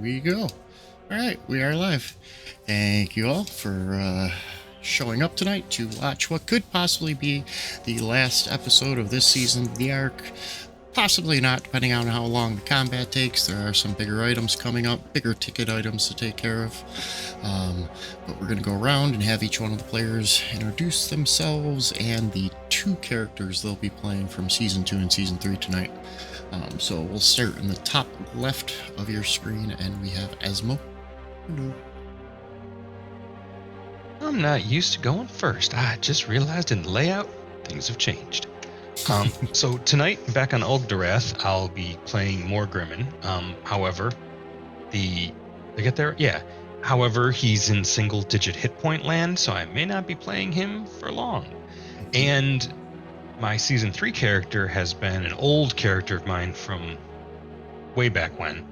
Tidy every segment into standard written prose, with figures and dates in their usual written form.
we go. All right, we are live. Thank you all for showing up tonight to watch what could possibly be the last episode of this season of the arc. Possibly not, depending on how long the combat takes. There are some bigger items coming up, bigger ticket items to take care of. But we're going to go around and have each one of the players introduce themselves and the two characters they'll be playing from Season 2 and Season 3 tonight. So we'll start in the top left of your screen, and we have Esmo. Hello. I'm not used to going first. I just realized in the layout, things have changed. So tonight, back on Ulgdarath, I'll be playing Morgrimmon. However, I get there? Yeah. However, he's in single-digit hit point land, so I may not be playing him for long. And my Season 3 character has been an old character of mine from way back when,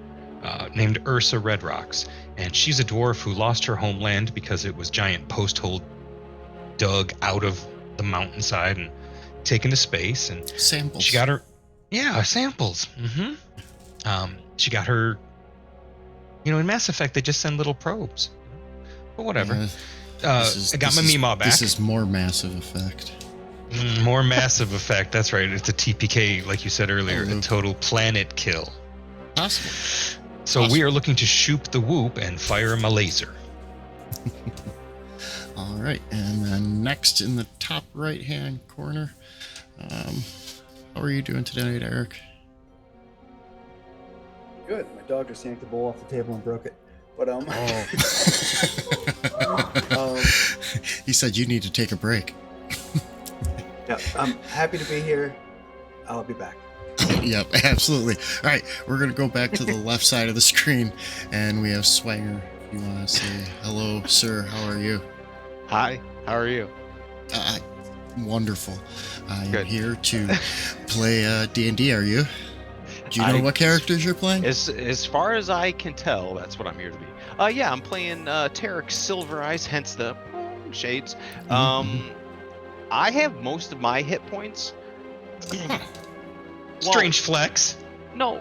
named Ursa Redrocks. And she's a dwarf who lost her homeland because it was giant post hole dug out of the mountainside and taken to space. And samples. She got her, samples. She got her, in Mass Effect they just send little probes. But whatever. I got my Meemaw back. This is more Massive Effect. More Massive Effect, that's right. It's a TPK, like you said earlier, a total planet kill. Possible. So we are looking to shoot the whoop and fire my laser. All right, and then next in the top right-hand corner, how are you doing today, Eric? Good. My dog just yanked the bowl off the table and broke it. But He said you need to take a break. Yeah, I'm happy to be here. I'll be back. Yep, absolutely. All right, we're going to go back to the left side of the screen, and we have Swanger. If you want to say hello, sir, how are you? Hi, how are you? Wonderful. I'm Good. here to play D&D, are you? Do you know what characters you're playing? As far as I can tell, that's what I'm here to be. Yeah, I'm playing Tarek Silver Eyes, hence the shades. I have most of my hit points. Strange flex. No,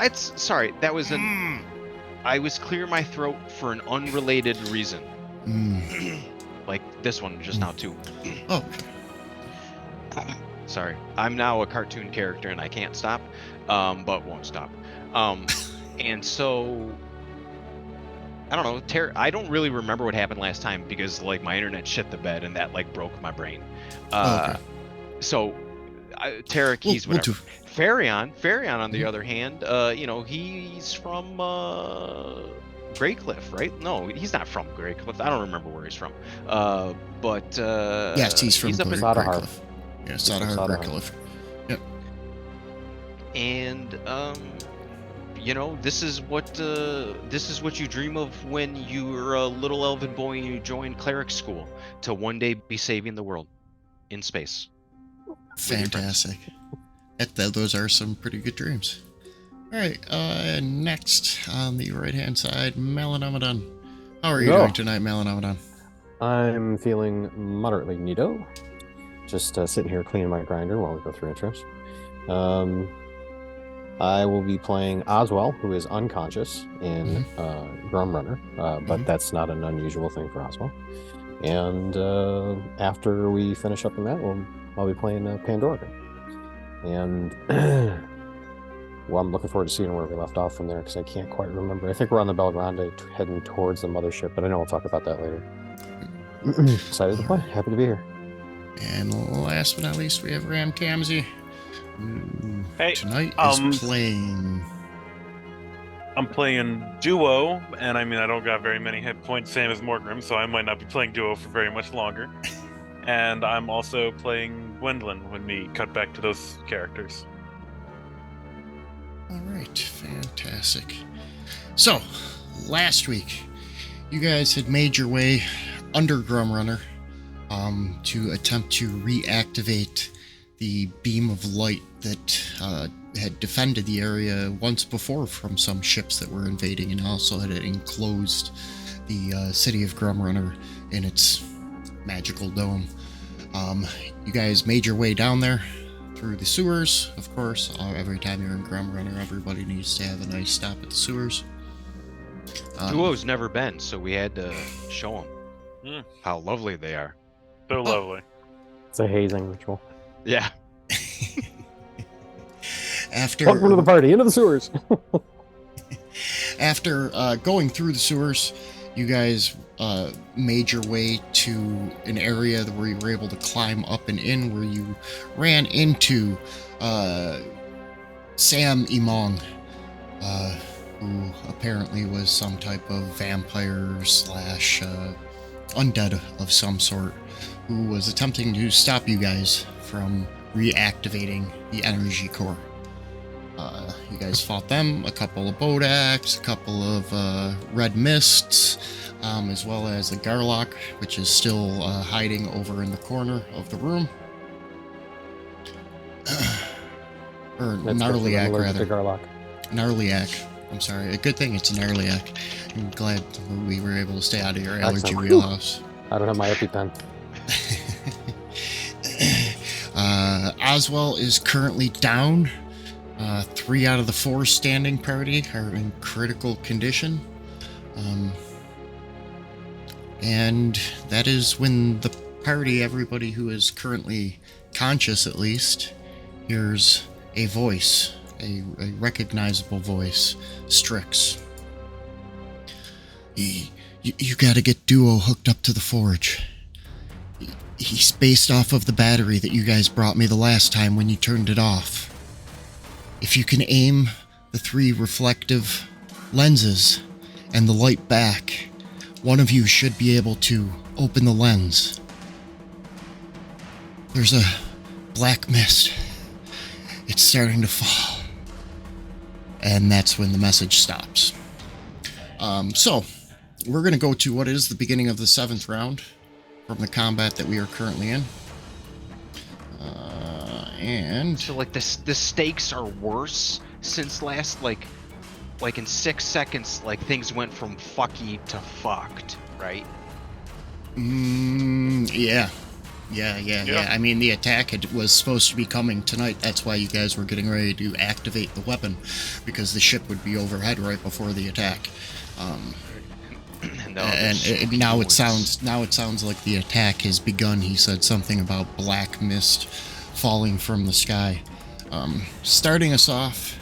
sorry. That was I was clearing my throat for an unrelated reason. Like this one just now too. Oh. Sorry. I'm now a cartoon character and I can't stop, but won't stop. And so I don't know. I don't really remember what happened last time because like my internet shit the bed and that like broke my brain. Okay. So Tarek, he's whatever. We'll Farion, on the other hand, he's from Greycliff, right? No, he's not from Greycliff. I don't remember where he's from. But yes, he's from Greycliff. Yeah, Sodahar Greycliff. Yep. And this is what you dream of when you're a little elven boy and you join cleric school to one day be saving the world in space. Fantastic. Those are some pretty good dreams. All right, next on the right-hand side, Malanomadon. How are you doing tonight, Malanomadon? I'm feeling moderately neato. Just sitting here cleaning my grinder while we go through intros. I will be playing Oswell, who is unconscious in Grum Runner, but that's not an unusual thing for Oswell. And after we finish up in that, I'll be playing Pandora. And well, I'm looking forward to seeing where we left off from there because I can't quite remember. I think we're on the Belgrande heading towards the mothership, but I know we'll talk about that later. Excited to play. Happy to be here. And last but not least, we have Ram Kamzi. Hey, tonight is playing. I'm playing Duo, and I mean I don't got very many hit points, same as Morgrim, so I might not be playing Duo for very much longer. And I'm also playing Gwendolyn when we cut back to those characters. All right, fantastic. So, last week, you guys had made your way under Grum Runner to attempt to reactivate the beam of light that had defended the area once before from some ships that were invading, and also had enclosed the city of Grum Runner in its magical dome. You guys made your way down there through the sewers, of course. Every time you're in Grum Runner, everybody needs to have a nice stop at the sewers. Duo's never been, so we had to show them Mm. how lovely they are. So lovely. It's a hazing ritual. Yeah. Welcome to the party. Into the sewers. After going through the sewers, you guys made your way to an area where you were able to climb up and in, where you ran into Sam Imong, who apparently was some type of vampire slash undead of some sort, who was attempting to stop you guys from reactivating the energy core. You guys fought them, a couple of Bodaks, a couple of red mists, as well as a Garlock, which is still hiding over in the corner of the room. Or Gnarliak, rather. Garlock. Gnarliak. I'm sorry. A good thing it's a Gnarliak. I'm glad we were able to stay out of your allergy Excellent. wheelhouse. I don't have my EpiPen. Oswell is currently down. 3 out of the 4 standing party are in critical condition. And that is when the party, everybody who is currently conscious at least, hears a voice, a recognizable voice. Strix. You gotta get Duo hooked up to the forge. He's based off of the battery that you guys brought me the last time when you turned it off. If you can aim the 3 reflective lenses and the light back, one of you should be able to open the lens. There's a black mist. It's starting to fall. And that's when the message stops. So, we're going to go to what is the beginning of the 7th round from the combat that we are currently in. And So like the stakes are worse since last like in 6 seconds like things went from fucky to fucked, right? Yeah. I mean, the attack was supposed to be coming tonight. That's why you guys were getting ready to activate the weapon, because the ship would be overhead right before the attack. No, And now it sounds like the attack has begun. He said something about black mist falling from the sky. Starting us off,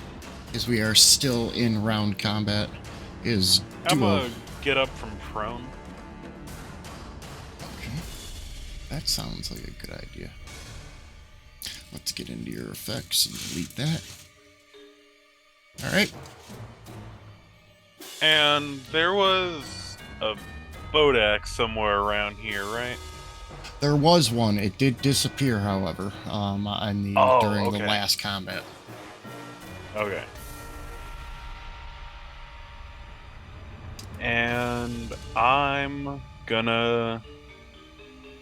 as we are still in round combat, is I'm Duo. gonna get up from prone. Okay. That sounds like a good idea. Let's get into your effects and delete that. Alright. And there was a Bodak somewhere around here, right? There was one. It did disappear, however, during the okay. last combat. Okay. And I'm gonna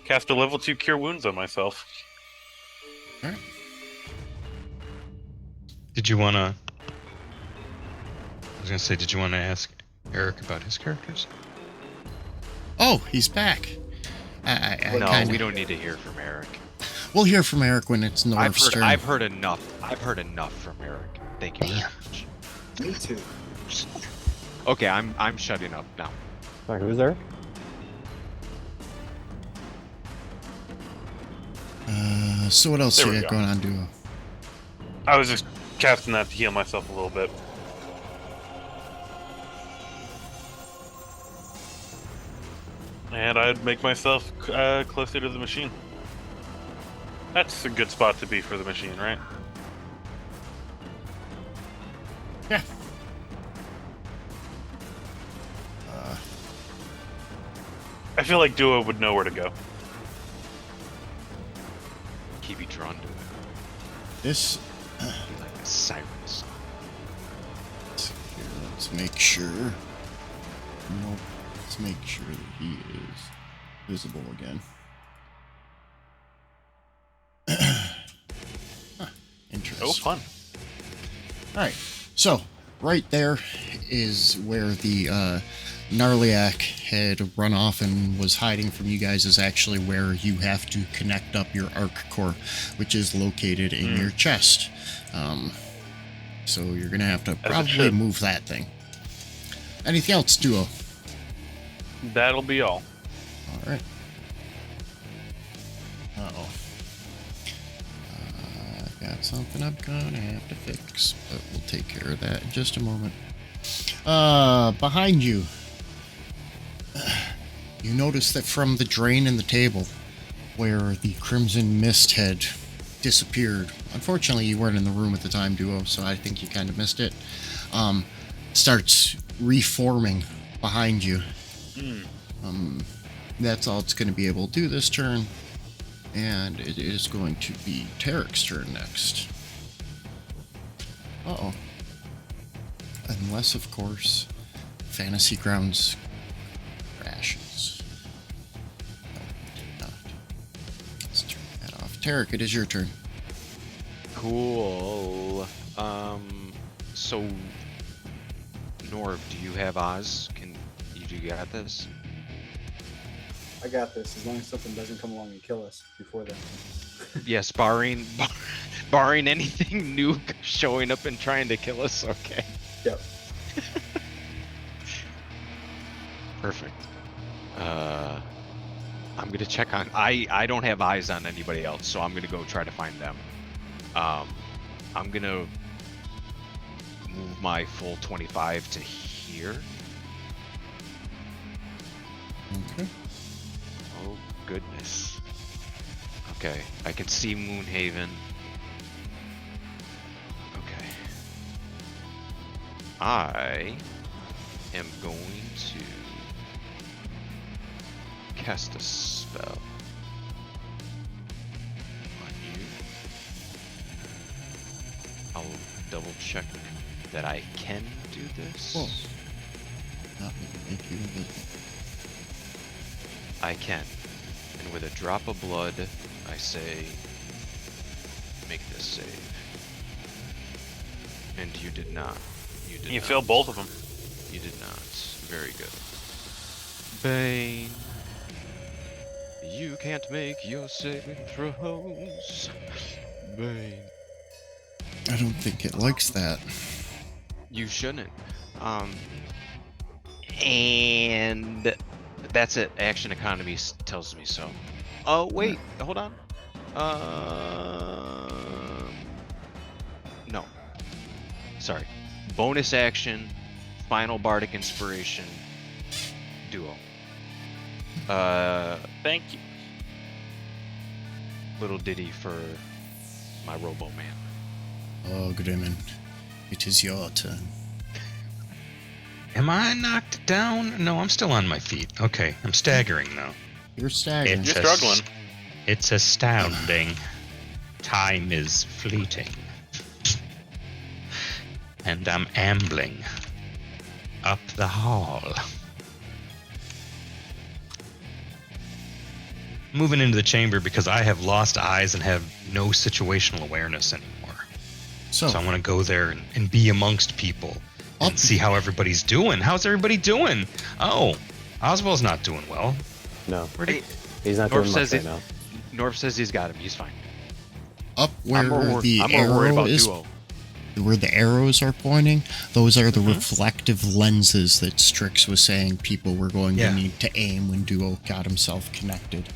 cast a level 2 Cure Wounds on myself. Alright. Did you want to... I was going to say, did you want to ask Eric about his characters? Oh, he's back. we don't need to hear from Eric. We'll hear from Eric when it's Norv's turn. I've heard enough. I've heard enough from Eric. Thank you very much. Me too. Okay, I'm shutting up now. Sorry, who's there? So what else There you we got go. going on, Duo? I was just casting that to heal myself a little bit. And I'd make myself closer to the machine. That's a good spot to be for the machine, right? Yeah. I feel like Duo would know where to go. Keep you drawn to it. This... Be like a siren song. Let's make sure... Nope. Let's make sure that he is visible again. Interesting. Oh, fun. Alright, so right there is where the Gnarliak had run off and was hiding from you guys, is actually where you have to connect up your arc core, which is located in your chest. So you're going to have to probably should. move that thing. Anything else, Duo? That'll be all. All right. Uh-oh. I've got something I'm gonna have to fix, but we'll take care of that in just a moment. Behind you, you notice that from the drain in the table, where the crimson mist had disappeared. Unfortunately, you weren't in the room at the time, Duo, so I think you kind of missed it. Starts reforming behind you. That's all it's going to be able to do this turn. And it is going to be Tarek's turn next. Uh-oh. Unless, of course, Fantasy Grounds crashes. No, it did not. Let's turn that off. Tarek, it is your turn. Cool. So, Norv, do you have Oz? You got this? I got this, as long as something doesn't come along and kill us before then. Yes, barring anything new showing up and trying to kill us. Okay. Yep. Perfect. I'm gonna check on. I don't have eyes on anybody else, so I'm gonna go try to find them. I'm gonna move my full 25 to here. Okay. Oh goodness. Okay, I can see Moonhaven. Okay. I am going to cast a spell on you. I'll double check that I can do this. Cool. Not make you invisible. I can. And with a drop of blood, I say, make this save. And you did not. You did You not. failed both of them. You did not. Very good. Bane. You can't make your saving throws. Bane. I don't think it likes that. You shouldn't. And that's it. Action economy tells me so. Oh wait, hold on. No. Sorry. Bonus action, final bardic inspiration, duo. Thank you. Little ditty for my Robo Man. Oh, Grimmin, it is your turn. Am I knocked down? No, I'm still on my feet. Okay, I'm staggering now. You're staggering. You're struggling. It's astounding. Time is fleeting. And I'm ambling up the hall. Moving into the chamber because I have lost eyes and have no situational awareness anymore. So, So I want to go there and be amongst people and see how everybody's doing. How's everybody doing? Oh, Oswald's not doing well. No, Where'd he- he's not Norv doing much says right it- now. Norv says he's got him. He's fine. up where I'm more the worried arrow about is, duo. where the arrows are pointing, those are the reflective lenses that Strix was saying people were going Yeah. to need to aim when Duo got himself connected.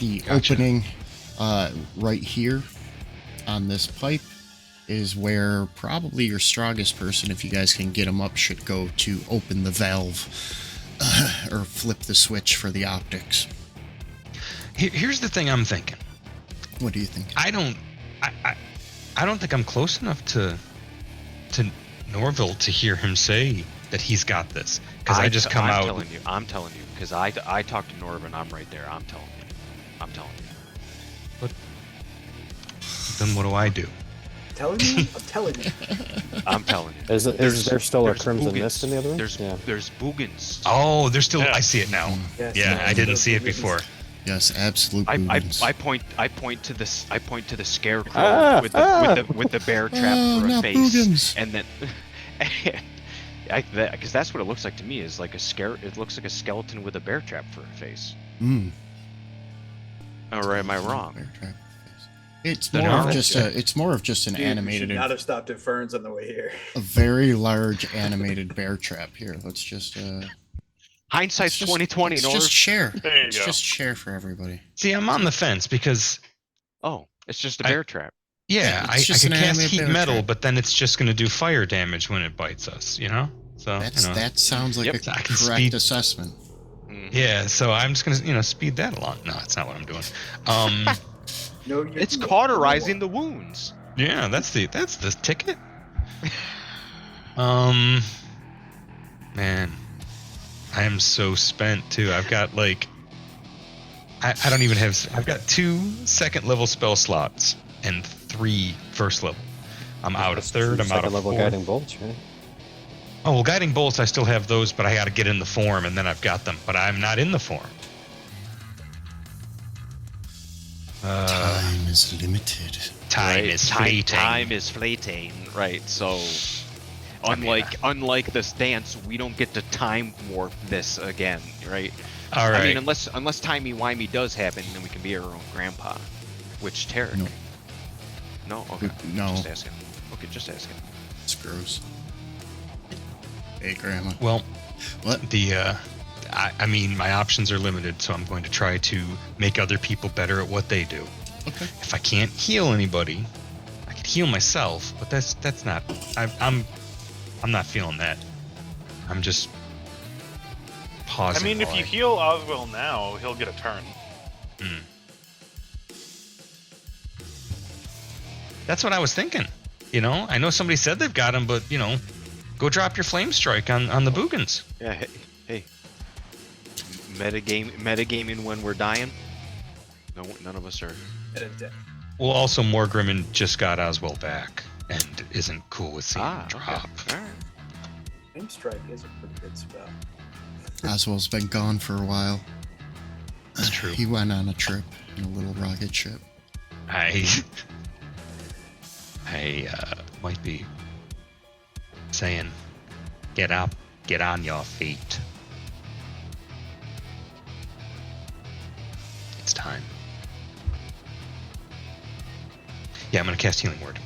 The Gotcha. opening right here on this pipe is where probably your strongest person, if you guys can get him up, should go to open the valve or flip the switch for the optics. Here's the thing I'm thinking. What do you think? I don't think I'm close enough to Norville to hear him say that he's got this. Because I just come out. I'm telling you, because I talked to Norvin. I'm right there. I'm telling you. Then what do I do? Telling you? I'm telling you. I'm telling you. Is there still a there's crimson Boogans. mist in the other room? There's Boogans. Oh, there's still. Yeah. I see it now. Yes, Yeah, yes, I didn't those see it Boogans. before. Yes, absolute I boogans. point to this. I point to the scarecrow Ah, with ah. the bear trap Oh, for a not face, boogans. and then because that's what it looks like to me is like a scare. It looks like a skeleton with a bear trap for a face. Mm. Or am I wrong? Bear trap. It's The more of gnarl? just it's more of just an Dude, you animated, should not have stopped at Ferns on the way here. a very large animated bear trap here. Let's just Hindsight's 2020. Let's Norv. just share. There you Let's go. just share for everybody. See, I'm on the fence because Oh, it's just a bear trap. yeah, It's I just could an cast animated heat bear metal, trap. but then it's just going to do fire damage when it bites us. You know, so That sounds like Yep, a I can correct speed- assessment. Mhm. yeah. So I'm just going to speed that along. No, that's not what I'm doing. No, you It's cauterizing the wounds. Yeah, that's the ticket. Man, I am so spent too. I've got like, I don't even have. I've got 2 second level spell slots and 3 first level. I'm out of That's third. two I'm out of second level fourth. guiding bolts, right? Oh well, guiding bolts. I still have those, but I got to get in the form, and then I've got them. But I'm not in the form. Time is limited. Time Right? is fleeting. Time is fleeting. Right. So, unlike this dance, we don't get to time warp this again. Right. All right. I mean, unless timey-wimey does happen, then we can be our own grandpa. Which Tarek? No. No? Okay. No. Just asking. Okay, just asking. It's gross. Hey, Grandma. well, What? I mean, my options are limited, so I'm going to try to make other people better at what they do. Okay. If I can't heal anybody, I can heal myself, but that's not. I'm not feeling that. I'm just I pausing. mean, if while you heal Oswell now, he'll get a turn. That's what I was thinking. You know, I know somebody said they've got him, but you know, go drop your flame strike on the boogans. Yeah. Hey. Metagaming when we're dying. No, none of us are. Well, also Morgrimmon just got Oswell back and isn't cool with seeing him drop. Okay. All right. Flame Strike is a pretty good spell. Oswald's been gone for a while. That's true. He went on a trip in a little rocket ship. I might be saying, get up, get on your feet. It's time. Yeah, I'm gonna cast Healing Word.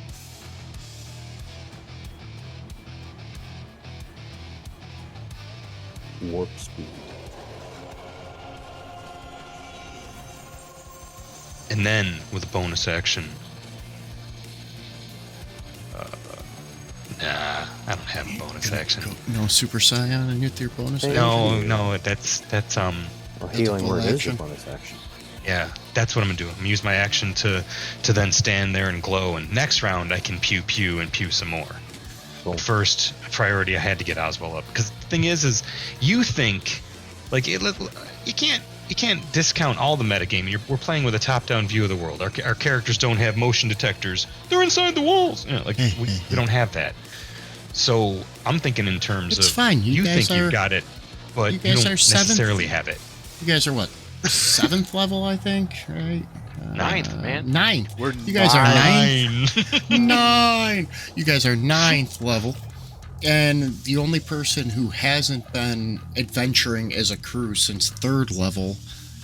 Warp speed. And then, with a bonus action... nah, I don't have a bonus action. No Super Saiyan and your bonus Hey. action? No, that's Well, That's a healing full word is action. a bonus action. yeah, that's what I'm gonna do. I'm gonna use my action to then stand there and glow, and next round I can pew and pew some more. Cool. But first priority, I had to get Oswald up, because the thing is you think like you can't discount all the metagaming. We're playing with a top-down view of the world. Our characters don't have motion detectors. They're inside the walls. You know, like we don't have that. So I'm thinking in terms It's of fine. You guys think are- you've got it, but you you guys don't are seventh. necessarily have it. You guys are what? 7th level, I think, right? Ninth, man. 9. We're You guys are 9th. 9. 9. You guys are 9th level. And the only person who hasn't been adventuring as a crew since 3rd level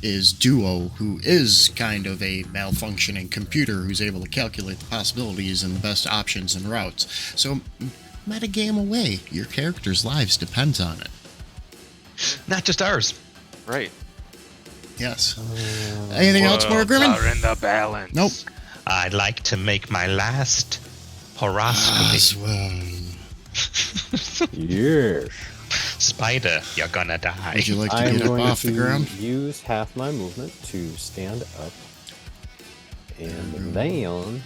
is Duo, who is kind of a malfunctioning computer who's able to calculate the possibilities and the best options and routes. So, metagame away. Your character's lives depends on it. Not just ours. Right. Yes. Anything else, more Worlds Grimmon? are in the balance. Nope. I'd like to make my last horoscopy. Oswald. Yes. Spider, you're gonna die. Would you like to I'm get up going off to the ground? use half my movement to stand up. And then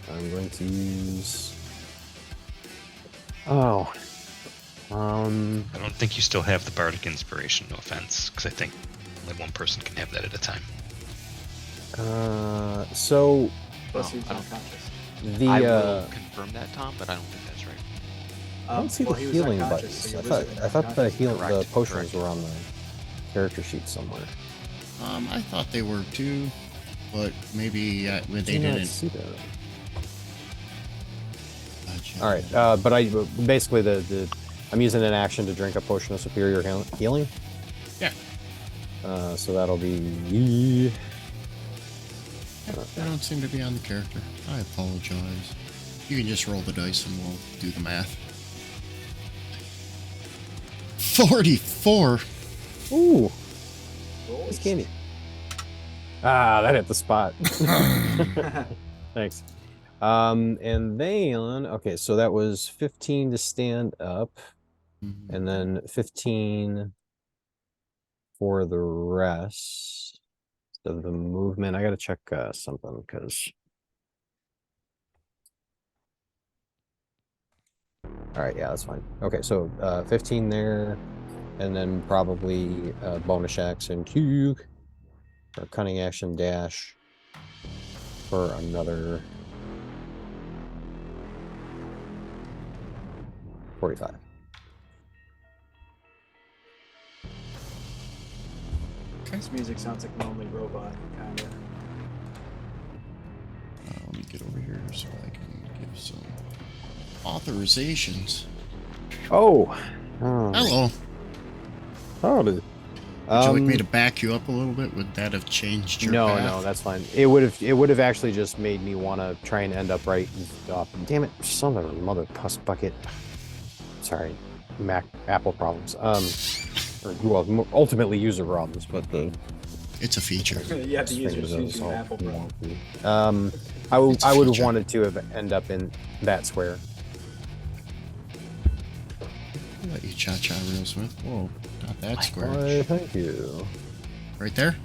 I'm going to use... Oh. I don't think you still have the bardic inspiration. No offense, because I think only one person can have that at a time. So Plus No, he's I don't- unconscious. the I will confirm that, Tom, but I don't think that's right. I don't see well, the he was healing unconscious, buttons. so I he thought was I thought the unconscious. the potions correct. were on the character sheet somewhere. I thought they were too, but maybe they Do not didn't. see that. Gotcha. All right, but I basically I'm using an action to drink a potion of superior healing. Yeah. So that'll be They don't seem to be on the character. I apologize. You can just roll the dice and we'll do the math. 44. Ooh, it's candy. Ah, that hit the spot. Thanks. And then okay, so that was 15 to stand up, and then 15 for the rest of the movement. I gotta check something because. All right, yeah, that's fine. Okay, so 15 there, and then probably bonus action Q or cunning action dash for another 45. This music sounds like Lonely Robot, kind of. Let me get over here so I can give some authorizations. Oh. Hello. Howdy. Would you like me to back you up a little bit? Would that have changed your path? No, that's fine. It would have actually just made me want to try and end up right. Damn it, son of a mother puss bucket. Sorry, Apple problems. Or well, ultimately user problems, but It's a feature. You have to use your using Apple Pro. I would have feature. wanted to have end up in that square. I'll let you cha-cha real smooth. Whoa, not that square. Why, thank you. Right there?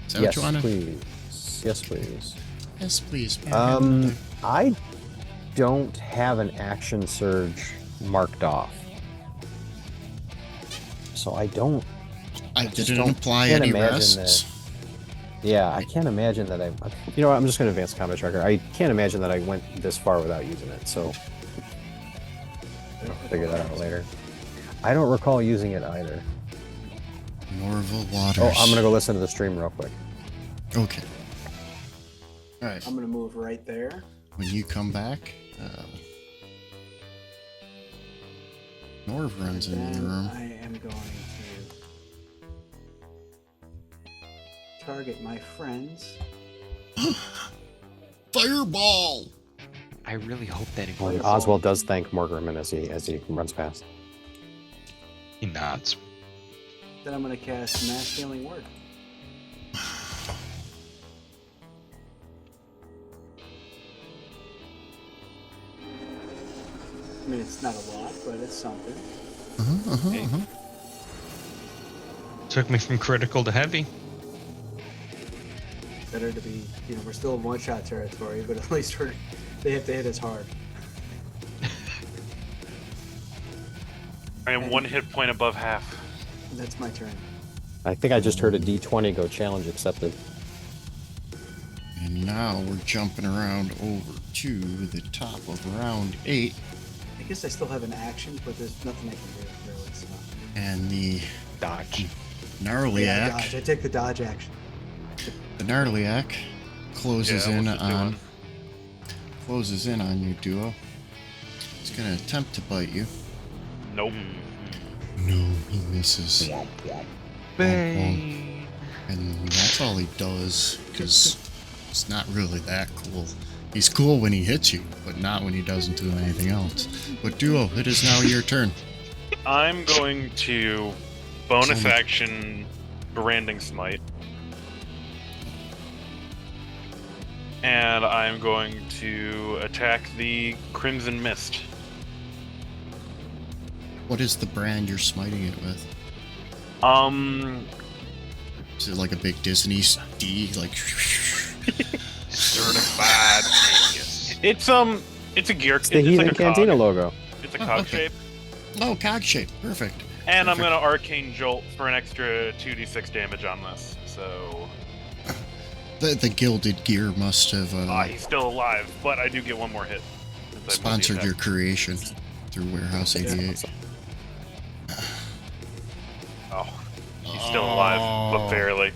Is that Yes, what you want to? please. Yes, please. Yes, please. I don't have an action surge marked off, so I don't. I just didn't apply can't any imagine rests. Yeah, I can't imagine that I. You know what? I'm just going to advance combat tracker. I can't imagine that I went this far without using it. So I'll figure that out later. I don't recall using it either. Norval Waters. Oh, I'm going to go listen to the stream real quick. Okay. All right. I'm gonna move right there. When you come back, Norv runs into the Then room. I am going to target my friends. Fireball! I really hope that And includes. Oswald does thank Morgrimmon as he runs past. He nods. Then I'm gonna cast Mass Healing Word. I mean, it's not a lot, but it's something. Took me from critical to heavy. Better to be, we're still in one-shot territory, but at least they have to hit us hard. I am 1 hit point above half. That's my turn. I think I just heard a D20 go challenge accepted. And now we're jumping around over to the top of round 8. I guess I still have an action, but there's nothing I can do, really. So. And the Dodge. Gnarliac, Yeah, dodge. I take the dodge action. the Gnarliac closes Yeah, in what's it on doing? closes in on you, Duo. It's gonna attempt to bite you. Nope. No, he misses. Womp womp. Womp. And that's all he does, because it's not really that cool. He's cool when he hits you, but not when he doesn't do anything else. But Duo, it is now your turn. I'm going to bonus Summon. action branding smite. And I'm going to attack the Crimson Mist. What is the brand you're smiting it with? Is it like a big Disney D? Like, Certified genius. It's a gear. It's the it's Heathen like a Cantina cog. logo. It's a Oh, cog okay. shape. oh, cog shape. Perfect. And I'm Perfect. gonna Arcane Jolt for an extra 2d6 damage on this. So The Gilded Gear must have he's still alive, but I do get one more hit. since I moved the sponsored attack. your creation through Warehouse 88. Oh, he's still alive, but barely.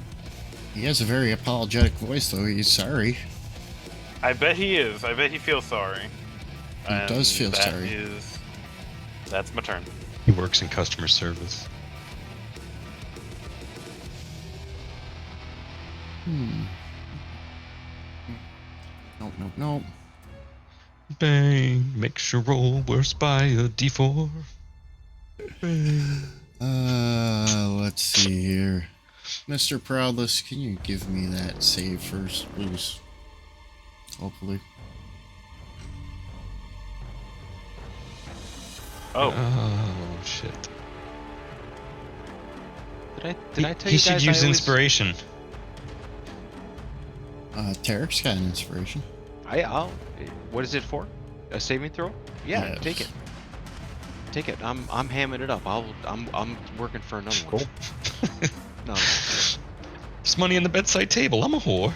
He has a very apologetic voice, though. He's sorry. I bet he is. I bet he feels sorry. He does feel that sorry. That's my turn. He works in customer service. Nope. Bang makes your roll worse by a d4. Bang. Let's see here. Mr. Proudless, can you give me that save first, please? Hopefully. Oh, Oh shit. Did I tell He you should guys use I always- inspiration. Tarek's got an inspiration. I'll. What is it for? A saving throw? Yeah, Yes. take it. Take it. I'm hamming it up. I'm working for another one. Cool. No. There's money on the bedside table. I'm a whore.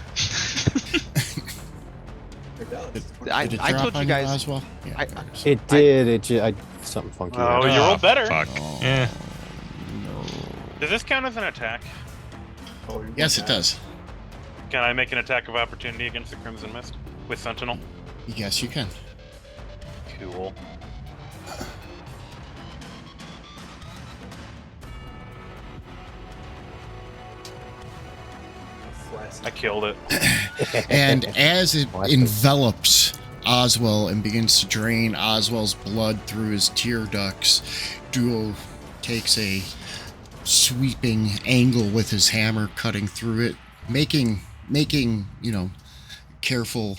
I Did it I drop told you on guys. Oswald? Yeah, I- there it is. It did. It just something funky. Oh, happened. you rolled better. Fuck. Oh, Yeah. no. Does this count as an attack? Yes, it does. Can I make an attack of opportunity against the Crimson Mist with Sentinel? Yes, you can. Cool. I killed it. And as it Oh, that's envelops Oswald and begins to drain Oswald's blood through his tear ducts, Duo takes a sweeping angle with his hammer, cutting through it, making careful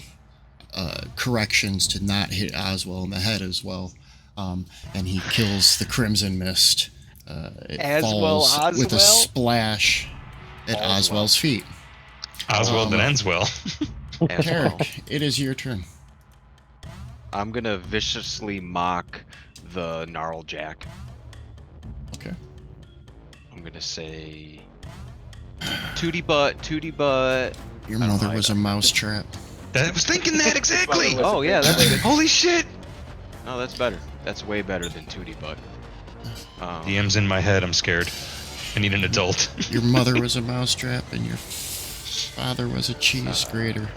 corrections to not hit Oswald in the head as well. And he kills the Crimson Mist. It falls with a Oswald? splash at Oswald. Oswald's feet. Oswald, that ends well. As well. Tarek, it is your turn. I'm gonna viciously mock the Gnarl Jack. Okay. I'm gonna say, Tootie butt, Tootie butt. Your I don't mother know, was a mousetrap. I was thinking that exactly. Oh yeah, that's good. Holy shit. No, that's better. That's way better than Tootie butt. DM's in my head. I'm scared. I need an adult. Your mother was a mousetrap, and your father was a cheese grater.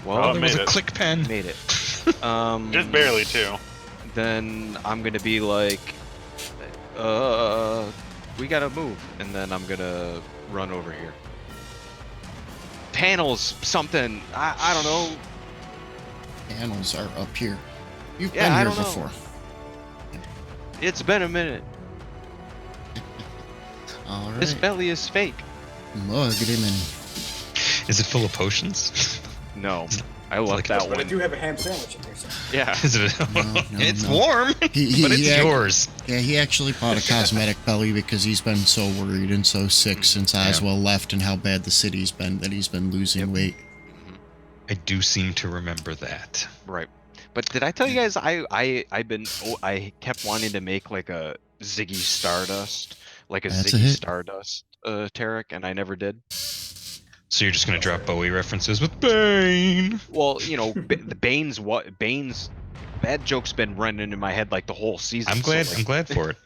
Well, Oh, There was made a it. click pen. made it. Just barely, too. Then I'm gonna be like, we gotta move, and then I'm gonna run over here. Panels, something. I don't know. Panels are up here. You've Yeah, been I here don't know. before. It's been a minute. All right. This belly is fake. Mug him in. Is it full of potions? No, I left like- that But I one. do have a ham sandwich in there. So. Yeah. Is it? No, It's no. warm, He- but it's he- yours. Yeah, he actually bought a cosmetic belly because he's been so worried and so sick since Yeah. Oswald left and how bad the city's been that he's been losing weight. I do seem to remember that. Right. But did I tell you guys I kept wanting to make like a Ziggy Stardust, like a That's a Ziggy hit. Stardust Tarek, and I never did. So you're just gonna drop Bowie references with Bane. Well, you know, the Bane's that joke's been running in my head like the whole season. I'm so, glad. like, I'm glad for it.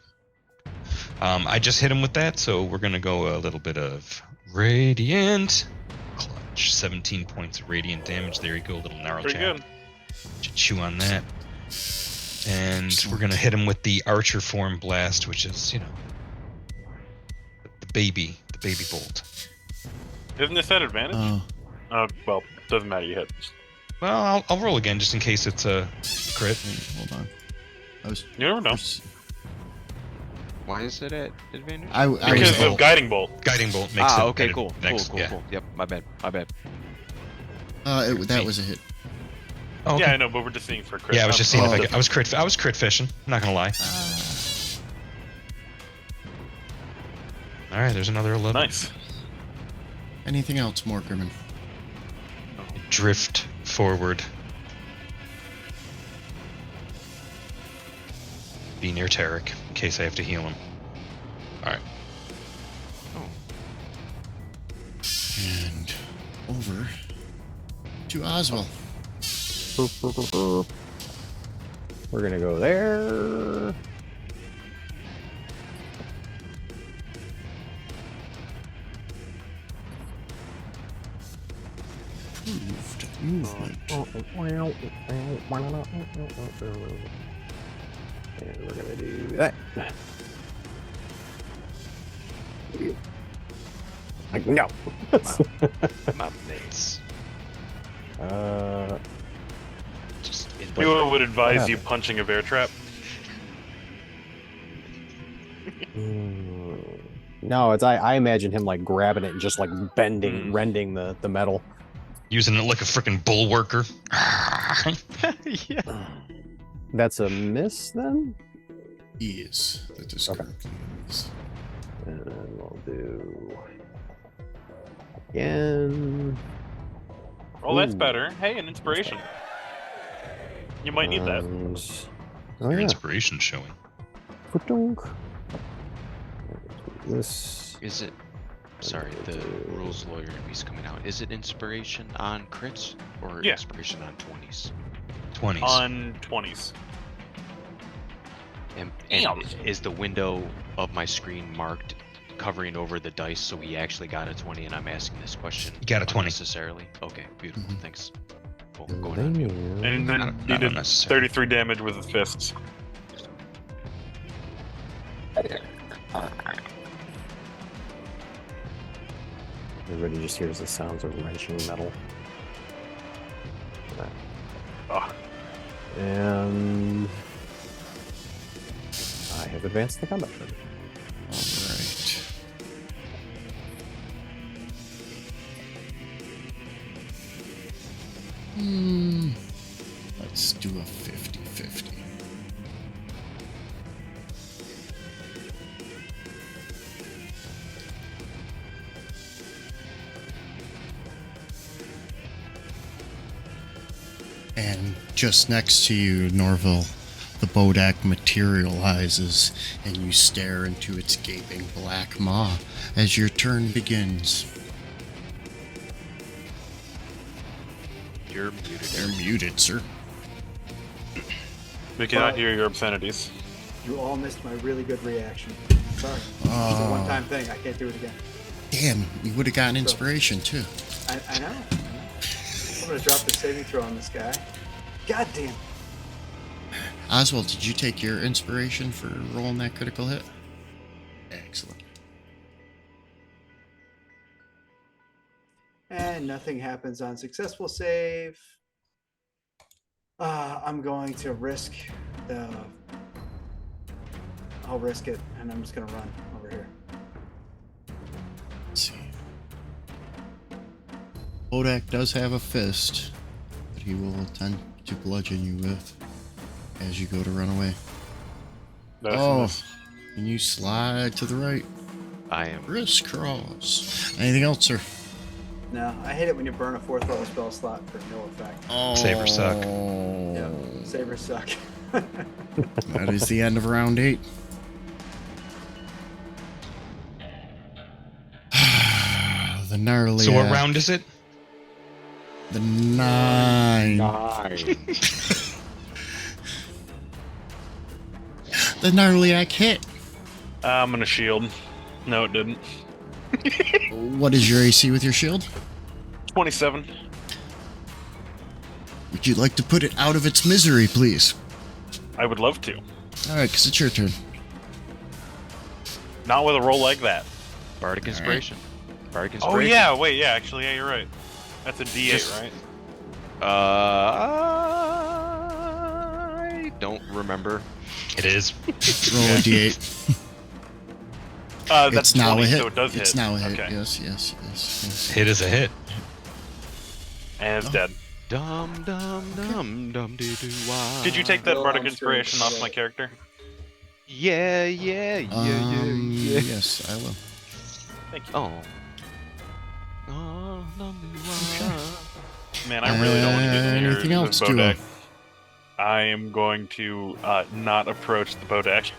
I just hit him with that, so we're gonna go a little bit of radiant clutch. 17 points of radiant damage. There you go, little gnarl Pretty chap. good. Chew on that. And we're gonna hit him with the archer form blast, which is, the baby bolt. Isn't this at advantage? Oh, Well, doesn't matter. You hit. Well, I'll roll again just in case it's a crit. wait, hold on. I was. You never know. Why is it at advantage? I was. Because oh. of Guiding Bolt. Guiding bolt makes it. Okay, better cool, next- cool. Yep, my bad. That was a hit. Oh, okay. Yeah, I know, but we're just seeing for crit. Yeah, I was just seeing Oh, if I was crit fishing. I'm not gonna lie. All right, there's another 11. Nice. Anything else, more Grimmin? Drift forward. Be near Tarek in case I have to heal him. All right. And over to Oswald. Boop, boop, boop, boop. We're gonna go there. Movement. And we're gonna do that. Like, no. My mates. Duo would advise you punching a bear trap. No, it's I imagine him like grabbing it and just like bending, rending the metal. Using it like a freaking bulwarker. Yeah. That's a miss then? He is. That is Okay. correct. He is. And then we'll do again. Oh, that's Ooh. better. Hey, an inspiration. You might need that. And- Oh Your yeah. inspiration's showing. Ka-dunk. This. Is it? Sorry, the rules lawyer in me's coming out. Is it inspiration on crits or Yeah. inspiration on 20s? 20s. On 20s. And Damn. is the window of my screen marked covering over the dice so he actually got a 20 and I'm asking this question You got a 20. unnecessarily? Okay, beautiful, Mhm. thanks. Cool, going on mute. And then Not- he not did unnecessary. 33 damage with his fists. Everybody just hears the sounds of wrenching metal. Oh, And I have advanced the combat turn. All right. Let's do a 50-50. And just next to you, Norville, the Bodak materializes, and you stare into its gaping black maw as your turn begins. You're muted. You're muted, sir. we cannot hear your obscenities. You all missed my really good reaction. Sorry. It's a one-time thing. I can't do it again. Damn, you would have gotten inspiration too. I know. I'm gonna drop the saving throw on this guy. God damn. Oswald, did you take your inspiration for rolling that critical hit? Excellent. And nothing happens on successful save. I'm going to risk the. I'll risk it, and I'm just gonna run over here. Let's see. Bodak does have a fist that he will attempt to bludgeon you with as you go to run away. That's a Oh, miss. and you slide to the right. I am. Crisscross. Anything else, sir? No, I hate it when you burn a fourth level spell slot for no effect. Oh, Sabers suck. Yeah, sabers suck. That is the end of round 8. The gnarly. So what round is it? The 9. The gnarliac hit. I'm gonna shield. No, it didn't. What is your AC with your shield? 27. Would you like to put it out of its misery, please? I would love to. Alright, because it's your turn. Not with a roll like that. Bardic Inspiration. Bardic Oh Inspiration. yeah, wait, yeah, actually, yeah, you're right. That's a D8, Just- right? I don't remember. It is. Roll a d8. That's It's now 20, a hit. so it does It's hit. now a hit. Okay. Yes. Hit is a hit. And it's dead. Dum dum dum dum doo doo wah. Did you take that Well, Bardic I'm Inspiration sure- off my character? Yeah. Yes, I will. Thank you. Oh. Oh, dum doo wah. Man, I really don't want to get near Anything this else, Duo? Bodak. I am going to not approach the Bodak.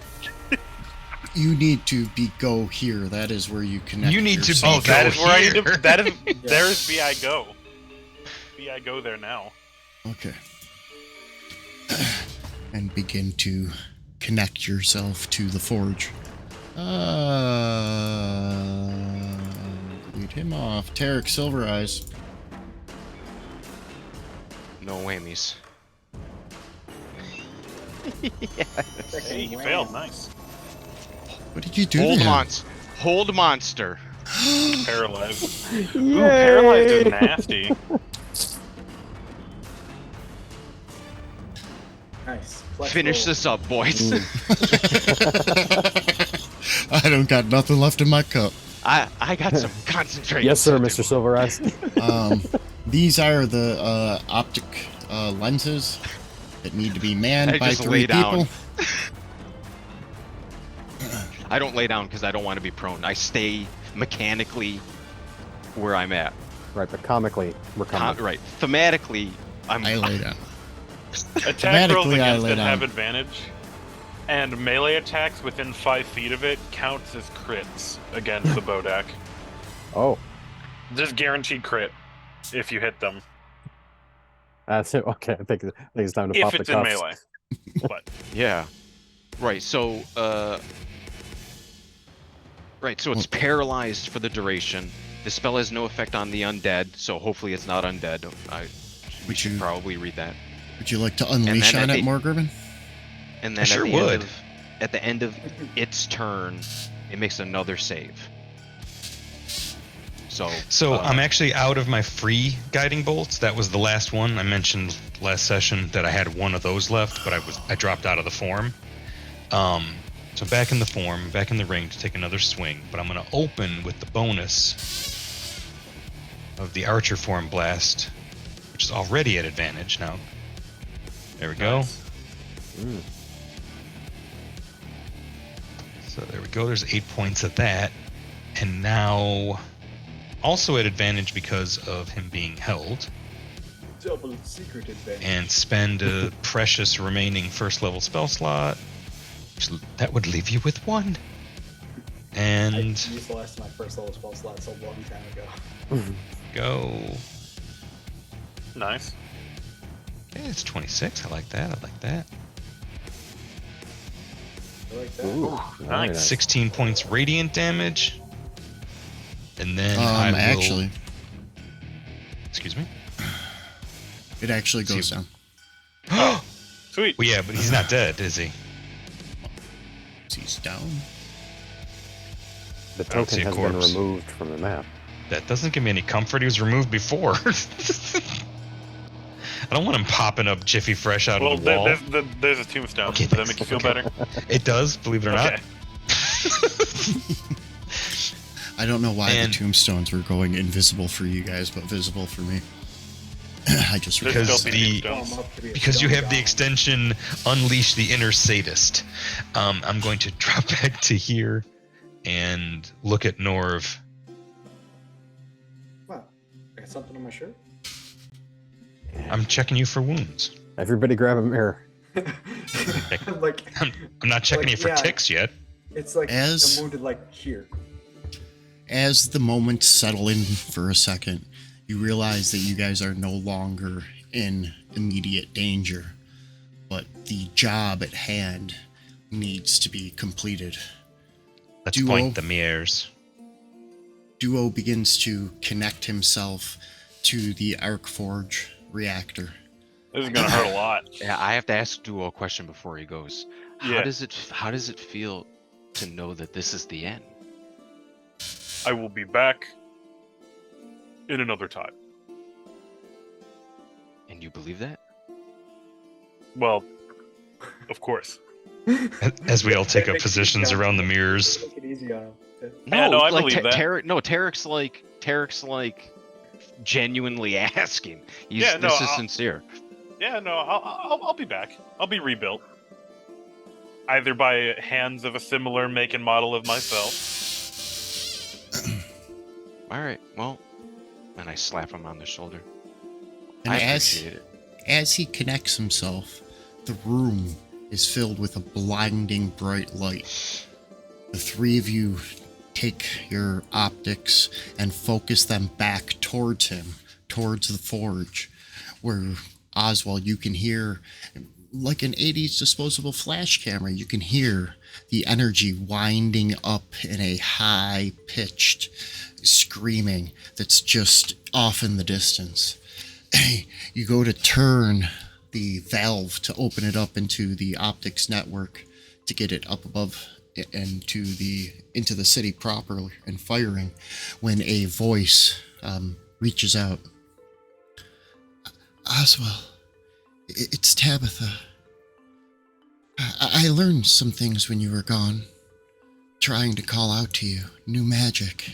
You need to go here. That is where you connect. You need to yourself. be That Go is where I need to. here. That is. There's B I go. B I go there now. Okay. And begin to connect yourself to the forge. Lead him off. Tarek Silver Eyes. No whammies. Hey, you failed. Nice. What did you do Hold to him? Hold monster. Paralyzed. Ooh, paralyzed is nasty. Nice. Finish this up, boys. I don't got nothing left in my cup. I got some concentrate. Yes, sir, to Mr. do. Silver Eyes. These are the optic lenses that need to be manned I by just 3 lay people. down. I don't lay down because I don't want to be prone. I stay mechanically where I'm at. Right, but comically, we're coming. Right. Thematically, I'm. I lay down. Attack rolls Thematically, I against lay it have down. advantage, and melee attacks within 5 feet of it counts as crits against the Bodak. Oh, Just guaranteed crit if you hit them. that's it. Okay, I think it's time to If pop the it's in cuffs. melee. But Yeah. Right. So. Right. So it's paralyzed for the duration. The spell has no effect on the undead, so hopefully it's not undead. We should you- probably read that. Would you like to unleash then on at it, the- Morgrimmon? And then sure at the would. End of, at the end of its turn, it makes another save. So I'm actually out of my free guiding bolts. That was the last one. I mentioned last session that I had one of those left, but I dropped out of the form. So back in the form, back in the ring to take another swing, but I'm going to open with the bonus of the Archer Form Blast, which is already at advantage now. There we go. Mm. So there we go. There's 8 points of that. And now also at advantage because of him being held. Double secret advantage. And spend a precious remaining first level spell slot. That would leave you with 1. I And used the last of my first level spell slots a long time ago. go. nice. Okay, it's 26. I like that. I like that. I like that. Ooh, very nice. 16 points radiant damage. And then I will... Actually, Excuse me? it actually goes See- down. Sweet. Well, yeah, but he's not dead, is he? He's down. The don't see token a has been corpse. removed from the map. That doesn't give me any comfort. He was removed before. I don't want him popping up Jiffy Fresh out Well, of the wall. there's a tombstone. Okay, Does that thanks. make you feel Okay. better? It does, believe it or Okay. I don't know why And- the tombstones were going invisible for you guys, but visible for me. I just There's Because still the- tombstones. Warm up to be a Because you stone have the golem. extension Unleash the Inner Sadist. I'm going to drop back to here and look at Norv. Wow, I got something on my shirt. I'm checking you for wounds. Everybody grab a mirror. I'm like, I'm not checking Like, you for yeah. ticks yet. it's like As- I'm wounded like here. As the moments settle in for a second, you realize that you guys are no longer in immediate danger, but the job at hand needs to be completed. Let's Duo. point the mirrors. Duo begins to connect himself to the Arcforge reactor. This is gonna hurt a lot. yeah, I have to ask Duo a question before he goes. How Yeah. does it feel to know that this is the end? I will be back in another time. And you believe that? Well, of course. As we all take That up makes me positions sound- around the mirrors. Take it easy on him. Yeah, no, I like believe that. Tarek's like genuinely asking. Yeah, no, this is I'll- sincere. Yeah, no, I'll be back. I'll be rebuilt. Either by hands of a similar make and model of myself. All right, well, and I slap him on the shoulder. And I as appreciate it. as he connects himself, the room is filled with a blinding bright light. The three of you take your optics and focus them back towards him, towards the forge, where Oswald, you can hear, like an 80s disposable flash camera, you can hear the energy winding up in a high-pitched screaming that's just off in the distance. You go to turn the valve to open it up into the optics network to get it up above and into the city proper and firing, when a voice reaches out. Oswald, it's Tabitha. I learned some things when you were gone, trying to call out to you. New magic.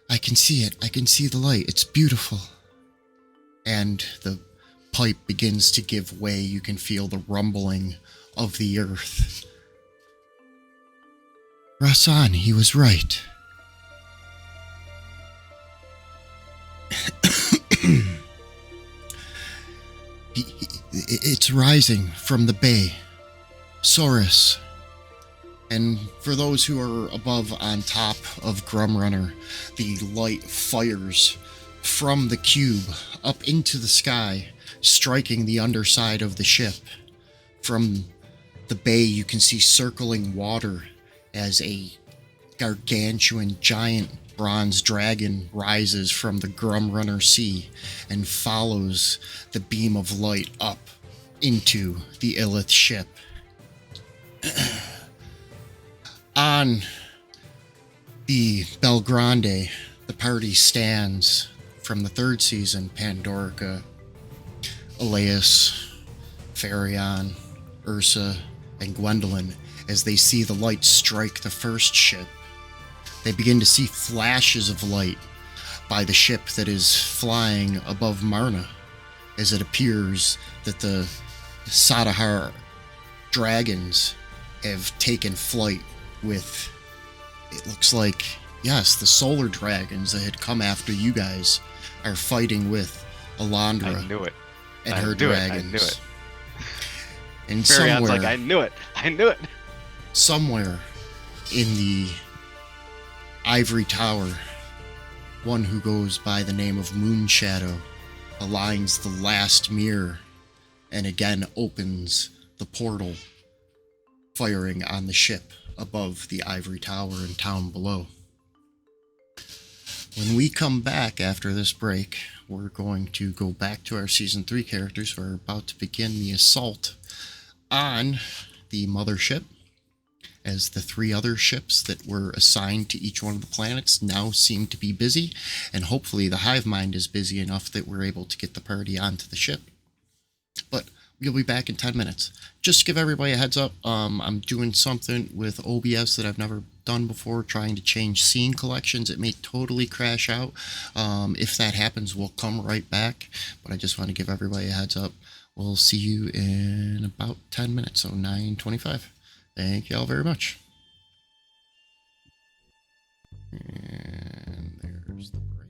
I can see it. I can see the light. It's beautiful. And the pipe begins to give way. You can feel the rumbling of the earth. Rasan, he was right. It's rising from the bay. Saurus. And for those who are above on top of Grumrunner, the light fires from the cube up into the sky, striking the underside of the ship. From the bay, you can see circling water as a gargantuan giant bronze dragon rises from the Grumrunner Sea and follows the beam of light up into the Illith ship. On the Belgrande, the party stands from the third season: Pandorica, Elias, Farion, Ursa, and Gwendolyn. As they see the light strike the first ship, they begin to see flashes of light by the ship that is flying above Marna, as it appears that the Sadahar dragons have taken flight with, it looks like, yes, the solar dragons that had come after you guys are fighting with Alondra. I knew it. And I her knew dragons. I knew it. And Farion's somewhere, like, I knew it. I knew it. somewhere in the Ivory Tower, one who goes by the name of Moonshadow aligns the last mirror and again opens the portal, firing on the ship above the Ivory Tower and town below. When we come back after this break, we're going to go back to our Season 3 characters who are about to begin the assault on the mothership, as the 3 other ships that were assigned to each one of the planets now seem to be busy, and hopefully the hive mind is busy enough that we're able to get the party onto the ship. But we'll be back in 10 minutes. Just to give everybody a heads up, I'm doing something with OBS that I've never done before, trying to change scene collections. It may totally crash out. If that happens, we'll come right back, but I just want to give everybody a heads up. We'll see you in about 10 minutes, so 9:25. Thank y'all very much. And there's the break.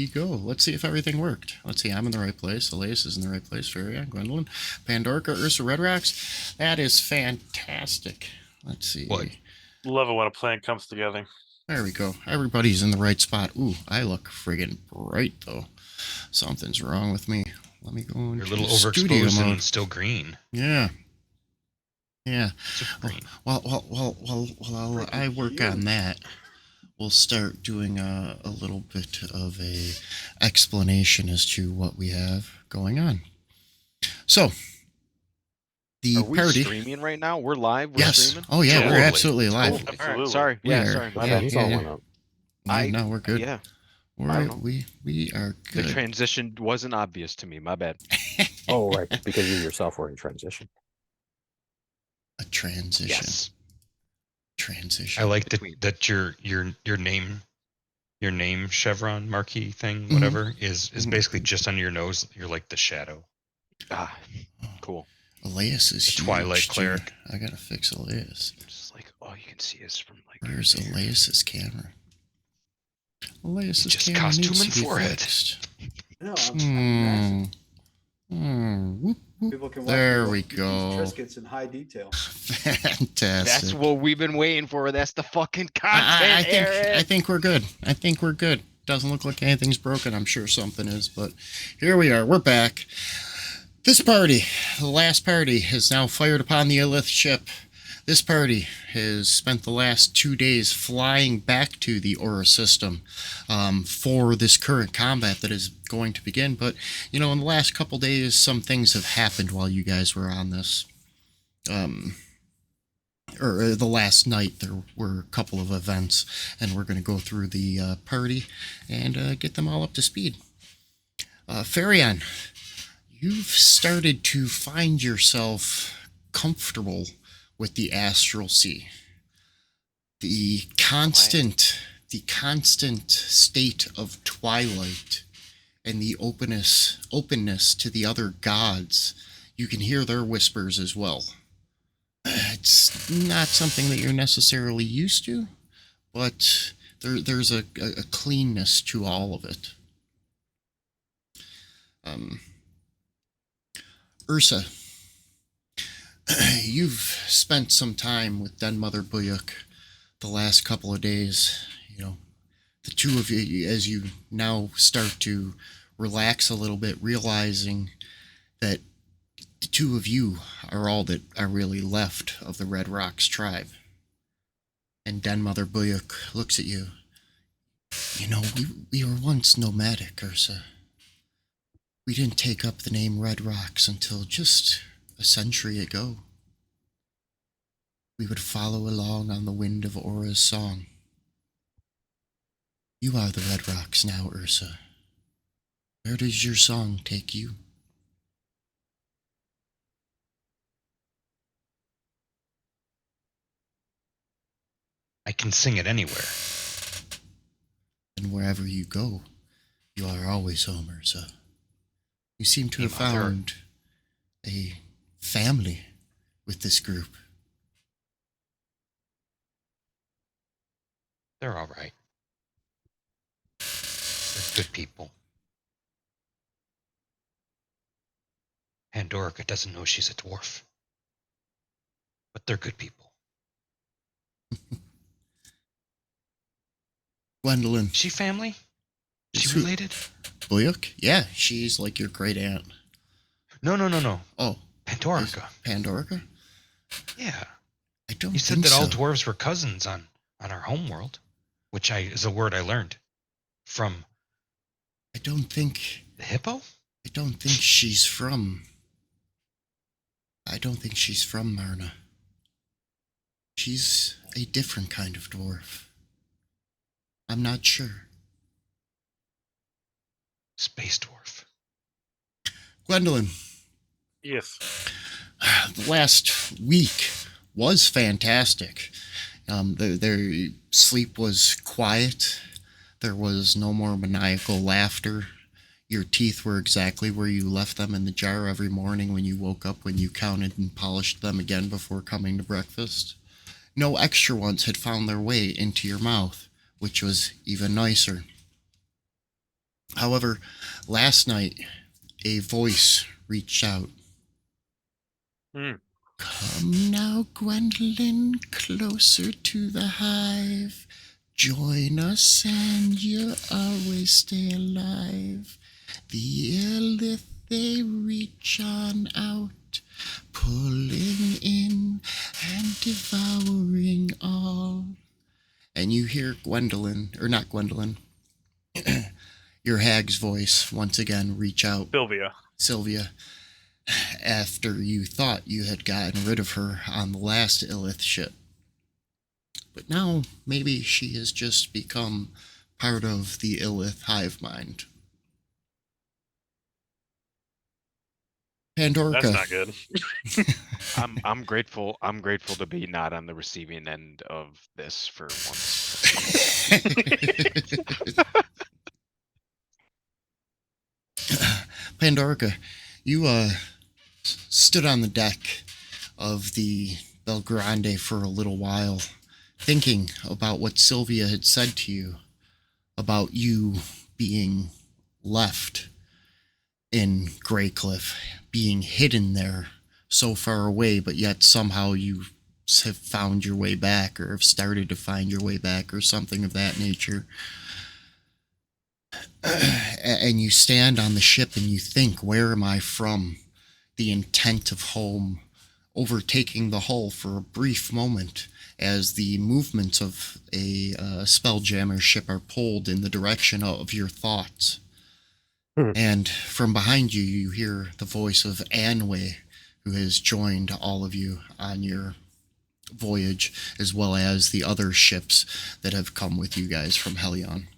go. Let's see if everything worked. Let's see, I'm in the right place. Elias is in the right place. Farion, Gwendolyn, Pandorka, Ursa, Red Rocks. That is fantastic. Let's see. What? Love it when a plan comes together. There we go. Everybody's in the right spot. Ooh, I look friggin' bright, though. Something's wrong with me. Let me go into You're a little studio overexposed mode. and still green. Yeah. Yeah. Super green. Well, while I work on that, we'll start doing a little bit of a explanation as to what we have going on. So, the Are we party. streaming right now? We're live. We're Yes. streaming. Oh yeah, we're Totally. absolutely live. Cool. All right. Absolutely. Sorry. We Yeah. are. Sorry. My My Yeah, bad. He's all yeah. one up. No, we're good. Yeah. I We're, don't know. we are The good. transition wasn't obvious to me. My bad. Oh, right, because you yourself were in transition. A transition. Yes. Transition. I like that Between. that your name chevron marquee thing, Mhm. whatever, is Mhm. basically just under your nose. You're like the shadow. Ah. Cool. Elias is The huge, Twilight too. Cleric. I gotta fix Elias. Just like all you can see is from like. Where's here. Elias's camera? Elias's Just camera costume needs and to be forehead. fixed. No, I'm massive. Whoop, whoop. People can watch There me we eat these go. Triscuits in high detail. Fantastic. That's what we've been waiting for. That's the fucking I content, think Aaron. we're good. I think we're good. Doesn't look like anything's broken. I'm sure something is, but here we are. We're back. This party, the last party, has now fired upon the Elith ship. This party has spent the last 2 days flying back to the Aura system for this current combat that is going to begin. But, in the last couple days, some things have happened while you guys were on this. Or the last night, there were a couple of events, and we're going to go through the party and get them all up to speed. Farion, you've started to find yourself comfortable with the astral sea. The constant state of twilight and the openness to the other gods. You can hear their whispers as well. It's not something that you're necessarily used to, but there's a cleanness to all of it. Ursa, you've spent some time with Den Mother Buyuk the last couple of days. The two of you, as you now start to relax a little bit, realizing that the two of you are all that are really left of the Red Rocks tribe. And Den Mother Buyuk looks at you. We were once nomadic, Ursa. We didn't take up the name Red Rocks until just a century ago. We would follow along on the wind of Aura's song. You are the Red Rocks now, Ursa. Where does your song take you? I can sing it anywhere. And wherever you go, you are always home, Ursa. You seem to have Hey, Mother. found a family with this group. They're all right. They're good people. Pandorica doesn't know she's a dwarf. But they're good people. Gwendolyn Is she family? Is she Who- related? Buyuk? Yeah, she's like your great aunt. No. Oh, Pandorica. Pandorica? Yeah. I don't You said think that all so. dwarves were cousins on our homeworld, which is a word I learned from I don't think the hippo. she's from. I don't think she's from Marna. She's a different kind of dwarf. I'm not sure. Space dwarf. Gwendolyn, Yes. the last week was fantastic. Their sleep was quiet. There was no more maniacal laughter. Your teeth were exactly where you left them in the jar every morning when you woke up, when you counted and polished them again before coming to breakfast. No extra ones had found their way into your mouth, which was even nicer. However, last night, a voice reached out. Hmm. Come now, Gwendolyn, closer to the hive. Join us and you'll always stay alive. The Illith, they reach on out, pulling in and devouring all. And you hear Gwendolyn, or not Gwendolyn, your hag's voice once again reach out. Sylvia, after you thought you had gotten rid of her on the last Illith ship. But now maybe she has just become part of the Illith hive mind. Pandorica. That's not good. I'm grateful. I'm grateful to be not on the receiving end of this for once. Pandorica, you stood on the deck of the Belgrande for a little while, thinking about what Sylvia had said to you about you being left in Greycliff, being hidden there so far away, but yet somehow you have found your way back, or have started to find your way back, or something of that nature. And you stand on the ship and you think, where am I from? The intent of home overtaking the hull for a brief moment as the movements of a spelljammer ship are pulled in the direction of your thoughts. And from behind you, you hear the voice of Anwe, who has joined all of you on your voyage, as well as the other ships that have come with you guys from Helion.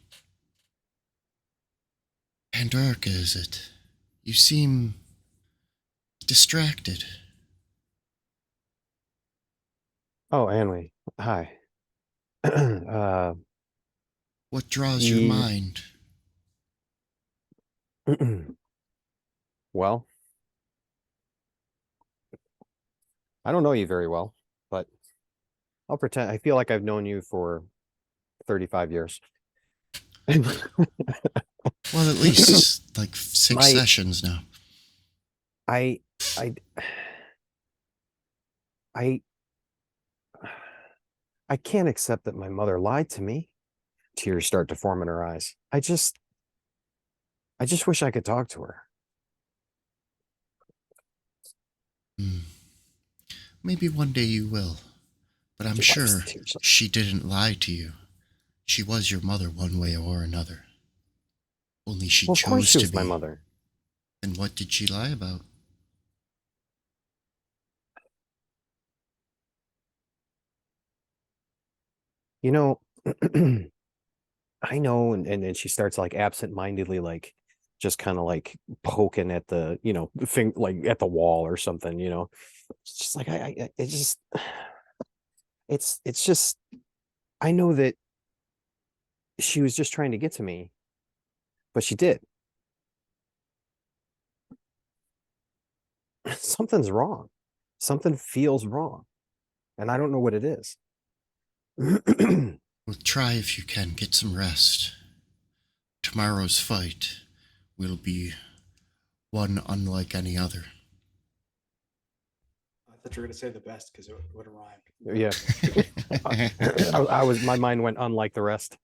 Pandorica, is it? You seem distracted. Oh, Anwe, hi. What draws your mind? Well, I don't know you very well, but I'll pretend. I feel like I've known you for 35 years. Well, at least like 6 sessions now. I can't accept that my mother lied to me. Tears start to form in her eyes. I just wish I could talk to her. Maybe one day you will, but I'm sure she didn't lie to you. She was your mother one way or another. Only she chose to be. Of course she was my mother. And what did she lie about? You know, I know, and she starts like absent-mindedly, like just kind of like poking at the, thing, like at the wall or something, It's just like it's just I know that she was just trying to get to me, but she did. Something's wrong. Something feels wrong, and I don't know what it is. Well, try if you can get some rest. Tomorrow's fight will be one unlike any other. I thought you were going to say the best because it would have rhymed. Yeah. My mind went unlike the rest.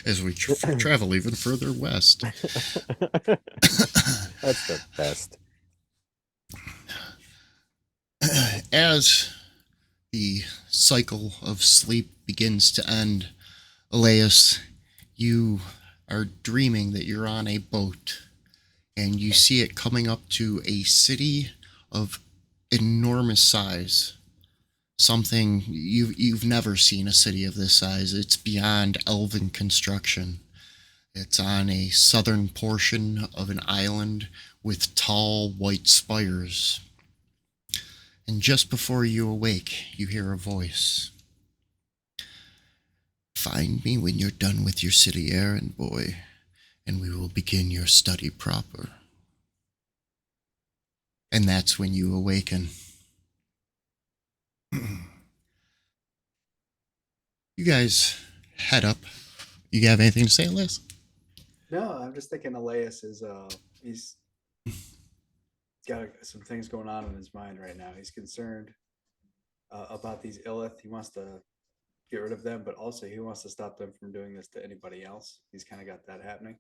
As we travel even further west. That's the best. As the cycle of sleep begins to end, Elias, you are dreaming that you're on a boat and you see it coming up to a city of enormous size. Something you've never seen a city of this size. It's beyond elven construction. It's on a southern portion of an island with tall white spires. And just before you awake, you hear a voice. Find me when you're done with your city errand, boy, and we will begin your study proper. And that's when you awaken. You guys head up You have anything to say, Liz? No, I'm just thinking Elias is he's got some things going on in his mind right now. He's concerned about these Illith. He wants to get rid of them, but also he wants to stop them from doing this to anybody else. He's kind of got that happening.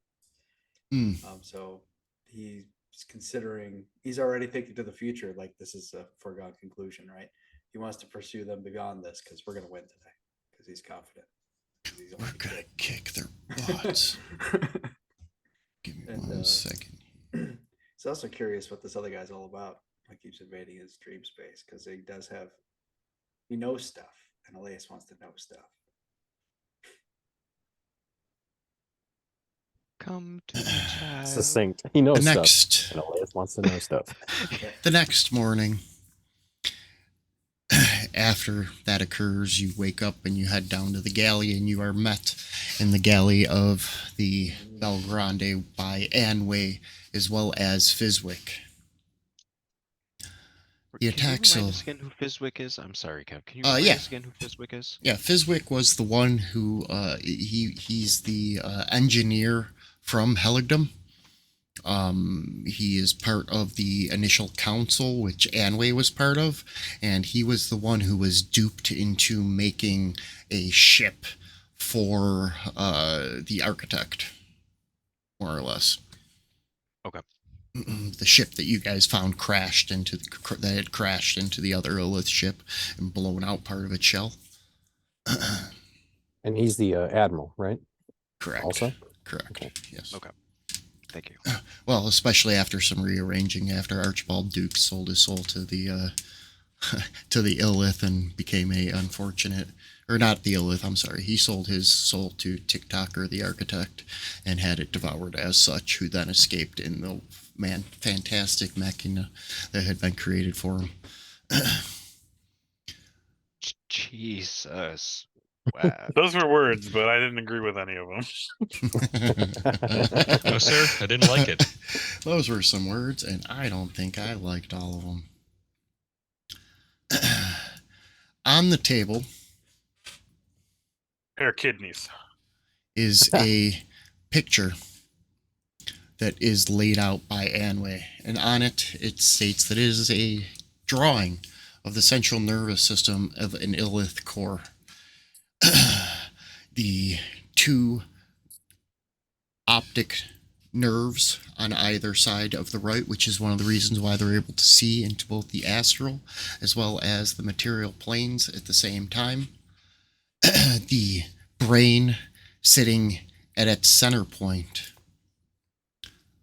Hmm. So he's considering. He's already thinking to the future, like this is a foregone conclusion, right? He wants to pursue them beyond this because we're going to win today because he's confident. He's We're gonna kick their butts. Give me And, 1 second. he's also curious what this other guy's all about. Like keeps invading his dream space because he knows stuff, and Elias wants to know stuff. Come to me, child. Succinct. He knows The stuff. next, And Elias wants to know stuff. the next morning, after that occurs, you wake up and you head down to the galley, and you are met in the galley of the Belgrande by Anway as well as Fizwick. The Can you attacks remind will- us again who Fizwick is? I'm sorry, Kev. Can you Uh, remind yeah. us again who Fizwick is? Yeah, Fizwick was the one who he's the engineer from Heligdom. He is part of the initial council, which Anway was part of, and he was the one who was duped into making a ship for the architect, more or less. Okay. The ship that you guys found crashed into that had crashed into the other Illith ship and blown out part of its shell. And he's the admiral, right? Correct. Also? Correct. Okay. Yes. Okay. Thank you. Well, especially after some rearranging, after Archibald Duke sold his soul to the to the Illith and became a unfortunate, or not the Illith. I'm sorry. He sold his soul to TikToker, the architect, and had it devoured as such. Who then escaped in the fantastic machina that had been created for him. Jesus. Wow. Those were words, but I didn't agree with any of them. No, sir, I didn't like it. Those were some words, and I don't think I liked all of them. On the table Pair of kidneys. is a picture that is laid out by Anway, and on it states that it is a drawing of the central nervous system of an Illith core. The two optic nerves on either side of the right, which is one of the reasons why they're able to see into both the astral as well as the material planes at the same time. The brain sitting at its center point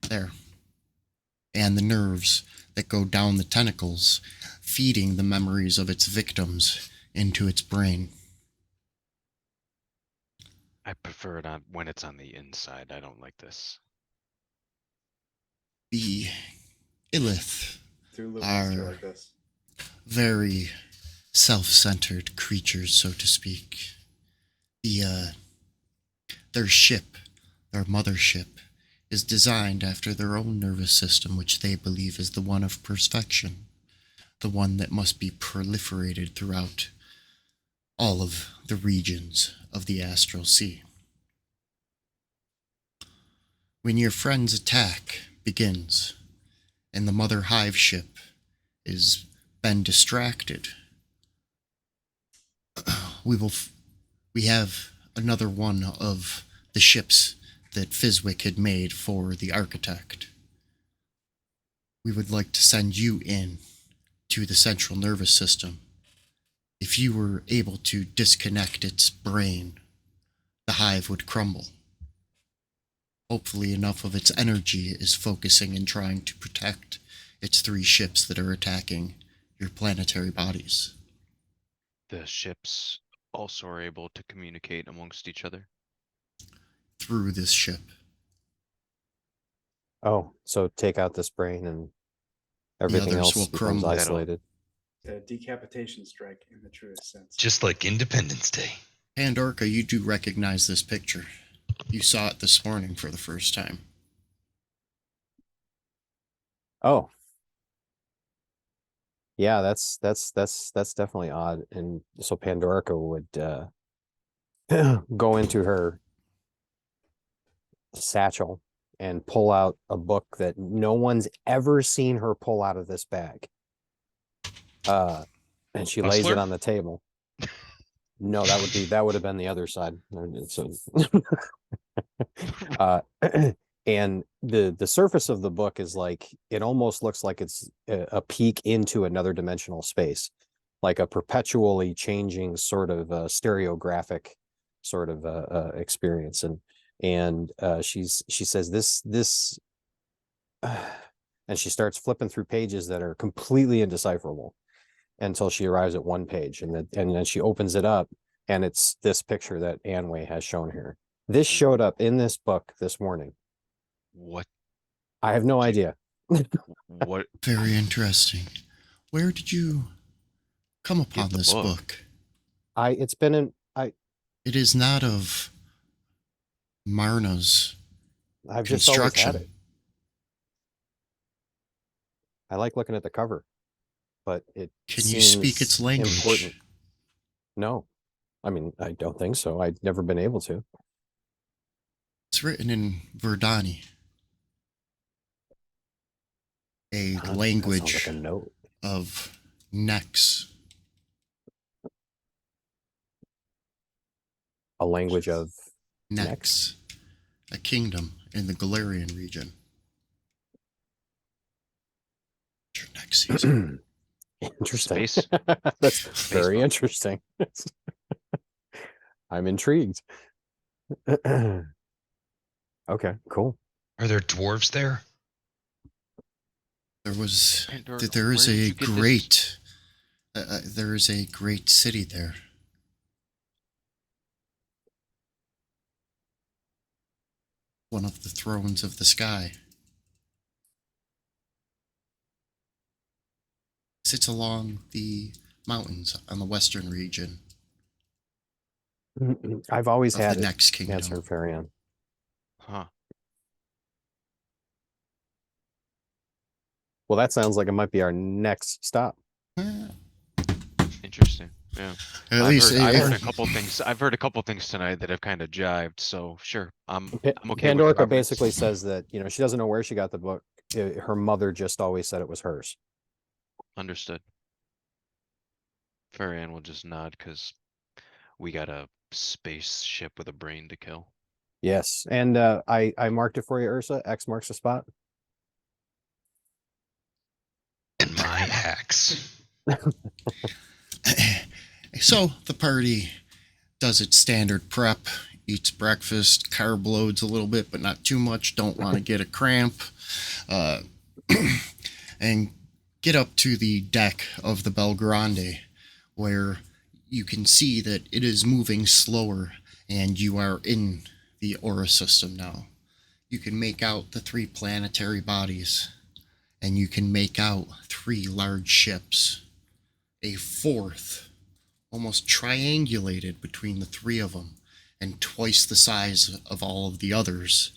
there, and the nerves that go down the tentacles, feeding the memories of its victims into its brain. I prefer it on when it's on the inside. I don't like this. The Illith Through Are- Lumister like this. very self-centered creatures, so to speak. Their ship, their mothership, is designed after their own nervous system, which they believe is the one of perfection, the one that must be proliferated throughout all of the regions of the astral sea. When your friend's attack begins, and the mother hive ship is been distracted, we have another one of the ships that Fizwick had made for the architect. We would like to send you in to the central nervous system. If you were able to disconnect its brain, the hive would crumble. Hopefully enough of its energy is focusing and trying to protect its 3 ships that are attacking your planetary bodies. The ships also are able to communicate amongst each other. Through this ship. Oh, so take out this brain and everything others else will becomes crumble. isolated. The decapitation strike in the truest sense. Just like Independence Day. Pandorka, you do recognize this picture. You saw it this morning for the first time. Oh. Yeah, that's definitely odd. And so Pandorica would go into her satchel and pull out a book that no one's ever seen her pull out of this bag. And she lays Hustler? it on the table. No, that would have been the other side. So, and the surface of the book is like, it almost looks like it's a peek into another dimensional space, like a perpetually changing sort of stereographic sort of experience. And she says this and she starts flipping through pages that are completely indecipherable until she arrives at one page, and then she opens it up, and it's this picture that Anway has shown here. This showed up in this book this morning. What? I have no idea. What? Very interesting. Where did you come upon the this book. book? It is not of Marna's I've just always had construction. it. I like looking at the cover, but it Can you speak its seems language? important. No, I mean, I don't think so. I've never been able to. It's written in Verdani, a That sounds language like a note. of Nex. A language of Nex, a kingdom in the Galarian region. Sure, next season. interesting. Space? That's very book. interesting. I'm intrigued. Okay, cool. Are there dwarves there? There was, Pandora, there is where did a you get this? great, there is a great city there. One of the thrones of the sky. Sits along the mountains on the western region I've always of had the it. next kingdom. Answer Farion. Huh. Well, that sounds like it might be our next stop. Interesting. Yeah. At I've least heard, I've heard a couple things. I've heard a couple things tonight that have kind of jived. So sure, I'm okay. with the Pandora preference. basically says that, you know, she doesn't know where she got the book. Her mother just always said it was hers. Understood. Farian will just nod because we got a spaceship with a brain to kill. Yes, and I marked it for you, Ursa. X marks the spot. And my axe. So the party does its standard prep, eats breakfast, carb loads a little bit, but not too much. Don't want to get a cramp. And get up to the deck of the Belgrande, where you can see that it is moving slower, and you are in the aura system now. You can make out the 3 planetary bodies, and you can make out 3 large ships. A 4th, almost triangulated between the 3 of them, and twice the size of all of the others,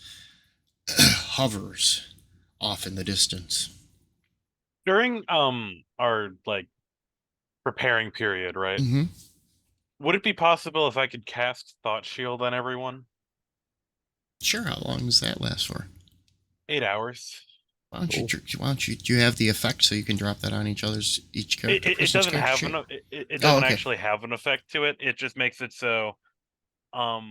hovers off in the distance. During our like preparing period, right? Mm-hmm. Would it be possible if I could cast Thought Shield on everyone? Sure, how long does that last for? 8 hours. Why don't you do you have the effect so you can drop that on each character? It doesn't have it doesn't actually have an effect to it. It just makes it so for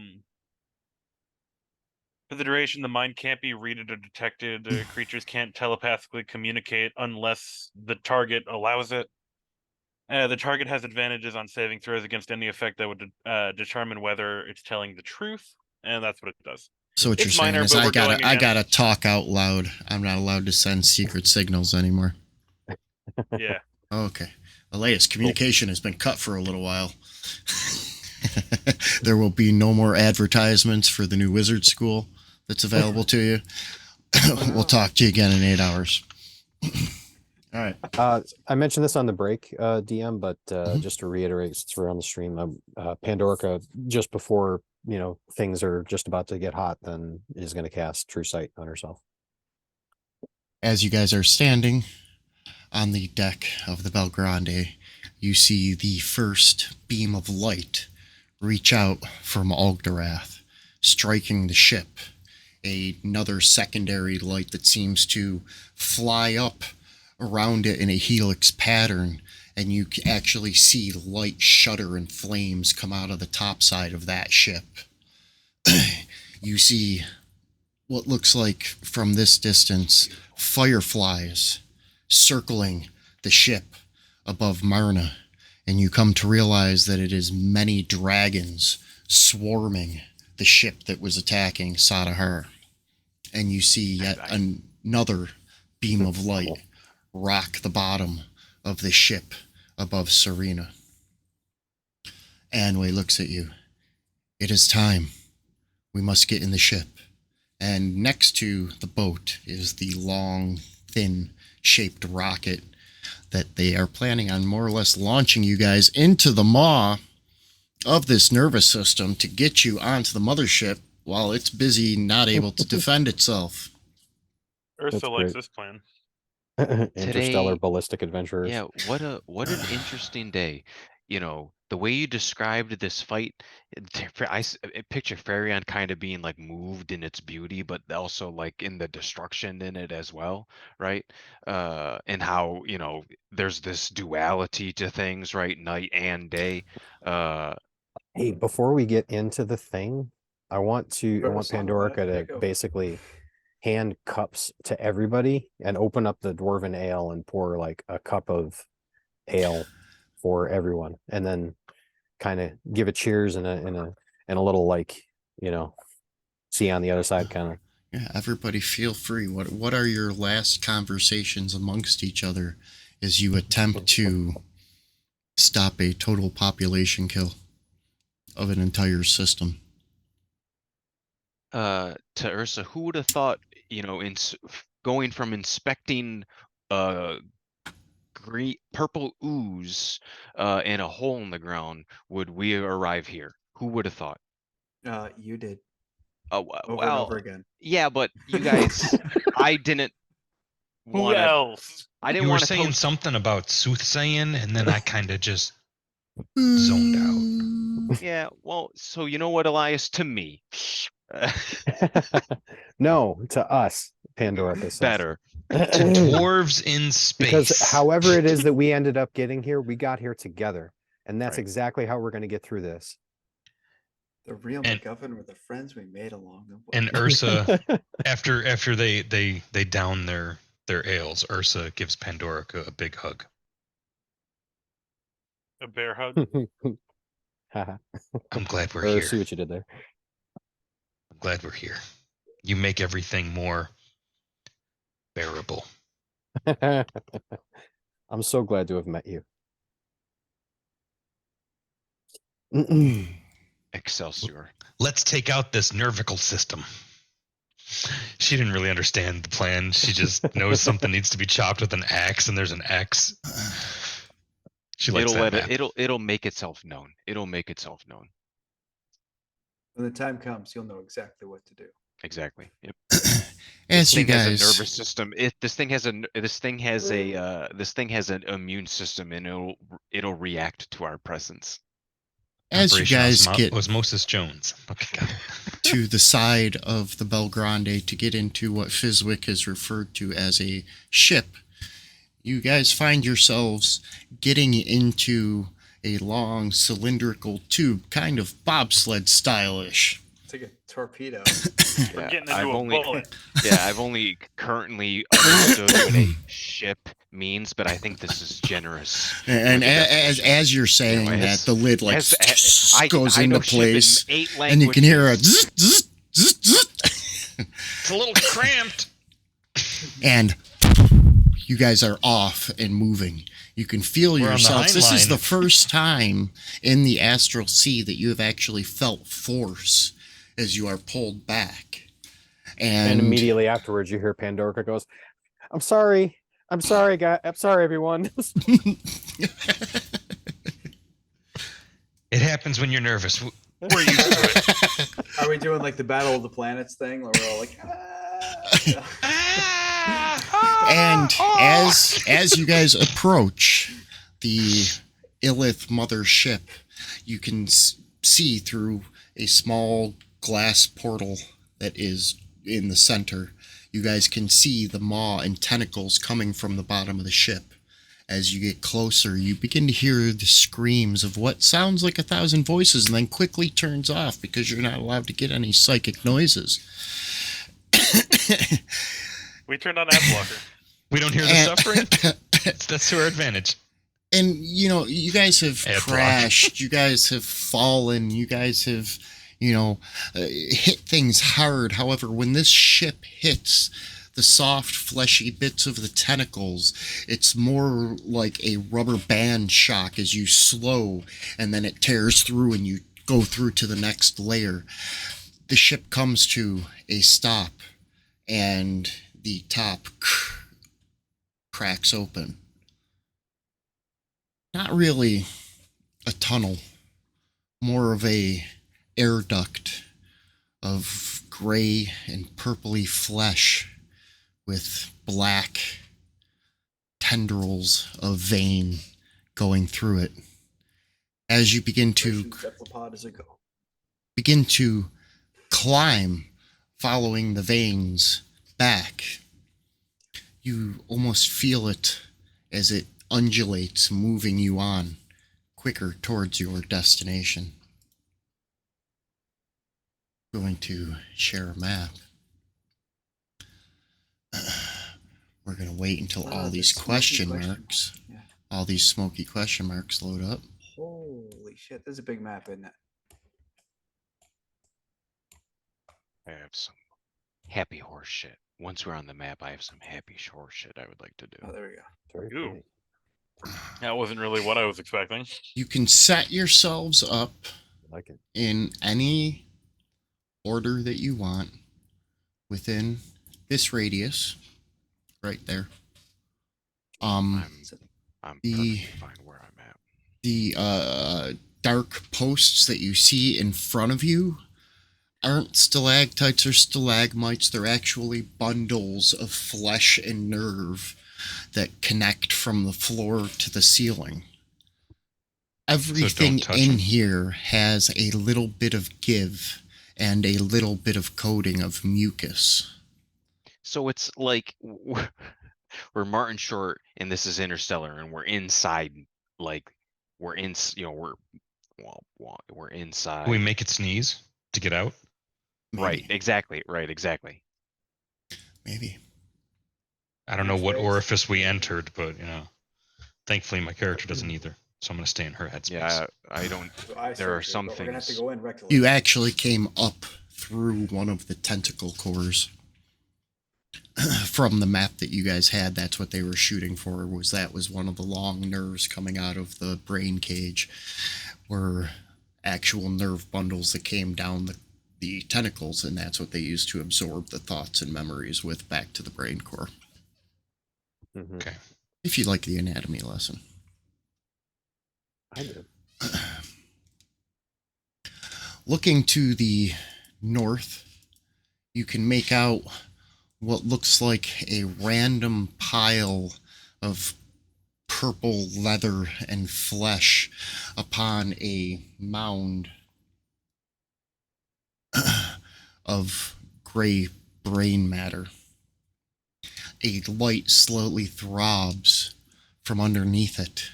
the duration, the mind can't be readed or detected. Creatures can't telepathically communicate unless the target allows it. The target has advantages on saving throws against any effect that would determine whether it's telling the truth, and that's what it does. So what It's you're saying minor, is but I we're going gotta against- talk out loud. I'm not allowed to send secret signals anymore. Yeah. Okay. Elias, communication has been cut for a little while. There will be no more advertisements for the new wizard school that's available to you. We'll talk to you again in 8 hours. All right. I mentioned this on the break, DM, but just to reiterate, since we're on the stream, Pandorica, just before, you know, things are just about to get hot, then is going to cast True Sight on herself. As you guys are standing on the deck of the Belgrande, you see the first beam of light reach out from Ogdorath, striking the ship. another secondary light that seems to fly up around it in a helix pattern, and you actually see light shudder and flames come out of the top side of that ship. You see what looks like from this distance fireflies circling the ship above Marna, and you come to realize that it is many dragons swarming the ship that was attacking Sadahar. And you see yet another beam of light rock the bottom of the ship above Serena. Anway looks at you. It is time. We must get in the ship. And next to the boat is the long, thin-shaped rocket that they are planning on more or less launching you guys into the maw of this nervous system to get you onto the mothership while it's busy not able to defend itself. Ursa That's likes great. this plan. Interstellar Today- ballistic adventurers. Yeah, what an interesting day. You know, the way you described this fight, I picture Farion kind of being like moved in its beauty, but also like in the destruction in it as well, right? And how, you know, there's this duality to things, right? Night and day. Hey, before we get into the thing, I want Wrote a song about Pandorica it. to Go. basically hand cups to everybody and open up the dwarven ale and pour like a cup of ale for everyone, and then kind of give a cheers and a little, like, you know, see on the other side kind of. Yeah, everybody feel free. What are your last conversations amongst each other as you attempt to stop a total population kill of an entire system? To Ursa, who would have thought, you know, going from inspecting green purple ooze in a hole in the ground would we arrive here? Who would have thought? You did Oh, over well, and over again. yeah, but you guys, I didn't Who want to. else? I didn't You were want to saying toast. something about soothsaying, and then I kind of just zoned out. Yeah, well, so you know what, Elias? To me, No, to us, Pandorica says. better. To dwarves in space. Because however it is that we ended up getting here, we got here together, and that's Right. exactly how we're going to get through this. The real And- MacGuffin were the friends we made along the way. And Ursa, after they down their ales, Ursa gives Pandorica a big hug. A bear hug. Haha. I'm glad we're Or here. see what you did there. I'm glad we're here. You make everything more bearable. I'm so glad to have met you. Mm-mm. Excelsior. Let's take out this nervical system. She didn't really understand the plan. She just knows something needs to be chopped with an axe, and there's an X. She likes It'll that let it. map. It'll make itself known. It'll make itself known. When the time comes, you'll know exactly what to do. Exactly. Yep. As This you thing has a guys, nervous system. This thing has an immune system, and it'll react to our presence. as you Operation guys get Osmosis Jones. Okay, got it. to the side of the Belgrande to get into what Fizwick has referred to as a ship, you guys find yourselves getting into a long cylindrical tube, kind of bobsled stylish. It's like a torpedo. We're Yeah, getting I've into a only bullet. I've only currently understood what a ship means, but I think this is generous. And with the as definition. you're saying Anyway, that, the lid like I goes know into ship in place, 8 and you can hear a languages. zzz, zzz, zzz, zzz. It's a little cramped. And you guys are off and moving. You can feel We're on the yourselves. This is Heinlein. the first time in the astral sea that you have actually felt force as you are pulled back. And immediately afterwards, you hear Pandorica goes, I'm sorry, guys. I'm sorry, everyone. It happens when you're nervous. We're used to it. Are we doing like the Battle of the Planets thing where we're all like, And as you guys approach the Illith mothership, you can see through a small glass portal that is in the center, you guys can see the maw and tentacles coming from the bottom of the ship. As you get closer, you begin to hear the screams of what sounds like 1,000 voices and then quickly turns off because you're not allowed to get any psychic noises. We turned on Adblocker. We don't hear the suffering. That's to our advantage. And, you know, you guys have crashed. You guys have fallen. You guys have, hit things hard. However, when this ship hits the soft, fleshy bits of the tentacles, it's more like a rubber band shock as you slow, and then it tears through and you go through to the next layer. The ship comes to a stop, and the top cracks open. Not really a tunnel, more of a air duct of gray and purpley flesh with black tendrils of vein going through it. As you begin to climb, following the veins back, you almost feel it as it undulates, moving you on quicker towards your destination. Going to share a map. We're going to wait until all these question marks, all these smoky question marks load up. Holy shit, this is a big map, isn't it? I have some happy horse shit. Once we're on the map, I have some happy horse shit I would like to do. Oh, there we go. Very Ooh. pretty. That wasn't really what I was expecting. You can set yourselves up I like it. in any order that you want within this radius right there. I'm the- perfectly fine where I'm at. The dark posts that you see in front of you aren't stalactites or stalagmites. They're actually bundles of flesh and nerve that connect from the floor to the ceiling. Everything touch in them. here has a little bit of give and a little bit of coating of mucus. So it's like we're Martin Short and this is Interstellar and we're inside, like we're in, we're inside. Can we make it sneeze to get out? Right, Maybe. exactly. Right, exactly. Maybe. I don't know what orifice we entered, but thankfully my character doesn't either. So I'm gonna stay in her headspace. Yeah, I don't. So I There are searched it, some but we're gonna have to things- go in rectally. You actually came up through one of the tentacle cores. From the map that you guys had, that's what they were shooting for, was one of the long nerves coming out of the brain cage, were actual nerve bundles that came down the tentacles, and that's what they used to absorb the thoughts and memories with back to the brain core. Mhm. Okay. If you like the anatomy lesson. I do. Looking to the north, you can make out what looks like a random pile of purple leather and flesh upon a mound of gray brain matter. A light slowly throbs from underneath it,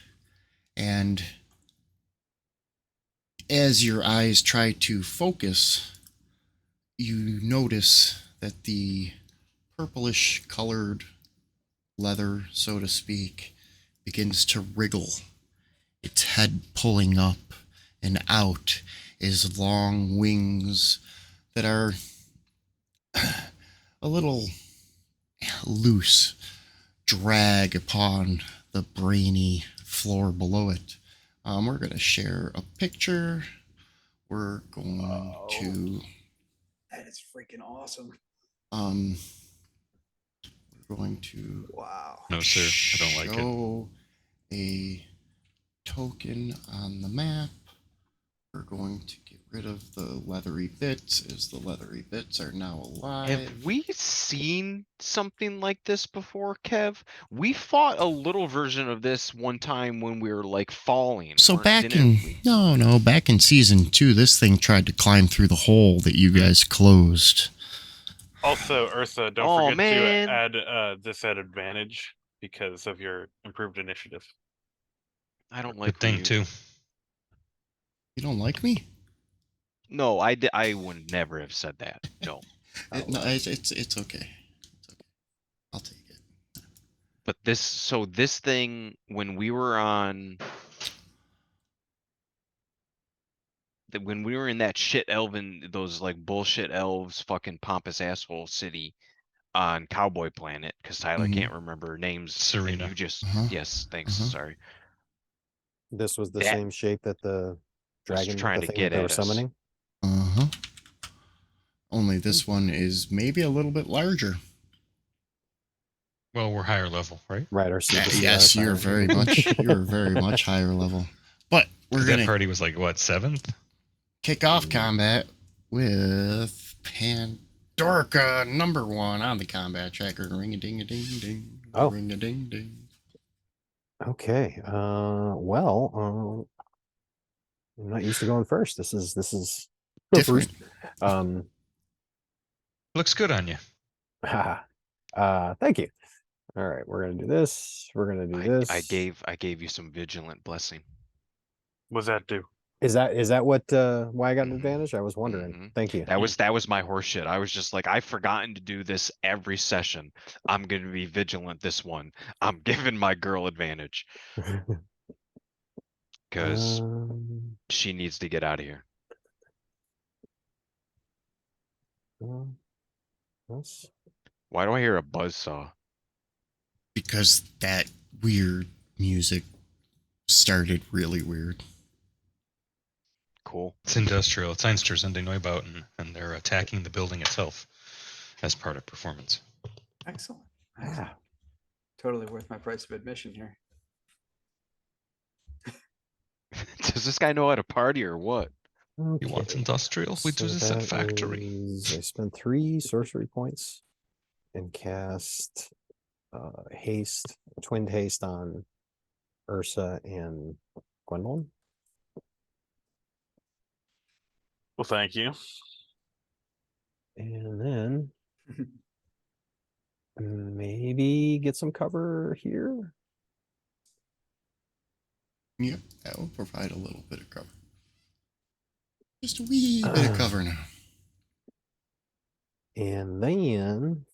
and as your eyes try to focus, you notice that the purplish colored leather, so to speak, begins to wriggle, its head pulling up and out as long wings that are a little loose drag upon the brainy floor below it. We're going to share a picture. We're going to That is freaking awesome. we're going to Wow. No, sir. I don't like it. show a token on the map. We're going to get rid of the leathery bits, as the leathery bits are now alive. Have we seen something like this before, Kev? We fought a little version of this one time when we were like falling. So didn't we? back in season 2, this thing tried to climb through the hole that you guys closed. Also, Ursa, don't Oh, forget man. to add this at advantage because of your improved initiative. I don't Good like thing Ryu. too. You don't like me? No, I would never have said that. No. Not No, allowed. it's okay. It's okay. I'll take it. But this thing, when we were when we were in that shit elven, those like bullshit elves, fucking pompous asshole city on Cowboy Planet, because Tyler Mhm. can't remember names. Serena. And you just, Uh-huh. yes, thanks. Uh-huh. Sorry. This was the That same shape that the was dragon, trying the to thing get that they were at us. summoning. Uh-huh. Only this one is maybe a little bit larger. Well, we're higher level, right? Right, our CPC. Yes, you're very much higher level. But we're 'Cause that gonna party was like what, 7th? kick off combat with Pandorica #1 on the combat tracker. Ring a ding a ding ding. Oh. Ring a ding ding. Okay. Well, I'm not used to going first. This is Different. Um. Looks good on you. Thank you. All right, we're gonna do this. We're gonna do this. I gave you some vigilant blessing. What's that do? Is that what? Why I got an Mhm. advantage? I was wondering. Mhm. Thank you. That was my horseshit. I was just like, I've forgotten to do this every session. I'm gonna be vigilant this one. I'm giving my girl advantage because she needs to get out of here. That's Why do I hear a buzzsaw? Because that weird music started really weird. Cool. It's industrial. It's Einstürzende Neubauten, and they're attacking the building itself as part of performance. Excellent. Excellent. Totally worth my price of admission here. Does this guy know how to party or what? You want industrial? We do this at factory. I spent 3 sorcery points and cast haste, twinned haste on Ursa and Gwendolyn. Well, thank you. And then maybe get some cover here. Yep, that will provide a little bit of cover. Just a wee bit of cover now. And then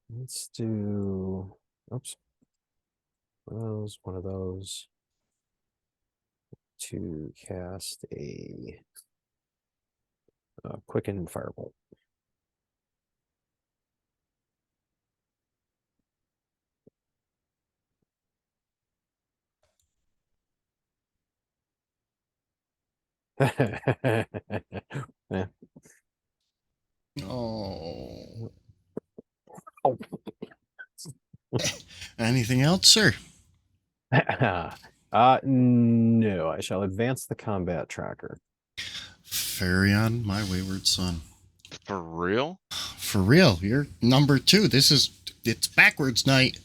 let's do, oops, one of those to cast a quicken firebolt. Yeah. Oh. Oh. Anything else, sir? No, I shall advance the combat tracker. Farion, my wayward son. For real? For real, you're #2. It's backwards night.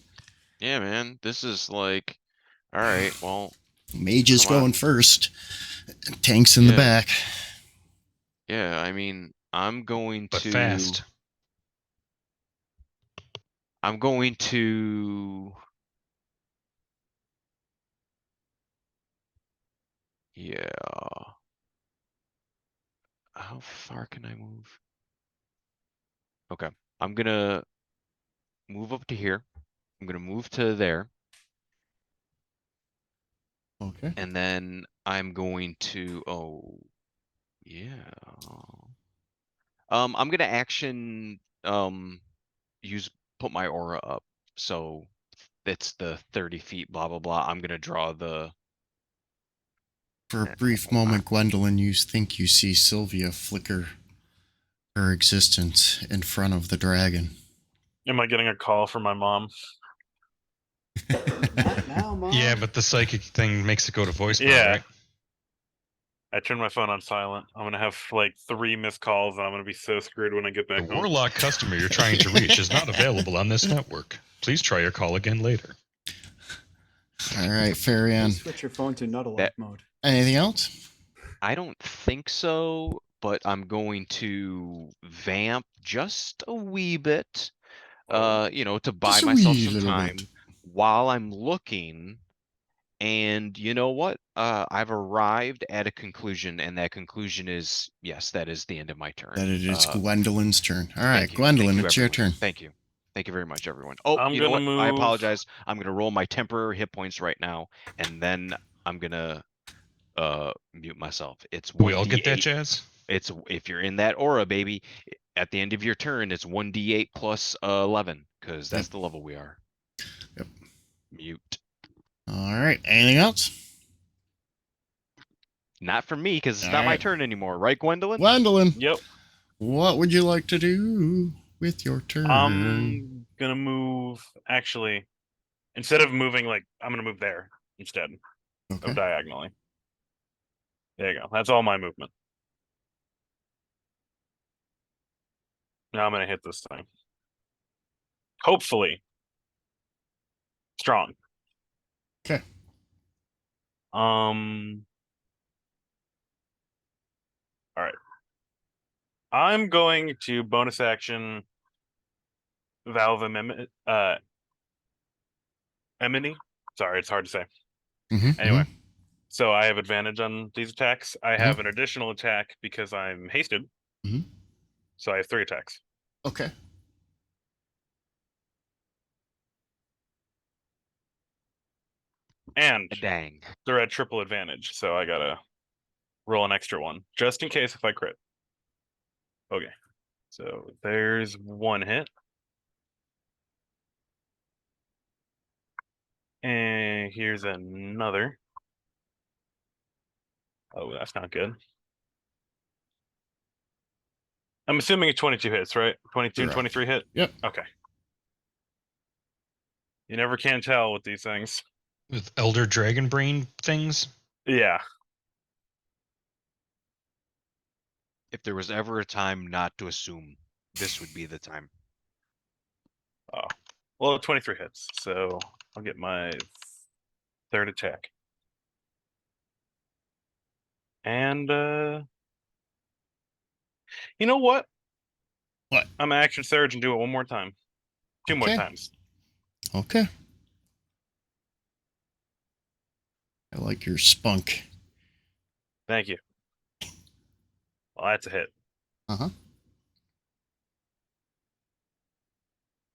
Yeah, man. This is like, all right. Well, Mage is come on. going first. Tanks in the Yeah. back. Yeah, I mean, I'm going But to. fast. I'm going to. Yeah. How far can I move? Okay. I'm gonna move up to here. I'm gonna move to there. Okay. And then I'm going to, oh, yeah. I'm gonna action, put my aura up. So it's the 30 feet, blah, blah, blah. I'm gonna draw the. For a brief moment, Gwendolyn, you think you see Sylvia flicker her existence in front of the dragon. Am I getting a call from my mom? Not now, Mom. Yeah, but the psychic thing makes it go to voicemail, Yeah. right? I turned my phone on silent. I'm gonna have like 3 missed calls, and I'm gonna be so screwed when I get The back home. warlock customer you're trying to reach is not available on this network. Please try your call again later. All right, Farion. Switch your phone to Nuttalock That- mode. Anything else? I don't think so. but I'm going to vamp just a wee bit, to buy Just a myself wee some little time bit. while I'm looking. And you know what? I've arrived at a conclusion, and that conclusion is yes, that is the end of my turn. That it is Gwendolyn's turn. All right, Thank you. Gwendolyn, Thank you, it's your everyone. turn. Thank you. Thank you very much, everyone. Oh, I'm you know gonna what? I move. apologize. I'm gonna roll my temporary hit points right now, and then I'm gonna mute myself. It's We all get that, 1d8. Jazz? It's if you're in that aura, baby. At the end of your turn, it's 1d8 plus 11, because that's Yep. the level we are. Yep. Mute. All right. Anything else? Not for me, because it's All not my right. turn anymore, right, Gwendolyn? Gwendolyn, Yep. what would you like to do with your turn? I'm gonna move. Actually, instead of moving, I'm gonna move there instead Okay. of diagonally. There you go. That's all my movement. Now I'm gonna hit this thing. Hopefully, strong. Okay. All right. I'm going to bonus action Valve Emini. Sorry, it's hard to say. Mm-hmm. Anyway, so I have advantage on these attacks. I have an additional attack because I'm hasted. Mhm. So I have 3 attacks. Okay. And Dang. they're at triple advantage, so I gotta roll an extra one just in case if I crit. Okay, so there's 1 hit. And here's another. Oh, that's not good. I'm assuming it's 22 hits, right? 22 and Correct. 23 hit? Yep. Okay. You never can tell with these things. With Elder Dragon Brain things? Yeah. If there was ever a time not to assume, this would be the time. Oh. Well, 23 hits, so I'll get my 3rd attack. And you know what? What? I'm an action surge and do it one more time. 2 more Okay. times. Okay. I like your spunk. Thank you. Well, that's a hit. Uh-huh.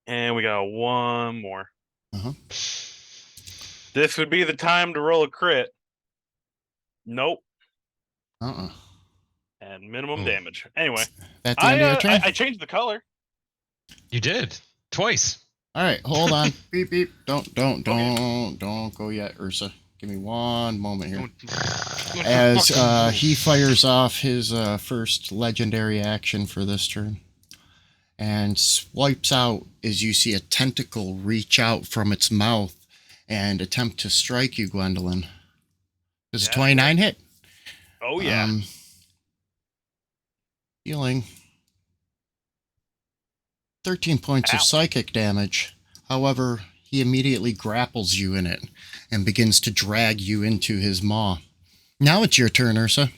And we got 1 more. Uh-huh. This would be the time to roll a crit. Nope. Uh-uh. And minimum Ooh. damage. Anyway, At the end of your turn? I changed the color. You did. Twice. All right, hold on. Beep, beep. Don't Okay. go yet, Ursa. Give me one moment here. Don't As fucking he fires off his first legendary action for this turn and swipes out as you see a tentacle reach out from its mouth and attempt to strike you, Gwendolyn. Does a 29 hit? Oh, yeah. Dealing 13 points of Ow. psychic damage. However, he immediately grapples you in it and begins to drag you into his maw. Now it's your turn, Ursa.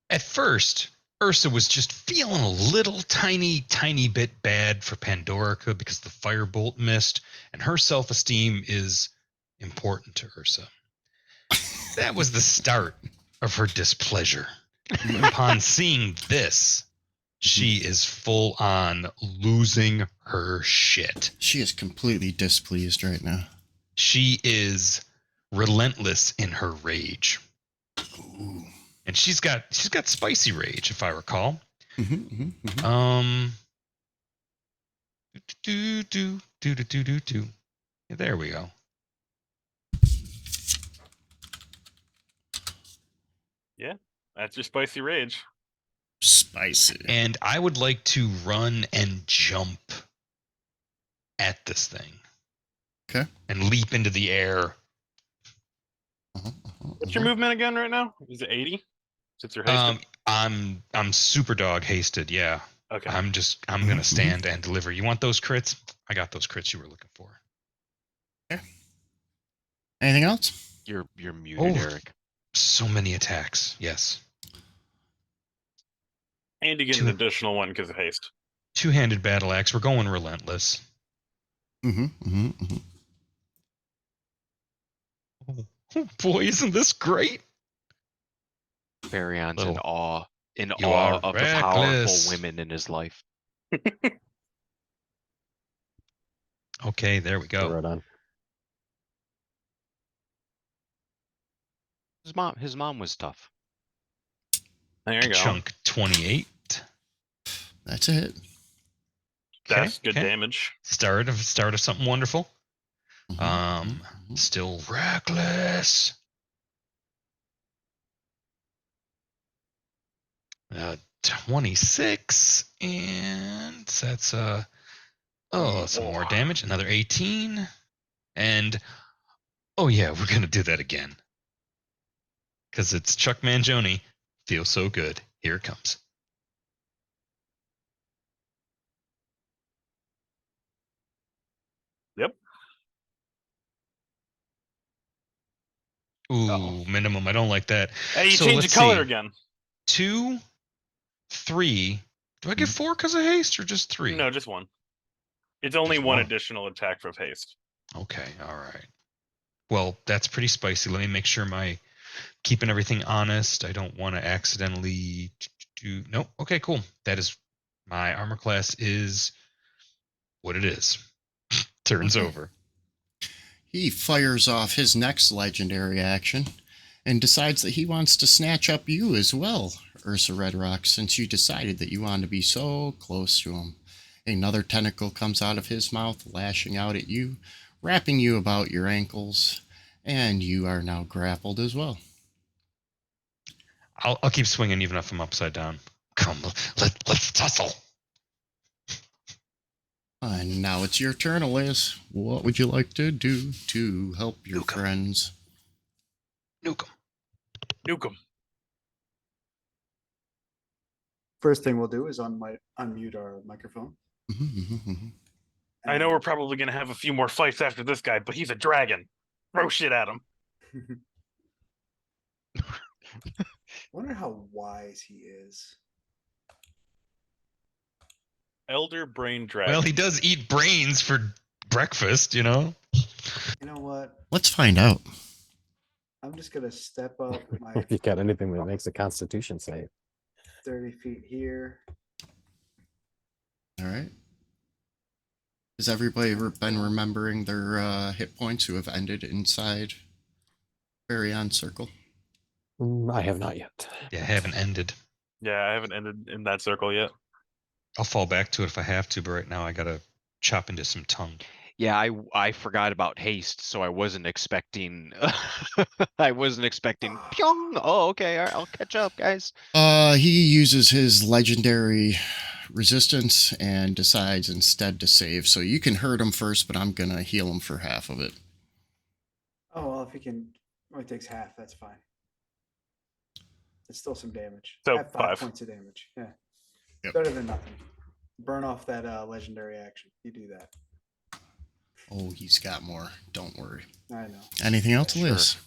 At first, Ursa was just feeling a little tiny bit bad for Pandorica because the firebolt missed, and her self-esteem is important to Ursa. That was the start of her displeasure. Upon seeing this, she is full on losing her shit. She is completely displeased right now. She is relentless in her rage. Ooh. And she's got spicy rage, if I recall. Mm-hmm. Yeah, there we go. Yeah, that's your spicy rage. Spicy. And I would like to run and jump at this thing. Okay. And leap into the air. What's your movement again right now? Is it 80? Since you're hasted? I'm super dog hasted, yeah. Okay. I'm gonna stand and deliver. You want those crits? I got those crits you were looking for. Okay. Anything else? You're muted, Eric. So many attacks, yes. And you get an additional one because of haste. Two-handed battle axe. We're going relentless. Oh, boy, isn't this great? Farion's Little- in You awe are of the powerful reckless. women in his life. Okay, there we go. Right on. His mom was tough. There you go. Chunk 28. That's a hit. That's Okay, good damage. Start of something wonderful. Mhm. Still reckless. 26, and that's some more damage. Another 18, and oh yeah, we're gonna do that again because it's Chuck Mangione. Feels so good. Here it comes. Yep. Ooh, Uh-oh. minimum. I don't like that. Hey, you So changed the let's color see. again. 2, 3. Do I get 4 because of haste or just 3? No, just 1. It's only Just one one. additional attack for haste. Okay, all right. Well, that's pretty spicy. Let me make sure my keeping everything honest. I don't want to accidentally do. Nope. Okay, cool. That is my armor class is what it is. Turns Okay. over. He fires off his next legendary action and decides that he wants to snatch up you as well, Ursa Redrock, since you decided that you wanted to be so close to him. Another tentacle comes out of his mouth, lashing out at you, wrapping you about your ankles, and you are now grappled as well. I'll keep swinging even if I'm upside down. Come, let's tussle. And now it's your turn, Elias. What would you like to do to help your Nuke 'em. friends? Nuke 'em. Nuke him. First thing we'll do is unmute our microphone. I know we're probably going to have a few more fights after this guy, but he's a dragon. Throw shit at him. Wonder how wise he is. Elder Brain Dragon. Well, he does eat brains for breakfast, you know. You know what? Let's find out. I'm just gonna step up my If you got anything that makes a Constitution save. 30 feet here. All right. Has everybody been remembering their hit points who have ended inside Farion's circle? I have not yet. Yeah, I haven't ended. Yeah, I haven't ended in that circle yet. I'll fall back to it if I have to, but right now I gotta chop into some tongue. Yeah, I forgot about haste, so I wasn't expecting. I wasn't expecting. Pyong! Oh, okay. All right, I'll catch up, guys. He uses his legendary resistance and decides instead to save. So you can hurt him first, but I'm gonna heal him for half of it. Oh well, if he can, only takes half. That's fine. It's still some damage. So, I have 5 5. points of damage. Yeah, Yep. better than nothing. Burn off that legendary action. You do that. Oh, he's got more. Don't worry. I know. Anything else, Sure. Liz?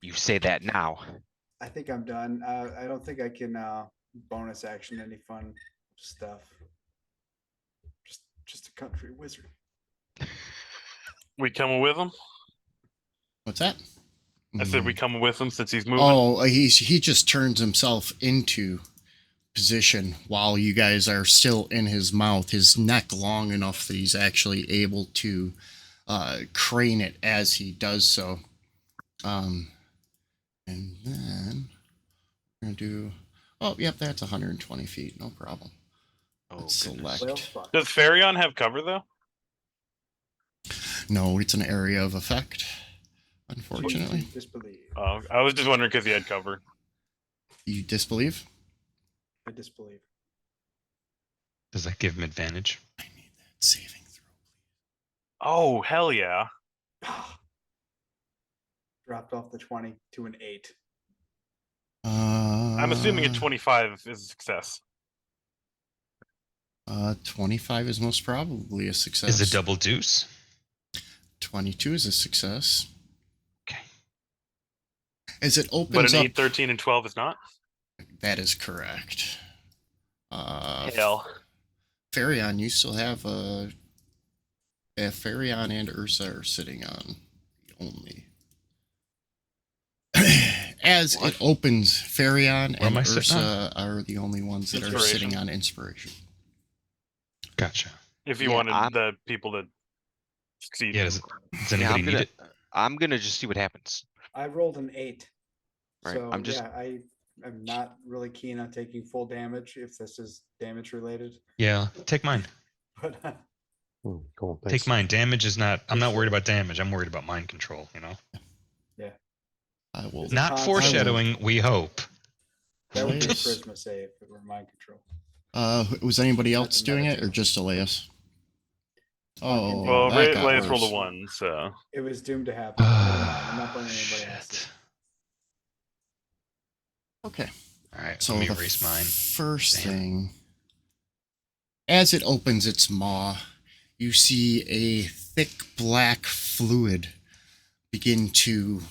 You say that now. I think I'm done. I don't think I can bonus action any fun stuff. Just a country wizard. We coming with him? What's that? I said we coming with him since he's moving. Oh, he just turns himself into position while you guys are still in his mouth. His neck long enough that he's actually able to crane it as he does so. And then we're gonna do. Oh, yep, that's 120 feet. No problem. Oh, Let's goodness. select. Well, fuck. Does Farion have cover though? No, it's an area of effect. Unfortunately, Disbelieve. Oh, I was just wondering because he had cover. you disbelieve. I disbelieve. Does that give him advantage? I need that saving throw. Oh, hell yeah. Dropped off the 20 to an 8. I'm assuming a 25 is a success. 25 is most probably a success. Is it double deuce? 22 is a success. Okay. As it But opens an up, 8, 13, and 12 is not? that is correct. Hell. Farion, you still have Farion and Ursa are sitting on the only. As What? it opens, Farion What am and I sitting on? Ursa are the only ones that are Inspiration. sitting on inspiration. Gotcha. If you Yeah, wanted the people to succeed. Yeah, does Yeah, anybody need it? I'm gonna just see what happens. I rolled an 8. Right, So I'm just- yeah, I'm not really keen on taking full damage if this is damage related. Yeah, take mine. But Cool. Take Thanks. mine. Damage is not. I'm not Appreciate worried it. about damage. I'm worried about mind control. You know. yeah, I will. Is it Not con- foreshadowing. We hope. that would be a Elias? charisma save if it were mind control. Was anybody Not else the doing it, meditate. or just Elias? Oh, Well, that got Lance rolled a worse. 1, so It was doomed to happen. Never mind. I'm not blaming anybody else. Shit. Okay. All right. So let me the erase mine. first Damn. thing, as it opens its maw, you see a thick black fluid begin to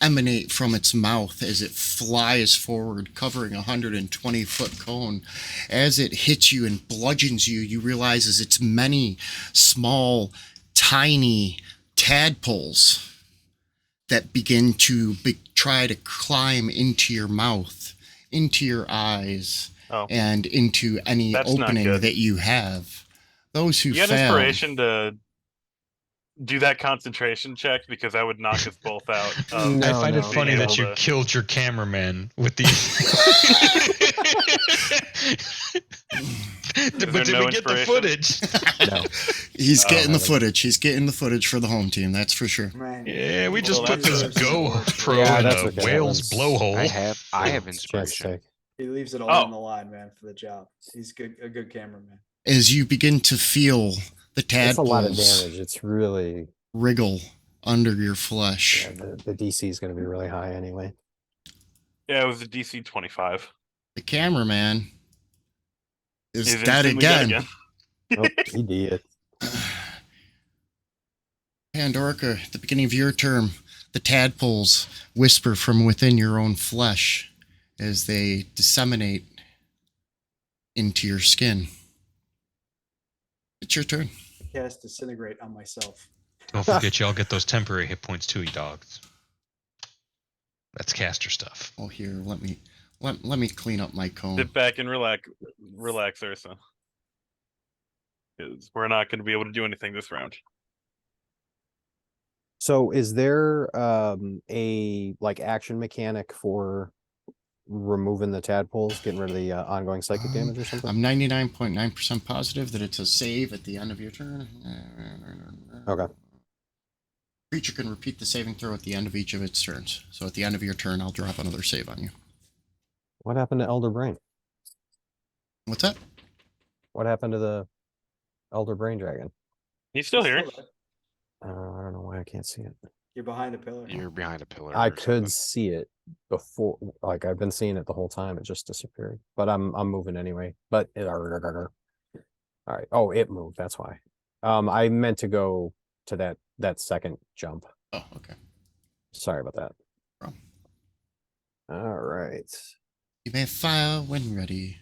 emanate from its mouth as it flies forward, covering a 120-foot cone. As it hits you and bludgeons you, you realize as it's many small, tiny tadpoles that begin to try to climb into your mouth, into your eyes, oh. and into any That's not opening good. that you have. Those who You got fail, inspiration to do that concentration check because that would knock us both out. I find it no, funny being that able you to- killed your cameraman with these. But did no we get the inspiration? footage? No. he's Oh, getting the heavens. footage. He's getting the footage for the home team, that's for sure. Man, Yeah, we just Well, put that's this all right. GoPro Yeah, in that's a okay. whale's That's- blowhole. I have Chance to inspiration. take. he leaves it all Oh. on the line, man, for the job. He's a good cameraman. As you begin to feel the It's a lot of tadpoles damage. It's really wriggle under your flesh. yeah, the DC is going to be really high anyway. Yeah, it was a DC 25. The cameraman is He's dead instantly again. Oh, he did. Pandorica, at the beginning of your term, the tadpoles whisper from within your own flesh as they disseminate into your skin. It's your turn. Cast disintegrate on myself. Don't forget, y'all get those temporary hit points too, you dogs. That's caster stuff. Oh, here, let me clean up my cone. Sit back and relax, Ursa. Because we're not going to be able to do anything this round. So, is there a like action mechanic for removing the tadpoles, getting rid of the ongoing psychic damage or something? I'm 99.9% positive that it's a save at the end of your turn. Okay. Creature can repeat the saving throw at the end of each of its turns. So at the end of your turn, I'll drop another save on you. What happened to Elder Brain? What's that? What happened to the Elder Brain Dragon? He's still here. I don't know why I can't see it. You're behind a pillar. You're behind a pillar. I or could something. see it before, like I've been seeing it the whole time. It just disappeared. But I'm moving anyway. But all right. Oh, it moved. That's why. I meant to go to that second jump. Oh, okay. Sorry about that. Problem. All right. You may fire when ready.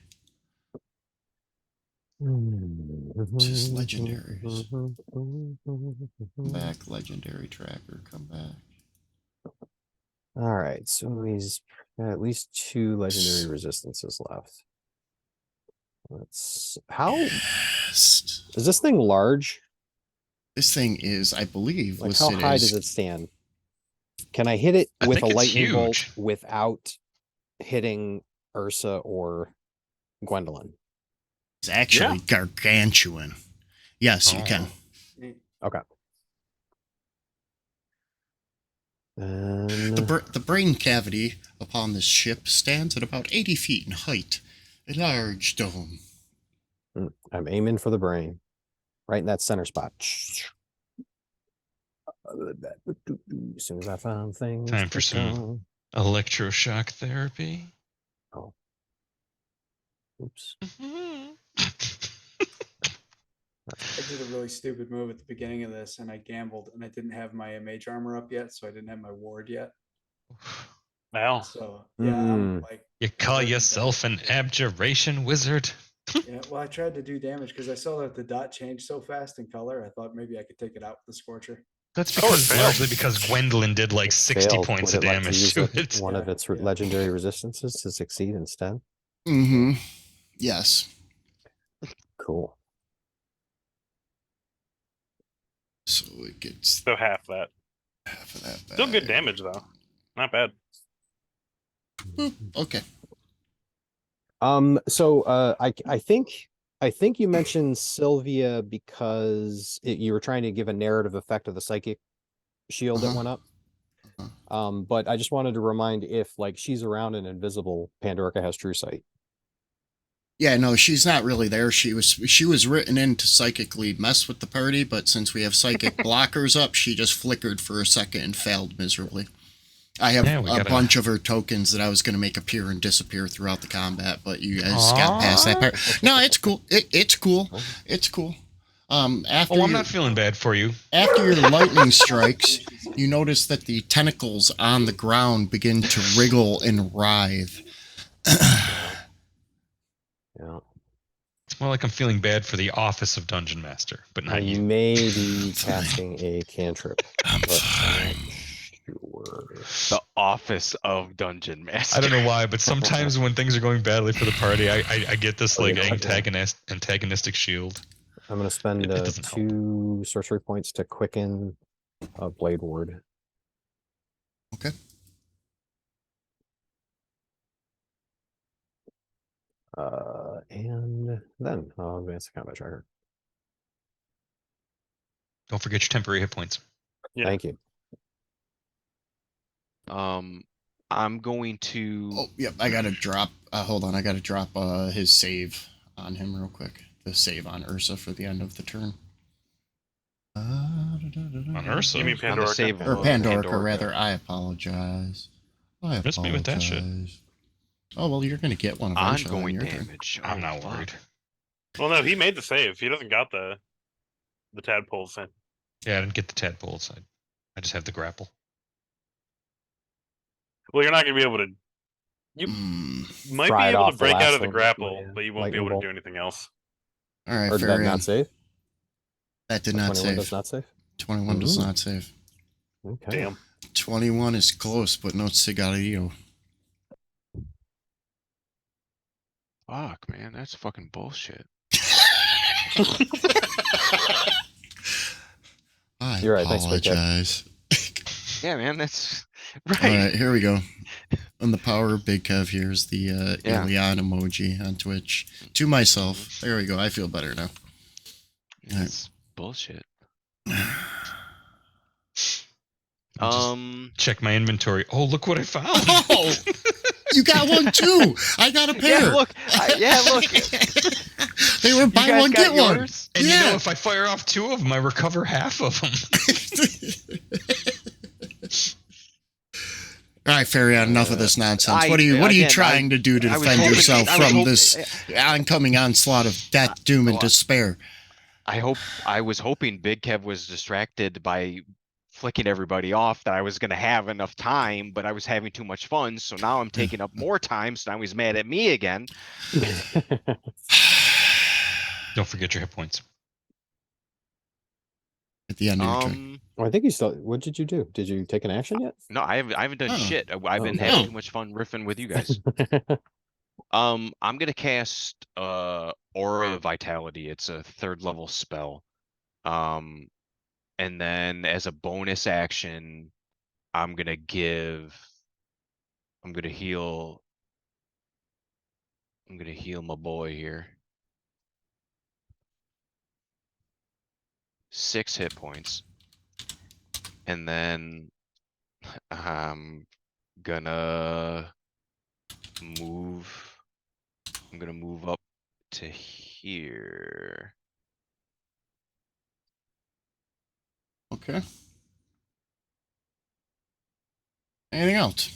Just legendaries. Come back, legendary tracker. Come back. All right. So he's got at least 2 legendary resistances left. How Yes. is this thing large? This thing is, I believe, Like how listed high as does it stand? Can I hit it I with think a it's lightning bolt huge. without hitting Ursa or Gwendolyn? It's actually gargantuan. Yes, you can. Okay. The brain cavity upon this ship stands at about 80 feet in height. A large dome. I'm aiming for the brain, right in that center spot. As soon as I find things, Time for to some go. electroshock therapy. Oh, oops. I did a really stupid move at the beginning of this, and I gambled, and I didn't have my mage armor up yet, so I didn't have my ward yet. Wow. So yeah, I'm like You call averting yourself an damage. abjuration wizard? Yeah, well, I tried to do damage because I saw that the dot changed so fast in color. I thought maybe I could take it out with the Scorcher. That's Oh, it because failed. largely because Gwendolyn did like It 60 failed. points Would of it like to damage use to it, it. one of Yeah, its yeah. legendary resistances to succeed instead? Mm-hmm. Yes. Cool. So it gets So half that. half of that back. Still good damage though. Not bad. Okay. So I think you mentioned Sylvia because you were trying to give a narrative effect of the psychic shield that Uh-huh. went up. Uh-huh. But I just wanted to remind, if like she's around and invisible, Pandorica has true sight. Yeah, no, she's not really there. She was written in to psychically mess with the party, but since we have psychic blockers up, she just flickered for a second and failed miserably. I have Yeah, we a gotta- bunch of her tokens that I was going to make appear and disappear throughout the combat, but you guys got past that part. No, it's cool. It's cool. It's cool. After Oh, I'm your, not feeling bad for you. after your lightning strikes, you notice that the tentacles on the ground begin to wriggle and writhe. Yeah. It's more like I'm feeling bad for the office of Dungeon Master, but I not you. may be casting a cantrip. I'm but I'm fine. not sure. The office of Dungeon Master. I don't know why, but sometimes when things are going badly for the party, I get this Oh, you like know what? antagonistic shield. I'm going to spend It doesn't help. 2 sorcery points to quicken Blade Ward. Okay. And then I'll advance the combat tracker. Don't forget your temporary hit points. Yeah. Thank you. I'm going to. Oh, yep. I got to drop. Hold on. I got to drop his save on him real quick. The save on Ursa for the end of the turn. On Ursa? You mean On the Pandora? save Or of Pandorica, rather. I apologize. I Miss me with that shit. apologize. Oh, well, you're going to get one eventually. on ongoing your turn. damage. I'm Oh, not fuck. worried. Well, no, he made the save. He doesn't got the tadpole thing. Yeah, I didn't get the tadpole side. I just have the grapple. Well, you're not gonna be able to. You Mm. might be Fried able off to the break out last of the one with grapple, my, but you won't be lightning able to bolt. do anything else. All right, Or did fair that not enough. save? That did A not 21 save. does not save? 21 does Ooh. not save. Okay. Damn. 21 is close, but no cigarillo. Fuck, man, that's fucking bullshit. I You're right, thanks, Big Cat. apologize. Yeah, man, that's All right. right, here we go. On the power of Big Kev, here's the Yeah. Ilion emoji on Twitch. To myself. There we go. I feel better now. That's bullshit. Just check my inventory. Oh, look what I found. Oh, you got one too. I got a pair. Yeah, look. Look. They were You buy guys one got get one. yours? And you Yeah. know, if I fire off 2 of them, I recover half of them. All right, Farion, enough of this nonsense. What are you again, trying to do to I was defend hoping- yourself I was from hoping- this oncoming onslaught of death, doom, and well, despair? I was hoping Big Kev was distracted by flicking everybody off, that I was gonna have enough time, but I was having too much fun, so now I'm taking up more time, so now he's mad at me again. Don't forget your hit points. At the end of your turn. Well, I think you still. What did you do? Did you take an action yet? No, I haven't done Oh. shit. I've been Okay. having too much fun riffing with you guys. I'm gonna cast Aura of Vitality. It's a 3rd level spell. And then as a bonus action, I'm gonna heal my boy here. 6 hit points. And then I'm gonna move up to here. Okay. Anything else?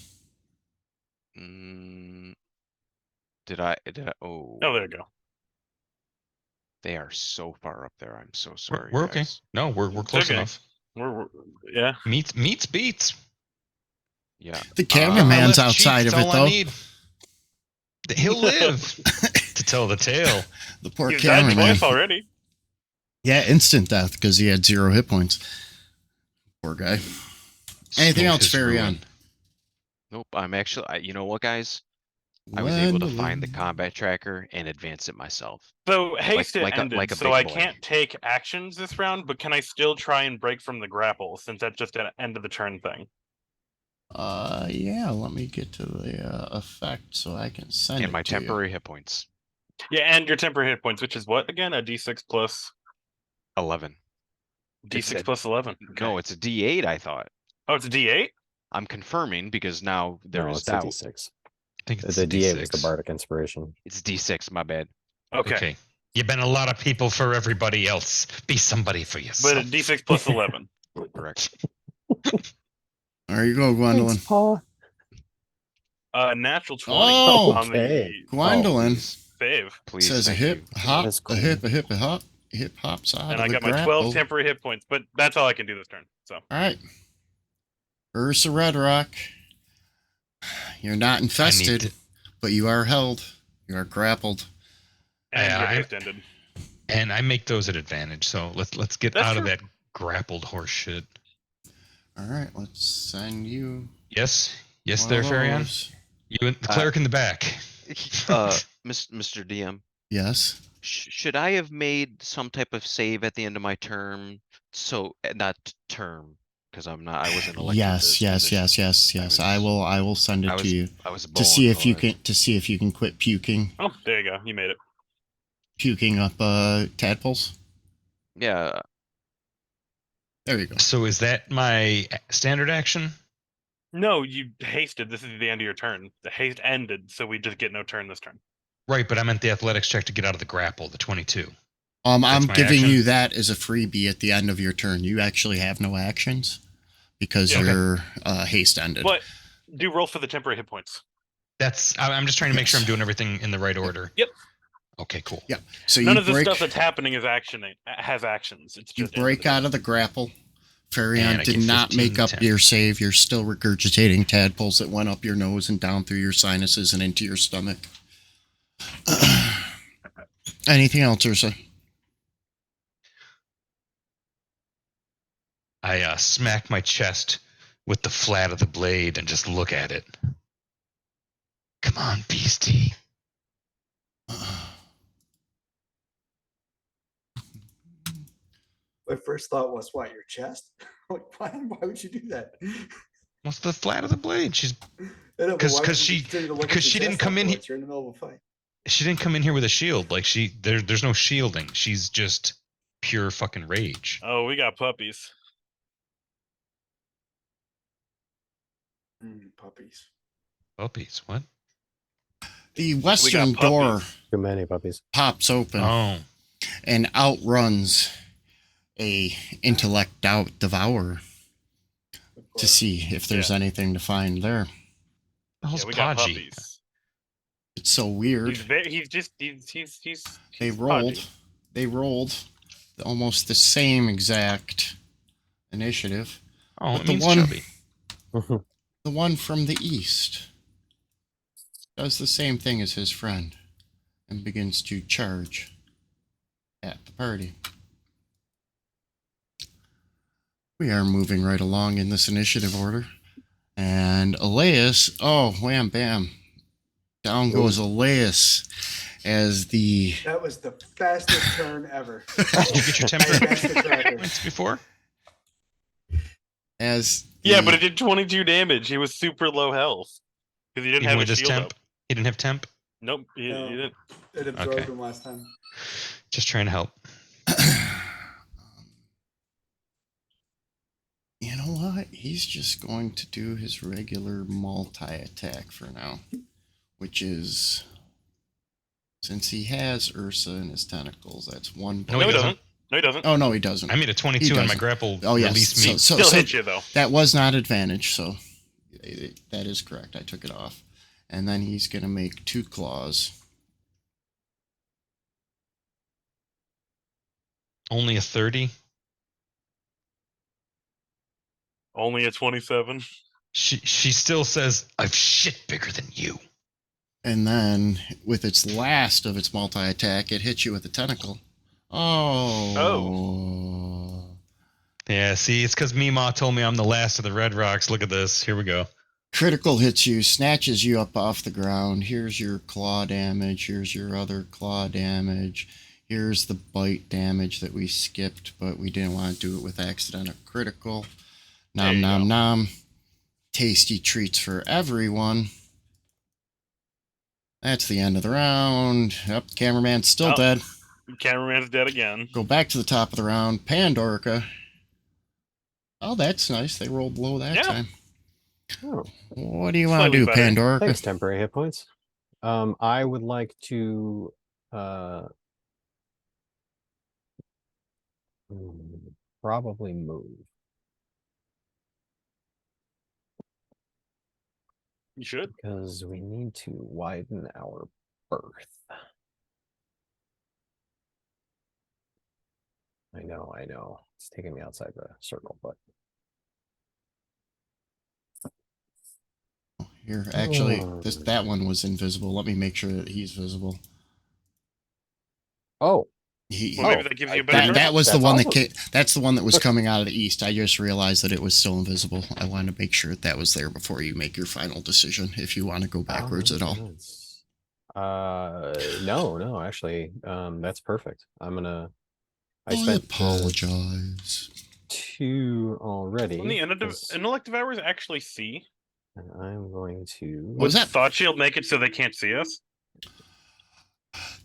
Did I? Oh, Oh, there you go. they are so far up there. I'm so sorry. We're okay. guys. No, we're close okay. enough. We're yeah. Meets beats. Yeah. The My cameraman's left cheek, outside that's of it, all I though. need. He'll live to tell the tale. The poor He's died cameraman. twice already. Yeah, instant death because he had 0 hit points. Poor guy. Anything Smote else, his Farion? ruin. Nope. I'm actually. You know what, guys? I was able to find the Gwendolyn. combat tracker and advance it myself. So haste like ended, like a so big I boy. can't take actions this round, but can I still try and break from the grapple since that's just an end of the turn thing? Yeah, let me get to the effect so I can send And it my to you. temporary hit points. Yeah, and your temporary hit points, which is what again? A D6 plus 11. D6 a- plus 11. Okay. No, it's a D8. I thought. Oh, it's a D8. I'm confirming because now there No, is it's a doubt. D6. I think it's The a D8 was the D6. bardic inspiration. It's D6. My bad. Okay. You've been a lot of people for everybody else. Be somebody for yourself. But a D6 plus 11. Correct. There you go, Gwendolyn. Thanks, Paul. Natural 20 Oh, on the okay. Gwendolyn save. Please. says a thank hip, you. hop, That's cool. a hip, a hip, a hop. Hip hops out And of I the got my grapple. 12 temporary hit points, but that's all I can do this turn. So All right. Ursa Red Rock. You're not infested, but you are held. You are grappled. and Yeah, your I- haste ended. And I make those at advantage. So let's get That's out true. of that grappled horse shit. All right, let's send you. Yes, yes, one there, of Farion. those. You and the cleric in the back. Mr. DM, Yes. should I have made some type of save at the end of my term? So not term, because I wasn't elected. Yes, this yes, position. yes, yes, yes. I was- will send it I to was- you I was to see born if you for it. can quit puking Oh, there you go. You made it. up tadpoles. Yeah. There you go. So is that my standard action? No, you hasted. This is the end of your turn. The haste ended, so we just get no turn this turn. Right, but I meant the athletics check to get out of the grapple, the 22. I'm That's my giving action? you that as a freebie at the end of your turn. You actually have no actions because Yeah. your haste ended. But do roll for the temporary hit points. I'm just trying to make sure I'm Yes. doing everything in the right order. Yep. Okay, cool. Yeah. So None you of the break. stuff that's happening is has actions. It's You just break out of the grapple. Farion And I did get not 15 make up temp. your save. You're still regurgitating tadpoles that went up your nose and down through your sinuses and into your stomach. Anything else, Ursa? I smack my chest with the flat of the blade and just look at it. Come on, beastie. My first thought was, what, your chest? Like, why would you do that? What's the flat of the blade? She's I know, but 'Cause- why 'cause would you she- continue to look at because your she didn't chest come in afterwards? You're in the middle of a fight. she didn't come in here with a shield. Like there's no shielding. She's just pure fucking rage. Oh, we got puppies. Puppies. Puppies, what? The western puppies. door Too many puppies. pops open Oh. and outruns a intellect devourer Of to course. see if there's anything to find there. The hell's Yeah, we got Podgy? puppies. It's so weird. He's They rolled. They rolled almost the same exact initiative. Oh, But it the means one- chubby. The one from the east does the same thing as his friend and begins to charge at the party. We are moving right along in this initiative order. And Elias, oh, wham bam. Down goes Elias as the. That was the fastest turn ever. Did you get your I temper advanced the tracker. points before? As Yeah, the- but it did 22 damage. He was super low health because he didn't Even have with a his shield temp? up. He didn't have temp? Nope, he No. didn't. It absorbed Okay. him last time. Just trying to help. You know what? He's just going to do his regular multi-attack for now, which is, since he has Ursa in his tentacles, that's one. No, No, he he doesn't. doesn't. No, he doesn't. Oh no, he doesn't. I made a 22 on my doesn't. grapple. Oh yes, Release me. so Still hit you though. that was not advantage, so that is correct. I took it off, and then he's gonna make 2 claws. Only a 30. Only a 27. She still says, "I've shit bigger than you." And then, with its last of its multi-attack, it hits you with a tentacle. Oh. Yeah, see, it's because Meemaw told me I'm the last of the Red Rocks. Look at this. Here we go. Critical hits you, snatches you up off the ground. Here's your claw damage. Here's your other claw damage. Here's the bite damage that we skipped, but we didn't want to do it with accidental critical. There Nom you nom go. nom. Tasty treats for everyone. That's the end of the round. Yep, cameraman's still Oh. dead. Cameraman's dead again. Go back to the top of the round. Pandorica. Oh, that's nice. They rolled low that Yeah. time. Oh, What do you want to Slightly do, better. Pandorica? thanks, temporary hit points. I would like to probably move. You should. Because we need to widen our berth. I know. It's taking me outside the circle, but Here, actually, that one was invisible. Let me make sure that he's visible. oh, Well, maybe that gives you a better choice. That was the That's one awesome. that's the one that was coming out of the east. I just realized that it was still invisible. I wanted to make sure that was there before you make your final decision. If you want to go backwards at all. No, actually, that's perfect. I I spent apologize. 2 already. Can the because- inelective hours actually see? and I'm going to. What was Would that? Thought Shield make it so they can't see us?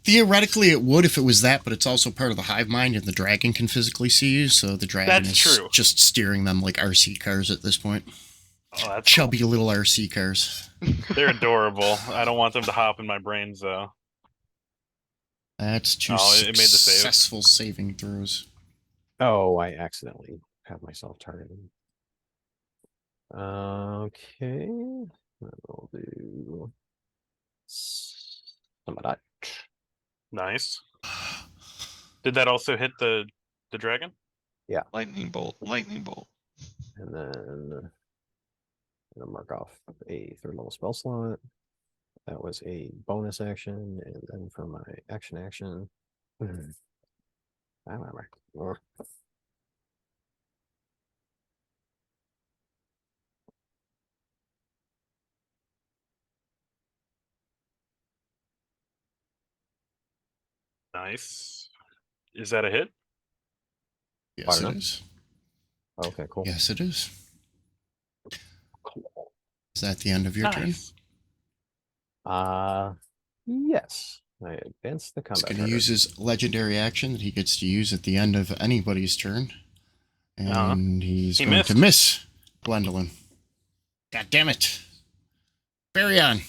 Theoretically, it would if it was that, but it's also part of the hive mind, and the dragon can physically see you. So the dragon That's is true. just steering them like RC cars at this point. Oh, that's Chubby little RC cars. cool. They're adorable. I don't want them to hop in my brains though. That's 2 Oh, it made the save. successful saving throws. Oh, I accidentally have myself targeted. Okay, we'll do some of that. Nice. Did that also hit the dragon? Lightning bolt. Lightning bolt. And then I'm gonna mark off a 3rd level spell slot. That was a bonus action, and then for my action. Nice. Is that a hit? Yes, Fire it enough. is. Okay, cool. Yes, it is. Cool. Is that the end of your turn? Nice. Yes. I advance the He's combat. going to target. use his legendary action that he gets to use at the end of anybody's turn. And Uh-huh. he's He going missed. to miss Gwendolyn. God damn it. Carry on.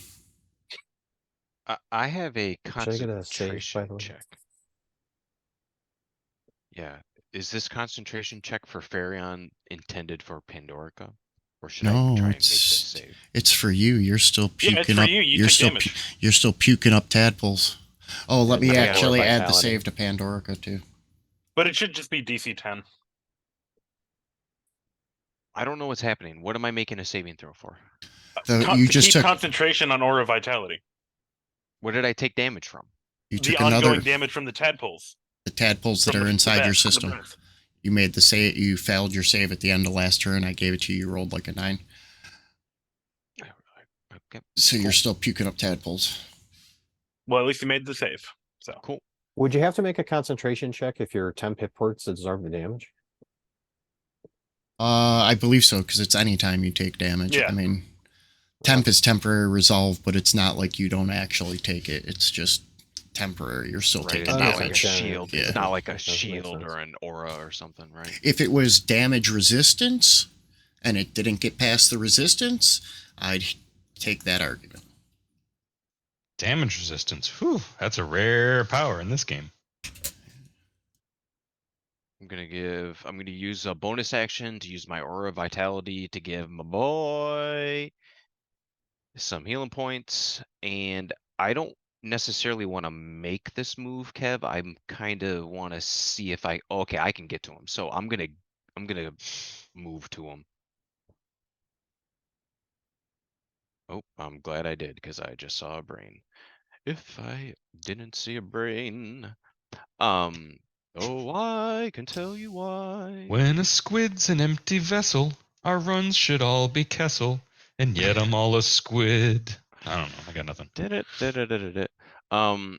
I have a Should I get a save, concentration by the way? check. Yeah. Is this concentration check for Farion intended for Pandorica? Or should I No, try and make this it's save? it's for you. You're still puking Yeah, it's for up. you. You You're took still damage. you're still puking up tadpoles. Oh, let me Yeah, actually add the vitality. save to Pandorica too. But it should just be DC 10. I don't know what's happening. What am I making a saving throw for? You To just keep took concentration on Aura Vitality. What did I take damage from? you The took ongoing another damage from the tadpoles. the tadpoles that From are the inside your breath, from the system. breath. You made the save. You failed your save at the end of last turn. I gave it to you. You rolled like a 9. Okay. So you're still puking up tadpoles. Well, at least you made the save. So Cool. Would you have to make a concentration check if your temp hit points absorb the damage? I believe so, because it's anytime you take damage. Yeah. I mean, temp is temporary resolve, but it's not like you don't actually take it. It's just temporary. You're still Right. taking It's not like a damage. shield. Yeah. It's not like a That makes shield sense. or an aura or something, right? If it was damage resistance and it didn't get past the resistance, I'd take that argument. Damage resistance. Whew, that's a rare power in this game. I'm gonna use a bonus action to use my Aura Vitality to give my boy some healing points. And I don't necessarily want to make this move, Kev. I'm kind of want to see if okay, I can get to him. So I'm gonna move to him. Oh, I'm glad I did because I just saw a brain. If I didn't see a brain, oh, I can tell you why. When a squid's an empty vessel, our runs should all be Kessel, and yet I'm all a squid. I don't know. I got nothing. Did it. Um,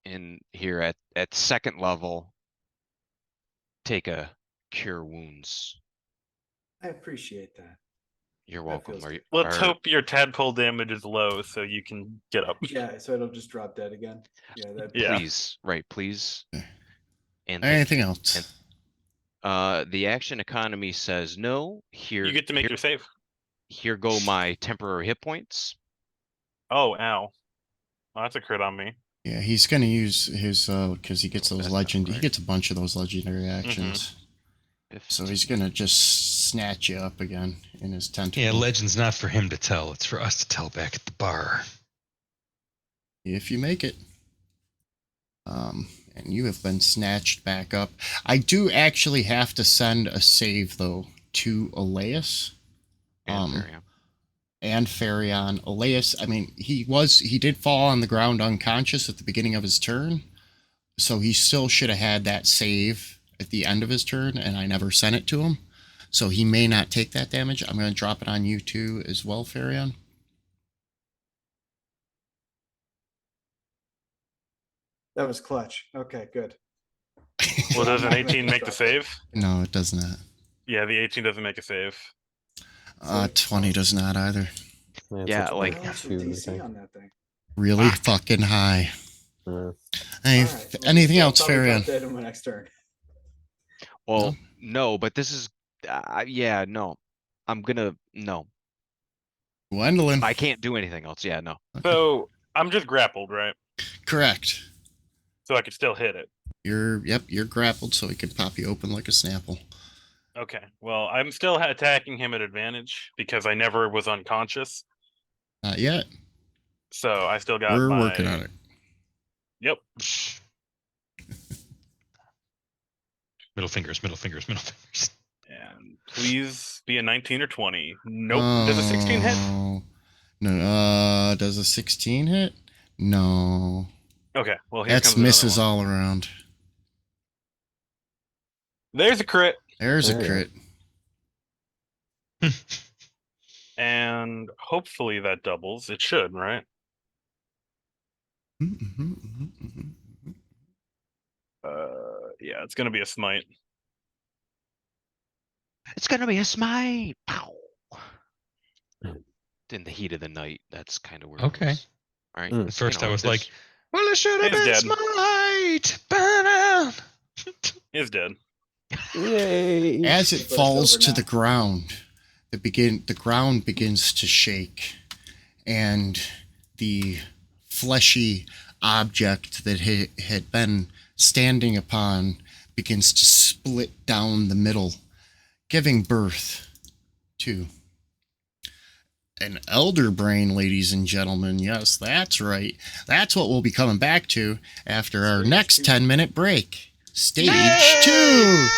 and here at second level, take a cure wounds. I appreciate that. You're That welcome. feels Are you, good. Let's are- hope your tadpole damage is low so you can get up. Yeah, so it'll just drop dead again. Yeah, that. Yeah. Please, right? Please. Okay. And thank Anything you. else? And, the action economy says no. Here, You get to make your save. here go my temporary hit points. Oh, ow. Well, that's a crit on me. Yeah, he's gonna use his because he gets Oh, those that's not legend. He right. gets a bunch of those legendary actions. So he's gonna just snatch you up again in his tentacle. Yeah, legend's not for him to tell. It's for us to tell back at the bar. If you make it. And you have been snatched back up. I do actually have to send a save though to Elias. And Farion. And Farion. Elias, I mean, he did fall on the ground unconscious at the beginning of his turn. So he still should have had that save at the end of his turn, and I never sent it to him. So he may not take that damage. I'm going to drop it on you too as well, Farion. That was clutch. Okay, good. Well, does I'm an not gonna 18 make the drop save? No, it does not. Yeah, the 18 doesn't make a save. 20 does not either. It's Yeah, a like- How much 22, is I DC think. on that thing? Really Fuck. fucking high. Uh, Hey, All right, well, anything I'll else, probably drop Farion? dead in my next turn. Well, no, but this is, yeah, no. I'm gonna, no. Gwendolyn. I can't do anything else. Yeah, no. So I'm just grappled, right? Correct. So I could still hit it. You're grappled, so he can pop you open like a snapple. Okay. Well, I'm still attacking him at advantage because I never was unconscious. Not yet. So I still got We're my... working on it. Yep. Middle fingers. And please be a 19 or 20. Nope. Does a 16 hit? No. Does a 16 hit? No. Okay. Well, here That's comes another misses one. all around. There's a crit. There's a There you crit. And hopefully that doubles. It should, right? Yeah, it's gonna be a smite. It's gonna be a smite. Pow. In the heat of the night, that's kind of where. Okay. It was. All right. Mm. At first I was this- like, well, it should have He's been dead. smite. Burn out. Is dead. Yay! As it But it's falls over to now. the ground, the ground begins to shake, and the fleshy object that had been standing upon begins to split down the middle, giving birth to an elder brain, ladies and gentlemen. Yes, that's right. That's what we'll be coming back to after our Stage next 2. 10-minute break. Stage 2.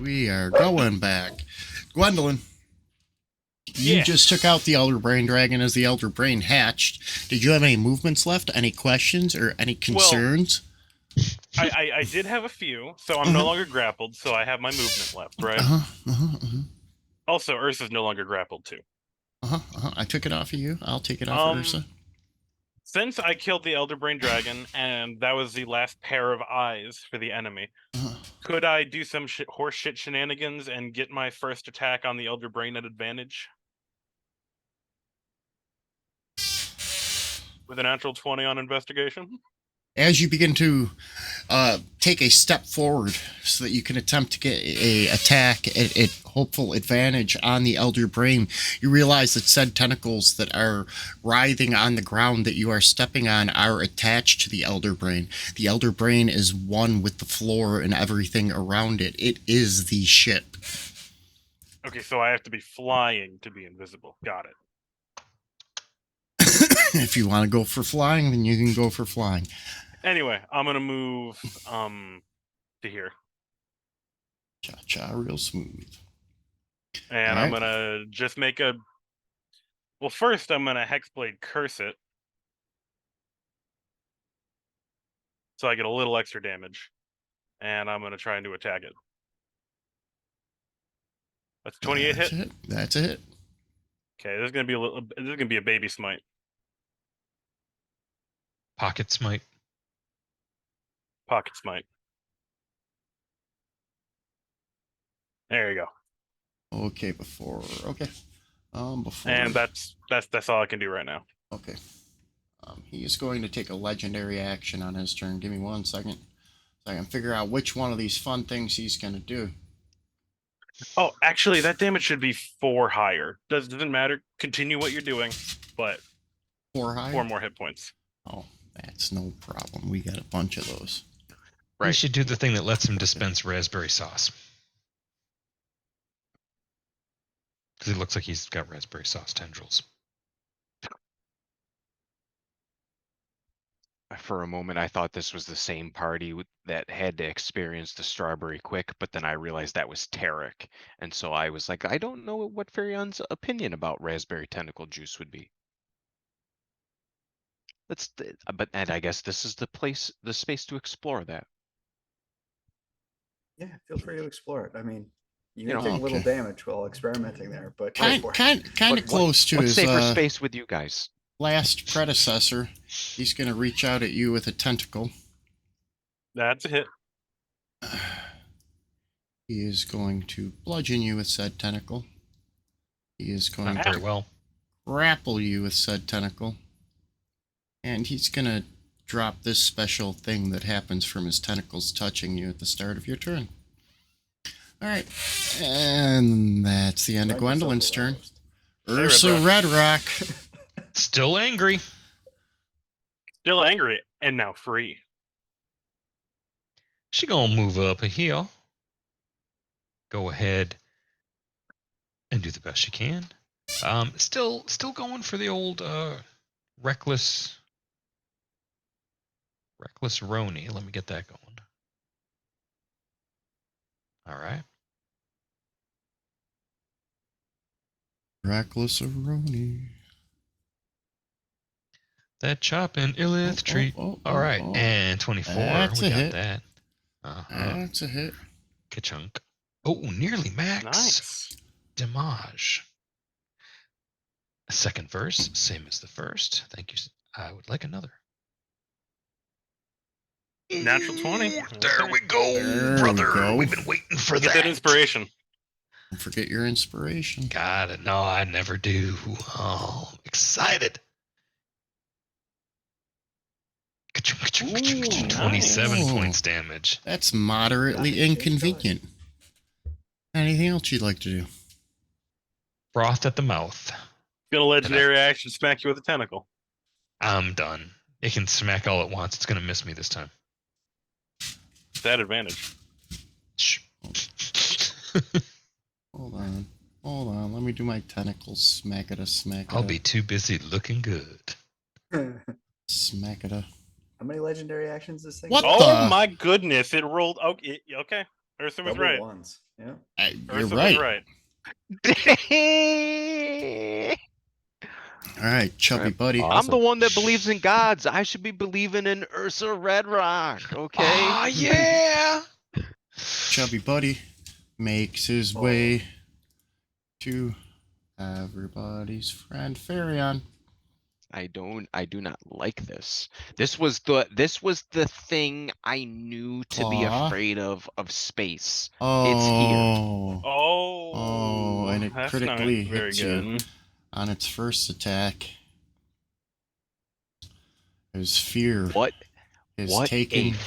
We are going back. Gwendolyn, you Yeah. just took out the Elder Brain Dragon as the Elder Brain hatched. Did you have any movements left? Any questions or any concerns? I did have a few, so I'm no longer grappled, so I have my movement left, right? Also, Ursa's no longer grappled too. I took it off of you. I'll take it off of Ursa. Since I killed the Elder Brain Dragon, and that was the last pair of eyes for the enemy, could I do some horseshit shenanigans and get my first attack on the Elder Brain at advantage? With a natural 20 on investigation? As you begin to take a step forward so that you can attempt to get a attack at hopeful advantage on the Elder Brain, you realize that said tentacles that are writhing on the ground that you are stepping on are attached to the Elder Brain. The Elder Brain is one with the floor and everything around it. It is the ship. Okay, so I have to be flying to be invisible. Got it. If you want to go for flying, then you can go for flying. Anyway, I'm gonna move to here. Cha-cha, real smooth. And All I'm right. gonna just make a... Well, first I'm gonna Hexblade curse it. So I get a little extra damage. And I'm gonna try and do attack it. That's 28 That's hit. it. That's it. Okay, there's gonna be a baby smite. Pocket smite. Pocket smite. There you go. Okay, before. Before. And that's all I can do right now. Okay. He is going to take a legendary action on his turn. Give me 1 second so I can figure out which one of these fun things he's going to do. Oh, actually, that damage should be 4 higher. Doesn't matter. Continue what you're doing, but 4 higher? 4 more hit points. Oh, that's no problem. We got a bunch of those. We Right. should do the thing that lets him dispense raspberry sauce. Because it looks like he's got raspberry sauce tendrils. For a moment, I thought this was the same party that had to experience the strawberry quick, but then I realized that was Tarek. And so I was like, I don't know what Ferion's opinion about raspberry tentacle juice would be. And I guess this is the space to explore that. Yeah, feel free to explore it. I mean, you You can know, take a little okay. damage while experimenting there, but go Kind for it. of What- close to What's his safer space with you guys? last predecessor. He's going to reach out at you with a tentacle. That's a hit. He is going to bludgeon you with said tentacle. He is going Not to very well. grapple you with said tentacle. And he's going to drop this special thing that happens from his tentacles touching you at the start of your turn. All right. And that's the end of Find yourself Gwendolyn's a turn. roast. Ursa Red Rock. Still angry. Still angry and now free. She gonna move up a hill. Go ahead and do the best she can. Still going for the old reckless Roni. Let me get that going. All right. Reckless Aroni. That chopping illith treat. All right, and 24. That's we a got hit. that. That's a hit. Ka-chunk. Oh, nearly max. Nice. Damage. Second verse, same as the first. Thank you. I would like another. Natural 20. There we go, There we brother. go. We've been waiting for Get that. that inspiration. Don't forget your inspiration. Got it. No, I never do. Oh, excited. Ka-chunk, ka-chunk, ka-chunk, ka-chunk. Ooh, 27 nice. points damage. That's moderately Nice. inconvenient. Anything else you'd like to do? Froth at the mouth. Get a legendary action, smack you with a tentacle. I'm done. It can smack all at once. It's going to miss me this time. That advantage. Shh. Hold on. Let me do my tentacles. Smack it a smack it. I'll be too busy looking good. Smack it a. How many legendary actions this thing? What has? Oh the- my goodness! It rolled. Okay. Ursa was Double right. ones. Yeah. You're Ursa right. was right. All right, chubby Right. buddy. Awesome. I'm the one that believes in gods. I should be believing in Ursa Redrock, okay? Oh yeah. Chubby buddy makes his way to everybody's friend Farion. I do not like this. This was the thing I knew to be Claw. afraid of space. Oh. Oh, And it that's critically not very hits you good. on its first attack. His fear What is what taking a your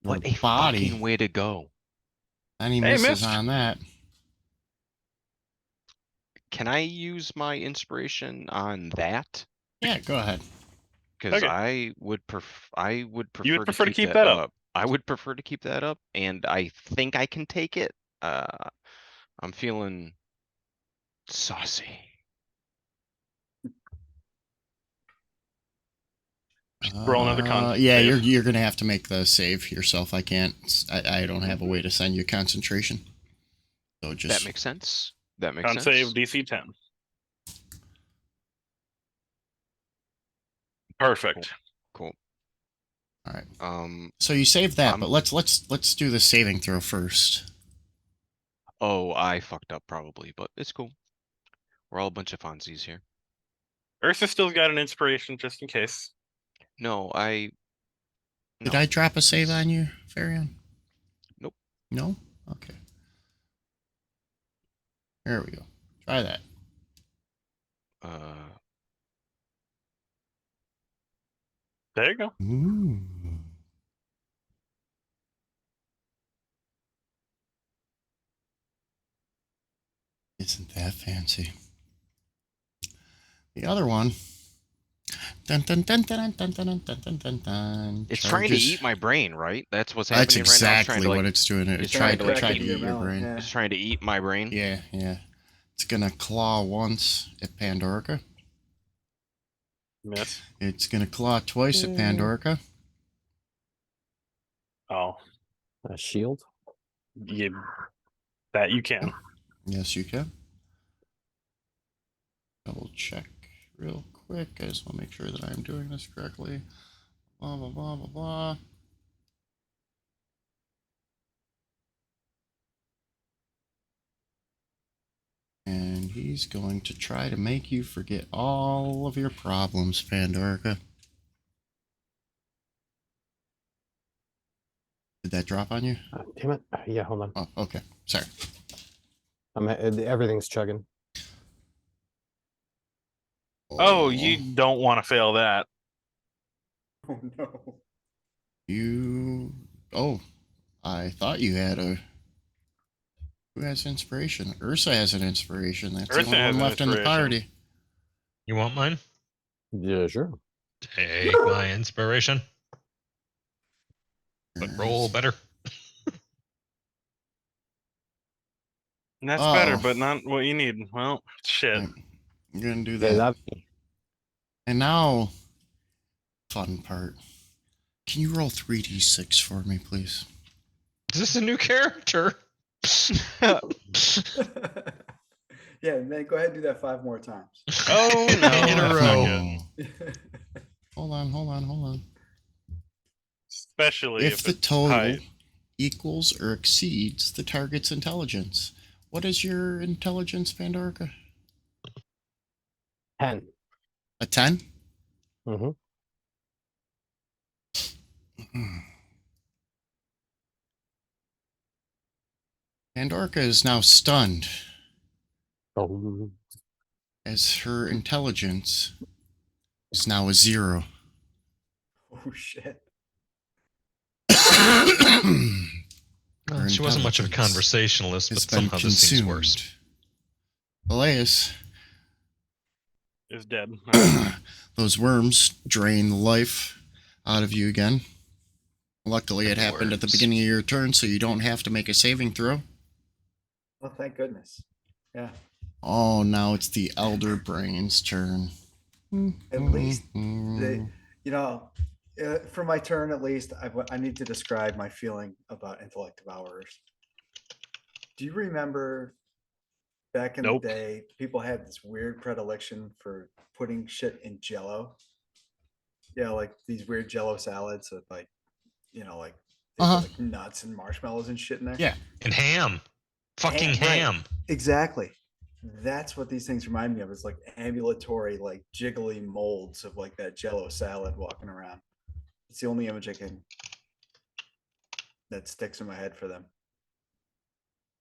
what a body, fucking way to go. and he Hey, misses missed. on that. Can I use my inspiration on that? Yeah, go ahead. Because Okay. I would prefer You would prefer to keep that up. I would prefer to keep that up, and I think I can take it. I'm feeling saucy. Roll another con Yeah, save. you're gonna have to make the save yourself. I can't. I don't have a way to send you concentration. So just That makes sense. That makes Con sense. save DC 10. Perfect. Cool. all right. So you saved that, I'm- but let's do the saving throw first. Oh, I fucked up probably, but it's cool. We're all a bunch of Fonzies here. Ursa still got an inspiration just in case. No, Did I drop a save on you, Farion? Nope. No? Okay. There we go. Try that. There you go. Ooh. Isn't that fancy? The other one. Dun, dun, dun, dun, dun, dun, dun, dun, dun, dun, It's trying to charges. eat my brain, right? That's what's happening That's right now. It's trying exactly to, what it's doing. It's it's trying trying to to, eat your brain. Yeah. It's trying to eat my brain. Yeah, yeah. It's gonna claw once at Pandorica. Miss. It's gonna claw twice at Pandorica. Oh, A shield. that you can. Yes, you can. Double check real quick. I just want to make sure that I'm doing this correctly. Blah blah blah blah blah. And he's going to try to make you forget all of your problems, Pandorica. Did that drop on you? Damn it. Yeah, hold on. Oh, okay. Sorry. Everything's chugging. Oh, you don't want to fail that. Oh no. You. Oh, I thought you had a. Who has inspiration? Ursa has an inspiration. That's Ursa the only has one an left in the inspiration. party. You want mine? Yeah, sure. Take my inspiration, but roll better. And that's better, Oh. but not what you need. Well, shit. Right. You're gonna do Yeah, that. that And now, fun part. Can you roll 3d6 for me, please? Is this a new character? Yeah, man, go ahead and do that 5 more times. Oh no. In a that's row. not good. Hold on. Especially If the it's total high. equals or exceeds the target's intelligence. What is your intelligence, Pandorica? 10. A 10? Mm-hmm. Pandorica is now stunned Oh, as her intelligence is now a 0. Oh shit. Well, she wasn't much of a conversationalist, but It's been somehow this seems consumed. worse. Elias, Is dead. those worms drain the life out of you again. Luckily, it happened at the Worms. beginning of your turn, so you don't have to make a saving throw. Oh, thank goodness. Yeah. Oh, now it's the Elder Brain's turn. At least Mm-hmm. they, you know, for my turn at least, I need to describe my feeling about intellect devourers. Do you remember back in Nope. the day, people had this weird predilection for putting shit in Jello? Yeah, like these weird Jello salads with like, like they Uh-huh. put like nuts and marshmallows and shit in there. Yeah. And ham. Fucking Right. ham. Exactly. That's what these things remind me of. Is like ambulatory, like jiggly molds of like that Jello salad walking around. It's the only image that sticks in my head for them,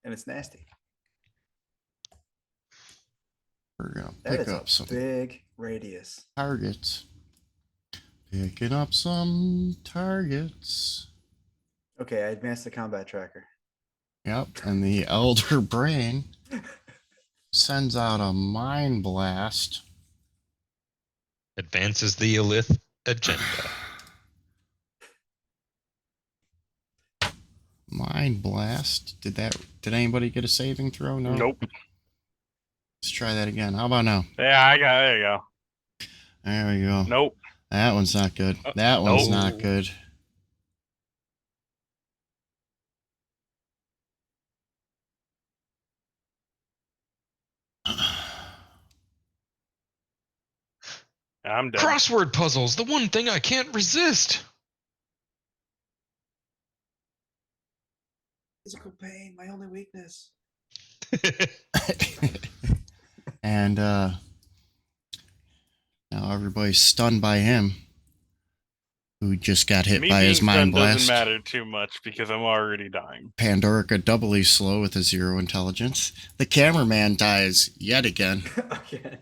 and it's nasty. We're gonna That pick is a up some big radius. targets. Picking up some targets. Okay, I advanced the combat tracker. Yep, and the elder brain sends out a mind blast. Advances the Elith agenda. Mind blast. Did anybody get a saving throw? No. Nope. Let's try that again. How about now? Yeah, I got. There you go. There we go. Nope. That one's not good. That one's nope. not good. I'm dead. Crossword puzzles, the one thing I can't resist. Physical pain, my only weakness. And now everybody's stunned by him, who just got hit Me by being his mind stunned blast. doesn't matter too much because I'm already dying. Pandorica doubly slow with a 0 intelligence. The cameraman dies yet again. Okay.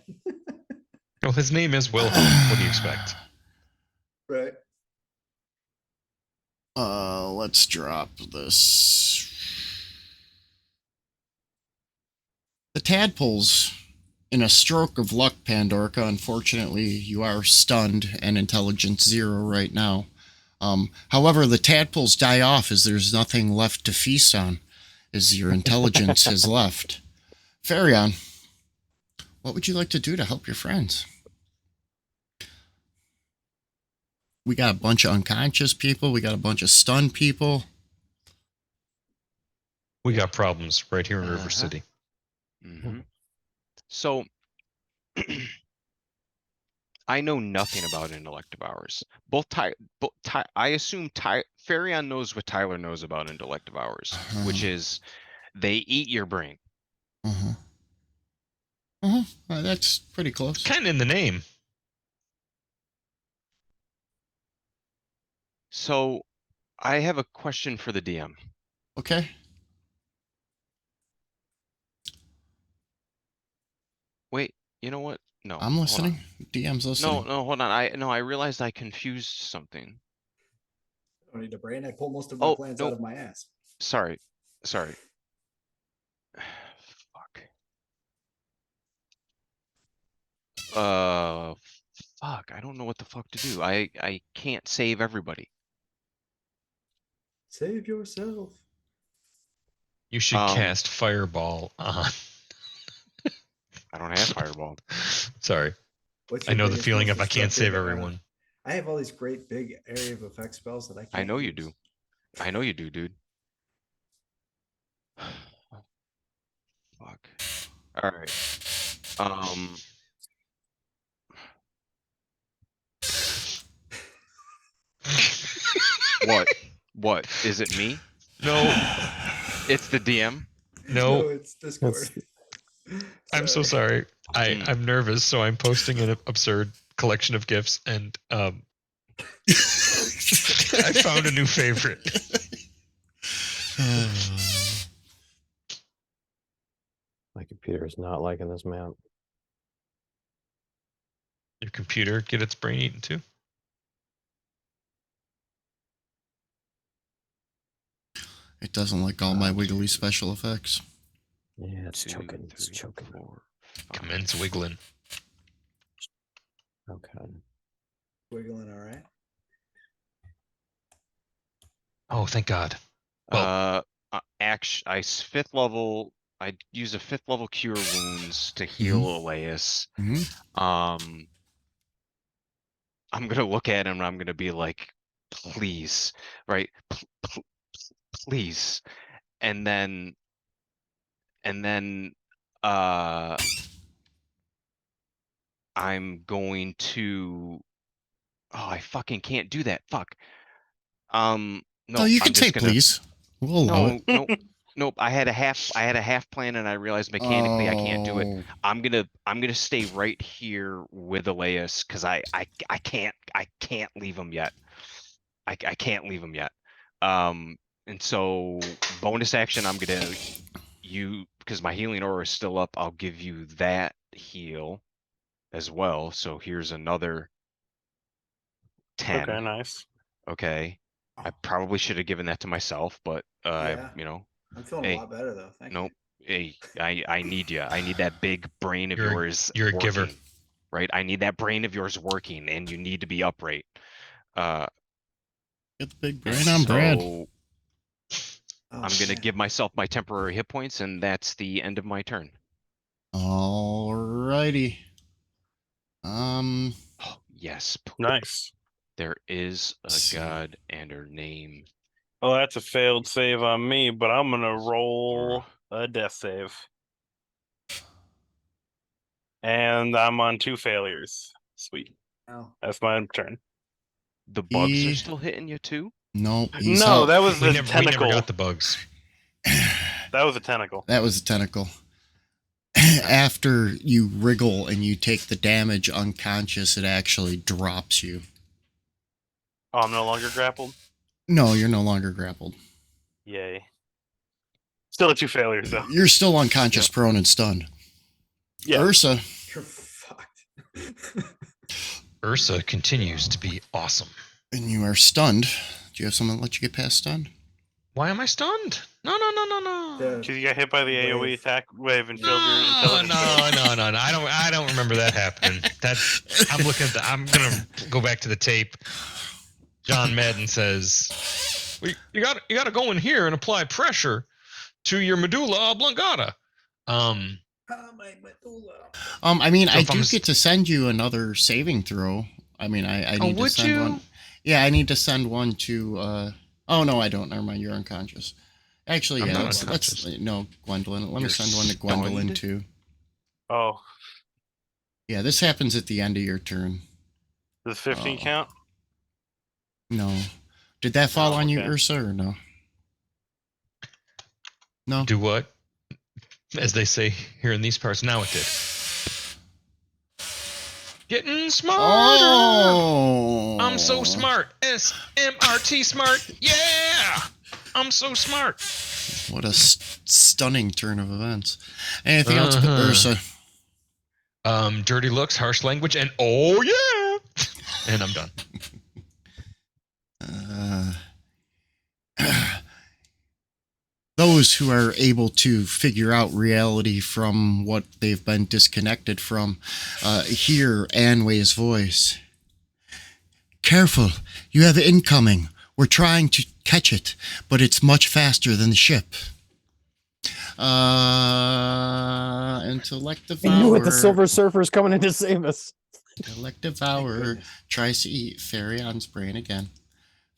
Well, his name is Wilhelm. What do you expect? Right. Let's drop this. The tadpoles, in a stroke of luck, Pandorica, unfortunately, you are stunned and intelligence 0 right now. However, the tadpoles die off as there's nothing left to feast on, as your intelligence has left. Farion, what would you like to do to help your friends? We got a bunch of unconscious people. We got a bunch of stunned people. We got problems right here in River Uh-huh. City. Mm-hmm. So I know nothing about intellect devours. I assume Farion knows what Tyler knows about intellect devours, which is they eat your brain. That's pretty close. Kind of in the name. So I have a question for the DM. Okay. Wait, you know what? No, I'm hold listening. on. DM's listening. No, hold on. I realized I confused something. I don't need a brain. I pull most of my Oh, plans no. out of my ass. Sorry. Fuck. Fuck. I don't know what the fuck to do. I can't save everybody. Save yourself. You should Um, cast Fireball on. I don't have fireball. Sorry. What's I your know the biggest, feeling most of I can't destructive, save everyone. I have all these great big area of effect spells that I can't I know you use. do. I know you do, dude. Fuck. All right. What? What? Is it me? No, It's the DM? no. It's Discord. I'm so sorry. I'm nervous, so I'm posting an absurd collection of gifs, and I found a new favorite. My computer is not liking this map. Your computer get its brain eaten too? It doesn't like all my wiggly special effects. Yeah, it's 2, choking. It's 3, choking. 4, 5. Commence wiggling. Okay. Wiggling, all right. Oh, thank God. Well, I 5th level. I use a 5th level cure wounds to heal Elias. I'm gonna look at him and I'm gonna be like, please, right? Please. And then and then I'm going to. Oh, I fucking can't do that. Fuck. Oh, No, you I'm can say just gonna. please. We'll allow it. No, nope. I had a half plan, and I realized mechanically I can't do it. Oh, I'm gonna stay right here with Elias because I can't leave him yet. I can't leave him yet. And so bonus action, I'm gonna because my healing aura is still up. I'll give you that heal as well. So here's another 10. Okay, nice. Okay. I probably should have given that to myself, but Yeah. you know, I'm feeling a hey, lot better though. Thank nope. you. Hey, I need you. I need that big brain of You're a- yours you're a working. giver. Right? I need that brain of yours working, and you need to be upright. Uh, get the big and brain on Brad. so Oh, I'm gonna man. give myself my temporary hit points, and that's the end of my turn. Alrighty. Oh, yes, Nice. there is a See. god and her name. Well, that's a failed save on me, but I'm gonna roll Aura. a death save. And I'm on 2 failures. Sweet. Oh. That's my turn. The bugs are He- still hitting you too. No, he's No, out. that was We the never tentacle. got the bugs. That was a tentacle. That was a tentacle. After you wriggle and you take the damage unconscious, it actually drops you. Oh, I'm no longer grappled? No, you're no longer grappled. Yay. Still a 2 failures, though. You're still unconscious, prone, and stunned. Yeah. Ursa, You're fucked. Ursa continues to be awesome. and you are stunned. Do you have someone that let you get past stunned? Why am I stunned? No. Because you got hit by the AoE Wave. attack wave and failed your No. intelligence save. No. I don't remember that happening. I'm looking at I'm gonna go back to the tape. John Madden says, "You got to go in here and apply pressure to your medulla oblongata." My medulla. I mean, So I if do I'm get to send you another saving throw. I mean, I need to would send you? one. Yeah, I need to send one to. Oh no, I don't. Never mind. You're unconscious. Actually, I'm yeah. not Let's unconscious. no, Gwendolyn. Let me You're send one to Gwendolyn stunned? too. Oh, Yeah, this happens at the end of your turn. does 15 Oh. count? No, did that fall Oh, on you, okay. Ursa, or no? No. Do what? As they say here in these parts, now it did. Getting smarter. Oh, I'm so smart. SMRT smart. Yeah. I'm so smart. What a stunning turn of events. Anything else, Uh-huh. Ursa? Dirty looks, harsh language, and oh yeah. And I'm done. Those who are able to figure out reality from what they've been disconnected from hear Anway's voice. Careful, you have incoming. We're trying to catch it, but it's much faster than the ship. Intellect Devour. I knew it. The Silver Surfer's coming in to save us. Intellect Devour goodness. tries to eat Ferion's brain again.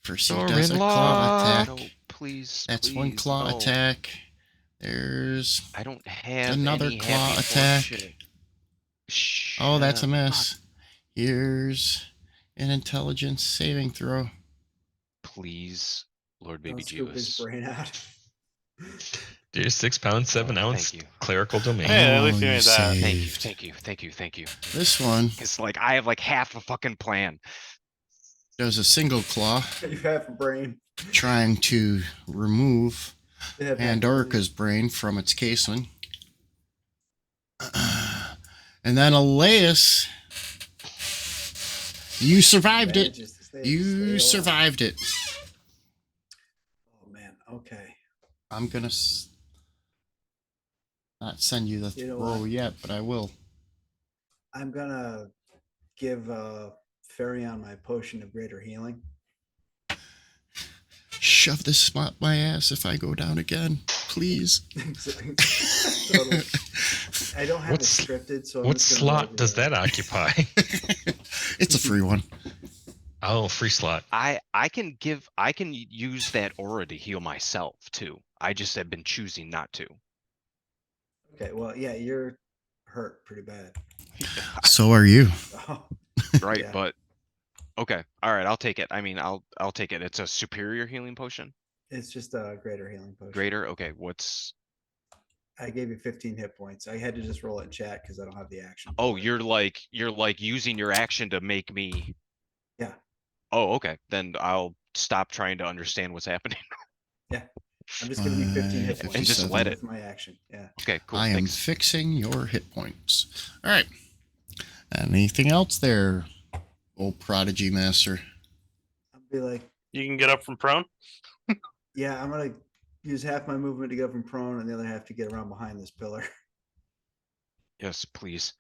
First he You're does a in claw luck. attack. No, please. That's please, one claw no. attack. There's I don't have another any claw happy attack. fortune. Oh, that's a Shut miss. Here's an intelligence saving throw. Please, Lord Baby Don't scoop his Jeebus. brain out. Dear 6 pound, 7 Oh, ounce thank you. clerical domain. Hey, at least you you made that. saved. Thank you. This one It's like I have like half a fucking plan. does a single claw, You have a brain. trying to remove You have half a brain. Andorka's brain from its casing. And then Elias, you survived it. Manages to stay You alive. survived it. Oh man. Okay. I'm gonna not send you the You know throw what? yet, but I will. I'm gonna give Ferion my potion of greater healing. Shove this up my ass if I go down again, please. Totally. I don't have What's- it scripted, so I'm What just gonna roll slot does together. that occupy? It's a free one. Oh, free slot. I can use that aura to heal myself too. I just have been choosing not to. Okay, well, yeah, you're hurt pretty bad. So are you. Oh, Right, yeah. but okay. All right, I'll take it. I mean, I'll take it. It's a superior healing potion. It's just a greater healing potion. Greater. Okay, what's? I gave you 15 hit points. I had to just roll it in chat because I don't have the action. Oh, for it. you're like using your action to make me. Yeah. Oh, okay. Then I'll stop trying to understand what's happening. Yeah. I'm just giving you 15 hit 5, points. And just let it. With my action. Yeah. Okay, cool. I am Thanks. fixing your hit points. All right. Anything else there, old prodigy master? I'll be like, You can get up from prone. yeah, I'm gonna use half my movement to go from prone and the other half to get around behind this pillar. Yes, please.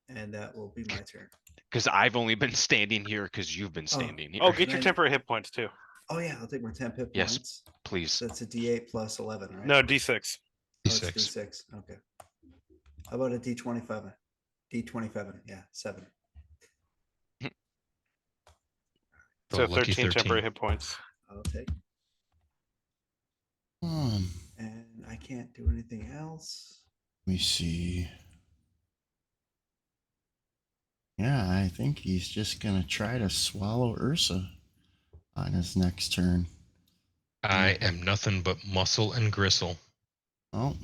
And that will be my turn. Because I've only been standing here because you've been standing here. Oh, get your Right. temporary hit points too. Oh yeah, I'll take my 10 hit Yes. points. Please. So that's a D8 plus 11, right? No, D6. Oh, it's D6. D6. Okay. How about a D25? D27. Yeah, 7. The So lucky 13 temporary hit points. I'll take. Let And I can't do anything else. me see. Yeah, I think he's just going to try to swallow Ursa on his next turn. I am nothing but muscle and gristle. Oh.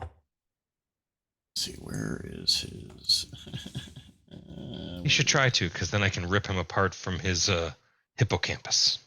Let's see, where is his? You should try to, because then I can rip him apart from his hippocampus.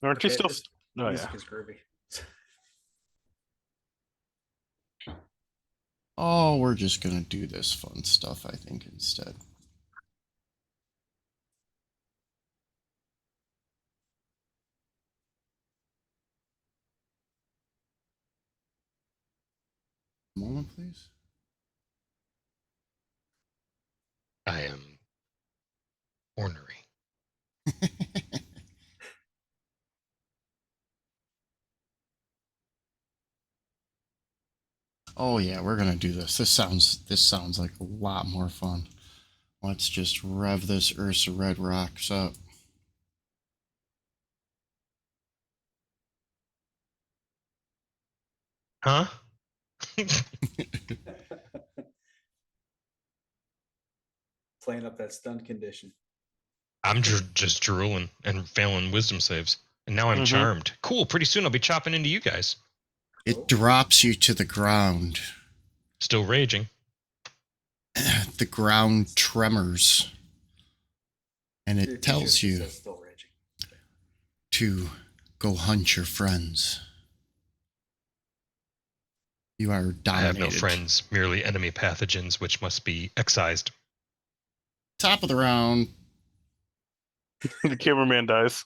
Aren't you Okay, still? this Oh music yeah. is groovy. Oh, we're just going to do this fun stuff, I think, instead. Moment, please. I am ornery. Oh yeah, we're gonna do this. This sounds like a lot more fun. Let's just rev this Ursa Red Rocks up. Huh? Playing up that stunned condition. I'm just drooling and failing wisdom saves. And now I'm Mhm. charmed. Cool, pretty soon I'll be chopping into you guys. It drops you to the ground. Still raging. The ground tremors. And Your it tells t-shirt you says still raging. to go hunt your friends. You are dominated. I have no friends, merely enemy pathogens which must be excised. Top of the round. The cameraman dies.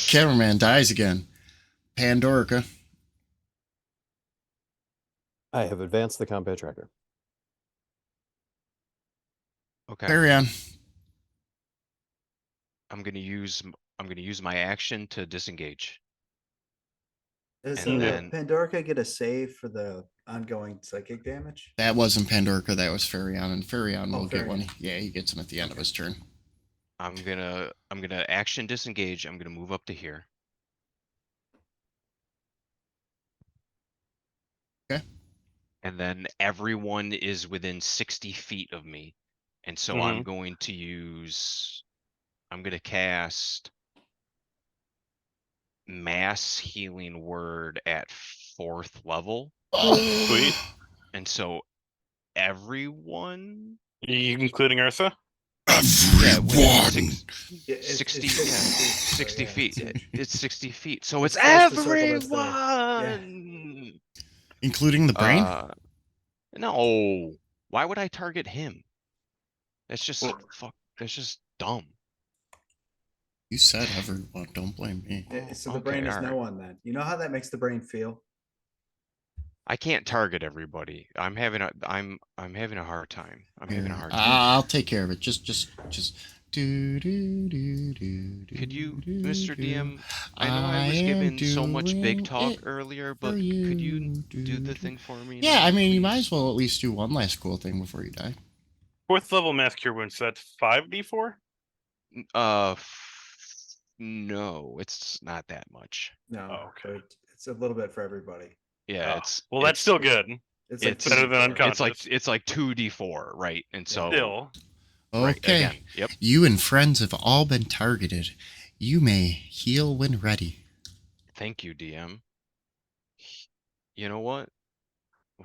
Cameraman dies again. Pandorica. I have advanced the combat tracker. Okay. Carry on. I'm gonna use my action to disengage. Does And then- Pandorica get a save for the ongoing psychic damage? That wasn't Pandorica, that was Farion, and Farion will get Farion. one. Yeah, he gets him at the end of his turn. I'm gonna action disengage. I'm gonna move up to here. Okay. And then everyone is within 60 feet of me. And so I'm going to cast mass healing word at 4th level. Sweet. And so everyone, Including Ursa? Everyone! It's 60, 60 yeah, feet, 60 so, yeah, feet. It's 60 feet. So it's It's the circle that's there. everyone. Including the brain? No. Why would I target him? That's just Well- That's just dumb. You said everyone, don't blame me. So the Okay, brain is no alright. one then. You know how that makes the brain feel? I can't target everybody. I'm having a hard time. I'm having a hard time. I'll take care of it. Just Do, do, do, do, Could you, do, Mr. do. DM? I know I was am given so much big doing talk it earlier, for but could you do the do. thing for me? Yeah, now, I mean, you might please? as well at least do one last cool thing before you die. 4th level mass cure wounds. So that's 5d4. No, it's not that much. No, Oh, okay. but it's a little bit for everybody. Yeah, Oh, it's well, that's still good. It's like It's better than 2d4. unconscious. it's like 2d4, right? And so Still, right Okay. again. Yep. You and friends have all been targeted. You may heal when ready. Thank you, DM. You know what?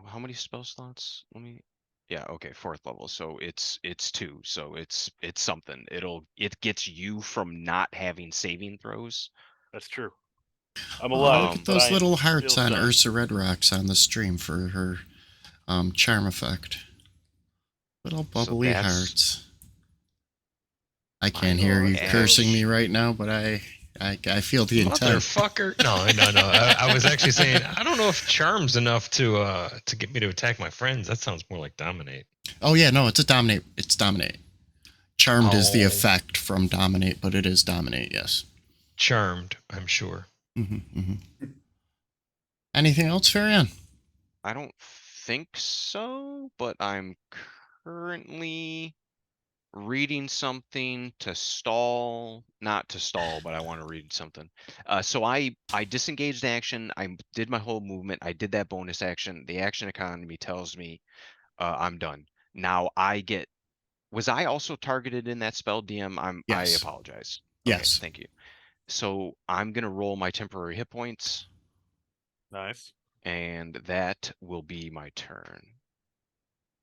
How many spell slots? Let me. Yeah, okay, 4th level. So it's 2. So it's something. It gets you from not having saving throws. that's true. I'm Oh, alive. look at but those I little am hearts still on stunned. Ursa Red Rocks on the stream for her charm effect. Little bubbly that's- hearts. I can't I hear will you add- cursing me right now, but I feel the intent. Motherfucker! No. I was actually saying I don't know if charm's enough to get me to attack my friends. That sounds more like dominate. Oh yeah, no, it's a dominate. It's dominate. Charmed is the Oh. effect from dominate, but it is dominate. Yes. Charmed, I'm sure. Anything else, Farion? I don't think so, but I'm currently reading something to stall, not to stall, but I want to read something. So I disengaged action. I did my whole movement. I did that bonus action. The action economy tells me I'm done. Now was I also targeted in that spell, DM? I Yes. apologize. Yes. Okay, thank you. So I'm gonna roll my temporary hit points, Nice. and that will be my turn.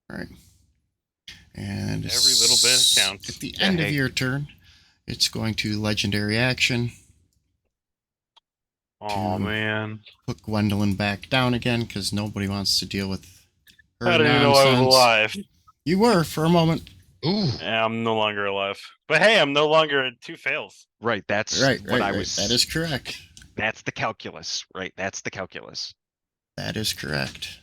All right. And Every little bit counts. At the Yeah, end of hey. your turn, it's going to legendary action. Oh To- man. Put Gwendolyn back down again because nobody wants to deal with her I didn't even know I was nonsense. alive. You were for a moment. Ooh. Yeah, I'm no longer alive. But hey, I'm no longer at 2 fails. Right, that's Right. what I Right. was. That is correct. That's the calculus, right? That's the calculus. That is correct.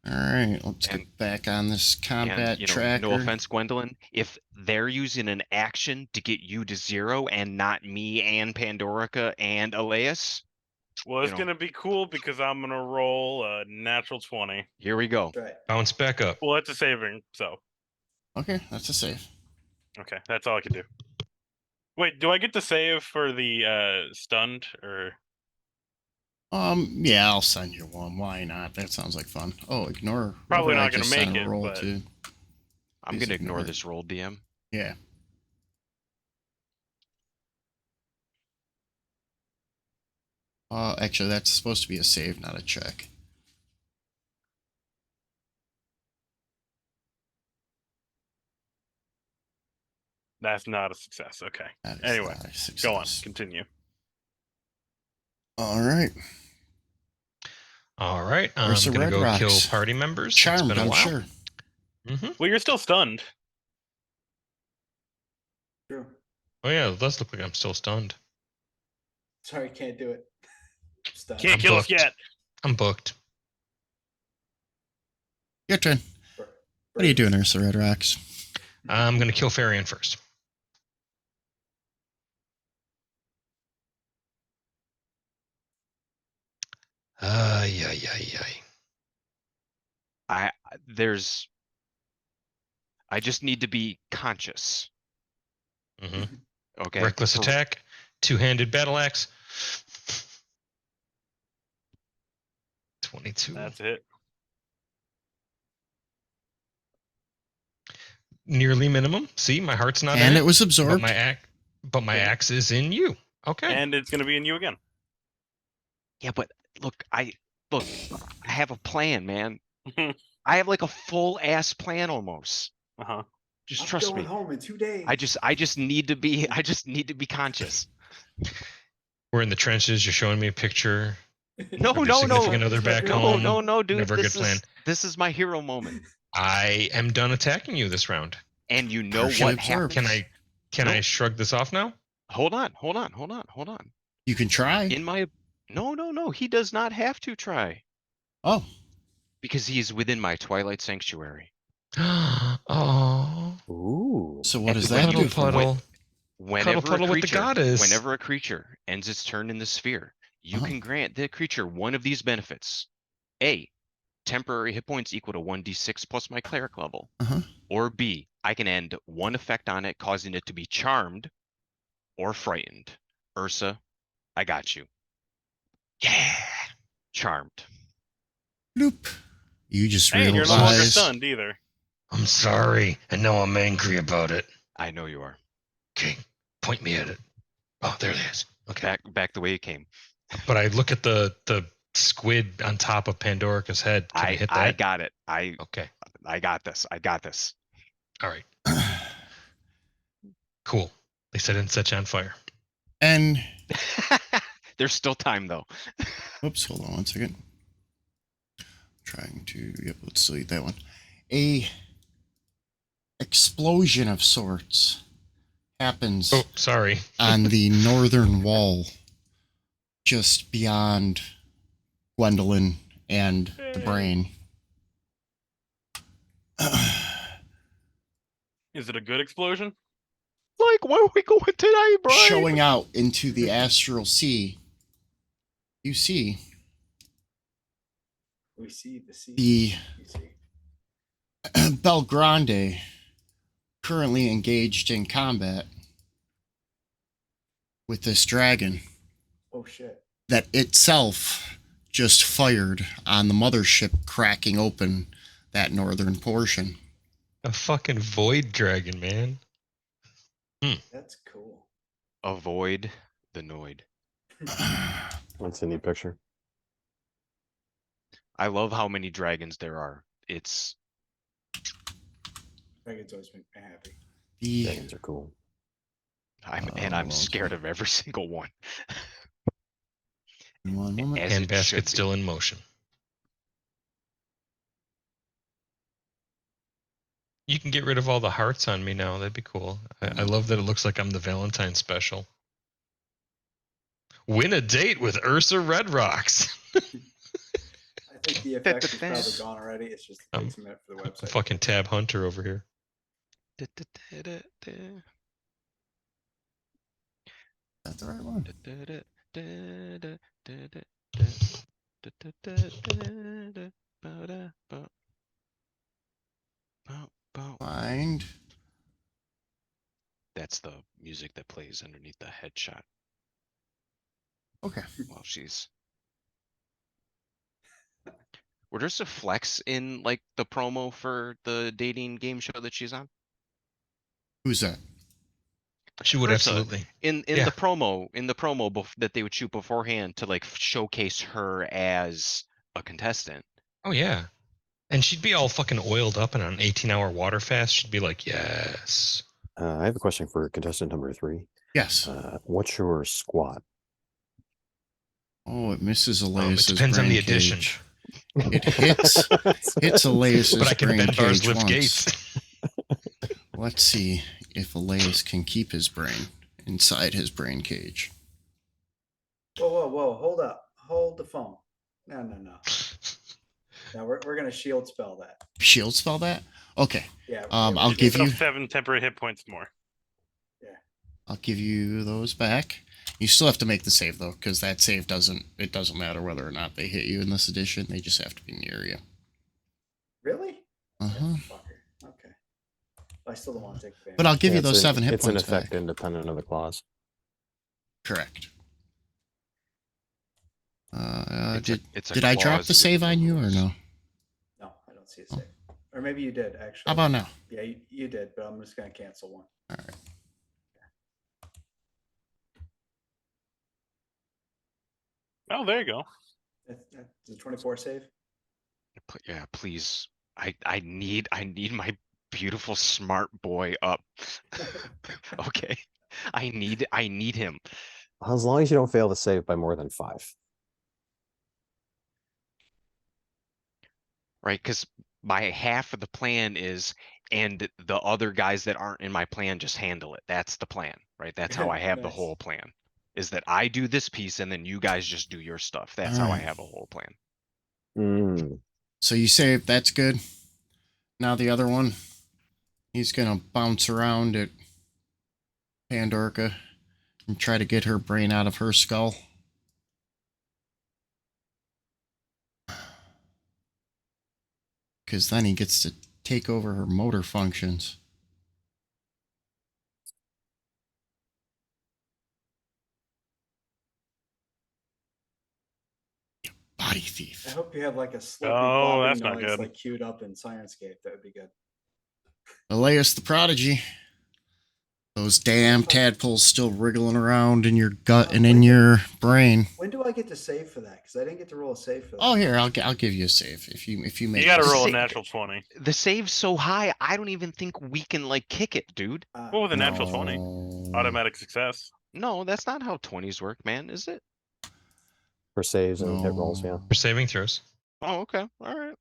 All right, let's And- get back on this combat And tracker. no offense, Gwendolyn, if they're using an action to get you to 0 and not me and Pandorica and Elias, Well, it's You know. gonna be cool because I'm gonna roll a natural 20. here we go. That's right. Bounce back up. Well, it's a saving, so Okay, that's a save. okay, that's all I can do. Wait, do I get to save for the stunned or? Yeah, I'll send you one. Why not? That sounds like fun. Oh, ignore. Probably whoever I not gonna just make sent a it, roll but- to. I'm Please gonna ignore ignore it. this roll, DM. Yeah. Actually, that's supposed to be a save, not a check. That's not a success. Okay. That is Anyway, not a success. go on. Continue. All right. All right, I'm Ursa gonna Red go Rocks. kill party members. It's Charmed, been a I'm while. sure. Mm-hmm. Well, you're still stunned. True. Oh yeah, it does look like I'm still stunned. Sorry, can't do it. Stunned. Can't I'm kill us booked. yet. I'm booked. Your turn. What are you doing, Ursa Red Rocks? I'm gonna kill Farion first. Yeah. I just need to be conscious. Mm-hmm. Okay. Reckless For- attack, two-handed battle axe. 22. That's it. Nearly minimum. See, my heart's not in And it. it was But absorbed. my axe is in you. Okay. And it's gonna be in you again. Yeah, but look, I have a plan, man. I have like a full ass plan almost. Uh-huh. Just I'm trust going me. home in 2 days. I just need to be conscious. We're in the trenches. You're showing me a picture. No, of your no, significant no. other back No, home. no, dude. Never a this good plan. This is my hero moment. I am done attacking you this round. And you know Partially what absorbed. happens? Can I Nope. shrug this off now? Hold on. You can try. No. He does not have to try Oh, because he is within my Twilight Sanctuary. Oh. Ooh. so what does When that Puddle do for you? puddle. Cuddle puddle with the goddess. Whenever a creature ends its turn in the sphere, you can grant the creature one of these benefits. A, temporary hit points equal to 1d6 plus my cleric level. Or B, I can end one effect on it, causing it to be charmed or frightened. Ursa, I got you. Yeah. Charmed. Bloop. You just Hey, and you're no longer realized. stunned either. I'm sorry, and now I'm angry about it. I know you are. Okay, point me at it. Oh, there it is. Okay. Back the way it came. But I look at the squid on top of Pandorica's head. Can I hit that? I got it. Okay. I got this. I got this. All right. Cool. They said and set you on fire. And There's still time though. whoops, hold on 1 second. Trying to, yep, let's delete that one. A explosion of sorts happens Oh, sorry. on the northern wall, just beyond Gwendolyn and the brain. Is it a good explosion? Like, where are we going today, bro? Showing out into the astral sea, you see We see the sea. the We see. Belgrande currently engaged in combat with this dragon Oh shit. that itself just fired on the mothership, cracking open that northern portion. A fucking void dragon, man. That's cool. Avoid the Noid. That's a neat picture. I love how many dragons there are. It's Dragons always make me happy. The Dragons are cool. I'm scared of every single one. one moment. As And it should basket's be. still in motion. You can get rid of all the hearts on me now. That'd be cool. I love that it looks like I'm the Valentine special. Win a date with Ursa Red Rocks. I think the effect is probably gone already. It's just it takes a minute for the website. Fucking Tab Hunter over here. That's the right one. Find. That's the music that plays underneath the headshot Okay. while she's. Were there some flex in like the promo for the dating game show that she's on? Who's that? She would Ursa. absolutely. In Yeah. the promo that they would shoot beforehand to like showcase her as a contestant. Oh yeah. And she'd be all fucking oiled up and on an 18-hour water fast. She'd be like, yes. I have a question for contestant number 3. Yes. What's your squat? Oh, it misses Elias's it depends on brain the edition. cage. It hits Elias's But I can brain bend bars, cage lift once. gates. Let's see if Elias can keep his brain inside his brain cage. Whoa! Hold up! Hold the phone. No. Now we're gonna shield spell that. Shield spell that? Okay. Yeah. I'll we're give gonna- you- 7 temporary hit points more. I'll give you those back. You still have to make the save though, because that save doesn't matter whether or not they hit you in this edition. They just have to be near you. Really? Uh-huh. Fucker. Okay. I still don't want to take advantage. But I'll give you it's those an- 7 hit It's points an effect back. independent of the clause. Correct. It's a Did I drop clause the with save on you or no? No, I don't see a save. Or maybe you did actually. How about now? Yeah, you did, but I'm just gonna cancel one. All right. Oh, there you go. That's a 24 save. Yeah, please. I need my beautiful smart boy up. Okay. I need him. As long as you don't fail to save by more than 5. Right? Because my half of the plan is, and the other guys that aren't in my plan just handle it. That's the plan, right? That's how I have the Nice. whole plan. Is that I do this piece and then you guys just do your stuff. That's how I Alright. have a whole plan. So you save, that's good. Now the other one, he's gonna bounce around at Pandorka and try to get her brain out of her skull. Because then he gets to take over her motor functions. Body I thief. hope you have like a slurpy Oh, plopping that's not noise good. like queued up in Sirenscape. That would be good. Elias the Prodigy. Those damn tadpoles still wriggling around in your gut and in your brain. When do I get to save for that? Because I didn't get to roll a save for that. Oh, here, I'll give you a save if you make. You got to this. roll a Sa- natural 20. The save's so high, I don't even think we can like kick it, dude. What with a natural 20? No. Automatic success. No, that's not how 20s work, man, is it? For saves and hit rolls, yeah. For saving throws. Oh, okay. All right.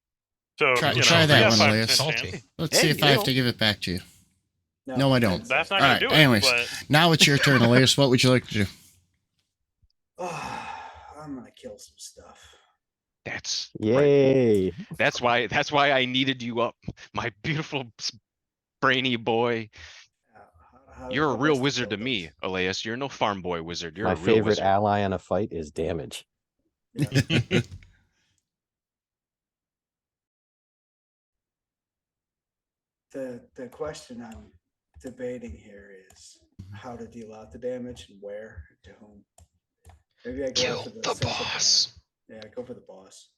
So, Try- you know, try we that got one, 5% Elias. Salty. chance. Let's Hey, see if I have you to know. give it back to you. No, I don't. That's not All going to right, do it. anyways. But Now it's your turn, Elias. What would you like to do? Oh, I'm gonna kill some stuff. That's right. Yay! That's why I needed you up, my beautiful brainy boy. You're a how real best wizard to kill me, this? Elias. You're no farm boy wizard. You're My a real favorite wizard. ally in a fight is damage. Yeah. The question I'm debating here is how to deal out the damage and where to whom. Maybe I go Kill after the the central boss. plan. Yeah, go for the boss.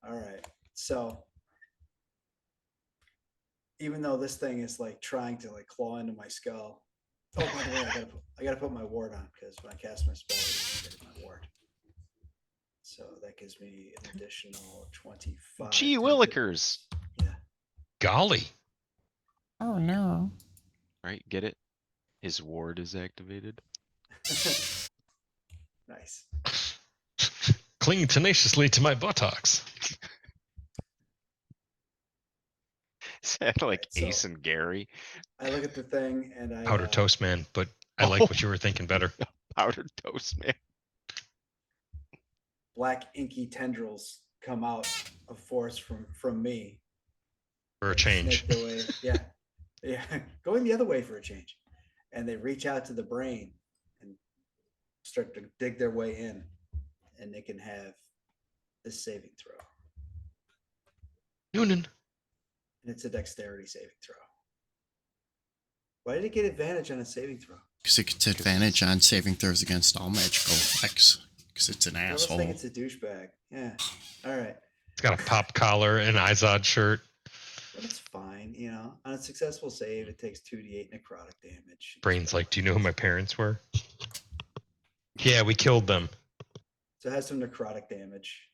All right. So even though this thing is like trying to like claw into my skull. Oh, by the way, I gotta put my ward on because when I cast my spell, I get my ward. So that gives me an additional 25. Gee temp- willikers. Yeah. Golly. Oh no. Right, get it? His ward is activated. Nice. Cling tenaciously to my buttocks. Is that like so- Ace and Gary? I look at the thing and I Powder toast, man. But I like what you were thinking better. Powdered toast, man. black inky tendrils come out of force from me. For a and change. snake their way- yeah, yeah, going the other way for a change, and they reach out to the brain and start to dig their way in, and they can have this saving throw, Noonan. and it's a dexterity saving throw. Why did it get advantage on a saving throw? Because it gets advantage on saving throws against all magical effects. Because it's an I almost asshole. think it's a douchebag. Yeah. All right. It's got a pop collar and Izod shirt. But it's fine, you know. On a successful save, it takes 2d8 necrotic damage. Brain's like, do you know who my parents were? Yeah, we killed them. So it has some necrotic damage.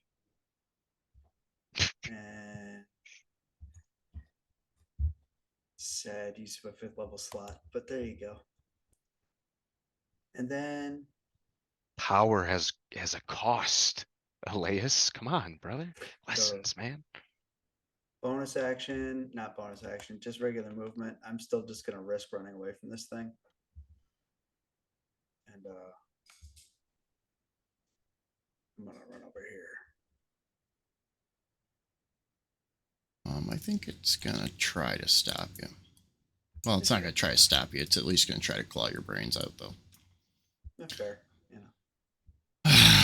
And sad use of a 5th level slot, but there you go. And then Power has a cost. Elias, come on, brother. Lessons, man. bonus action, not bonus action, just regular movement. I'm still just gonna risk running away from this thing. And I'm gonna run over here. I think it's gonna try to stop you. Well, it's not gonna try to stop you. It's at least gonna try to claw your brains out, though. That's fair, you know.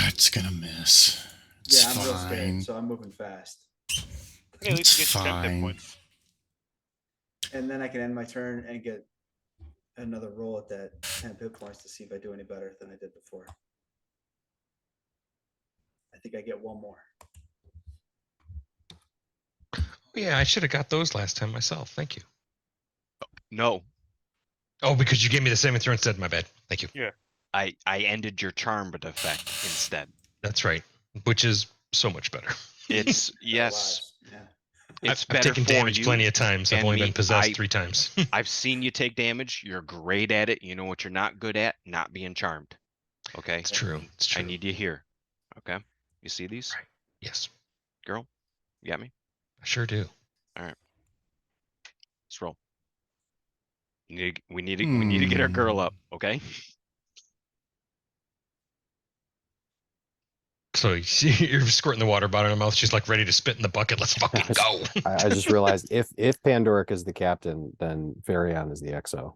It's gonna miss. It's Yeah, I'm real fine. scared, so I'm moving fast. Yeah, at least you It's get your 10 hit fine. points. And then I can end my turn and get another roll at that 10 hit points to see if I do any better than I did before. I think I get one more. Yeah, I should have got those last time myself. Thank you. No, Oh, because you gave me the saving throw instead. My bad. Thank you. I ended your charmed effect instead. That's right. Which is so much better. It's Better yes, lives. Yeah. it's I've better taken for damage you. plenty of times. I've and only me. been possessed I- 3 times. I've seen you take damage. You're great at it. You know what you're not good at? Not being charmed. Okay. It's true. It's true. I need you here. Okay. You see these? Right. Yes, Girl? You got me? I sure do. Let's roll. We need to get our girl up, okay? So you're squirting the water bottle in her mouth. She's like ready to spit in the bucket. Let's fucking go. I just realized if Pandoric is the captain, then Varian is the XO.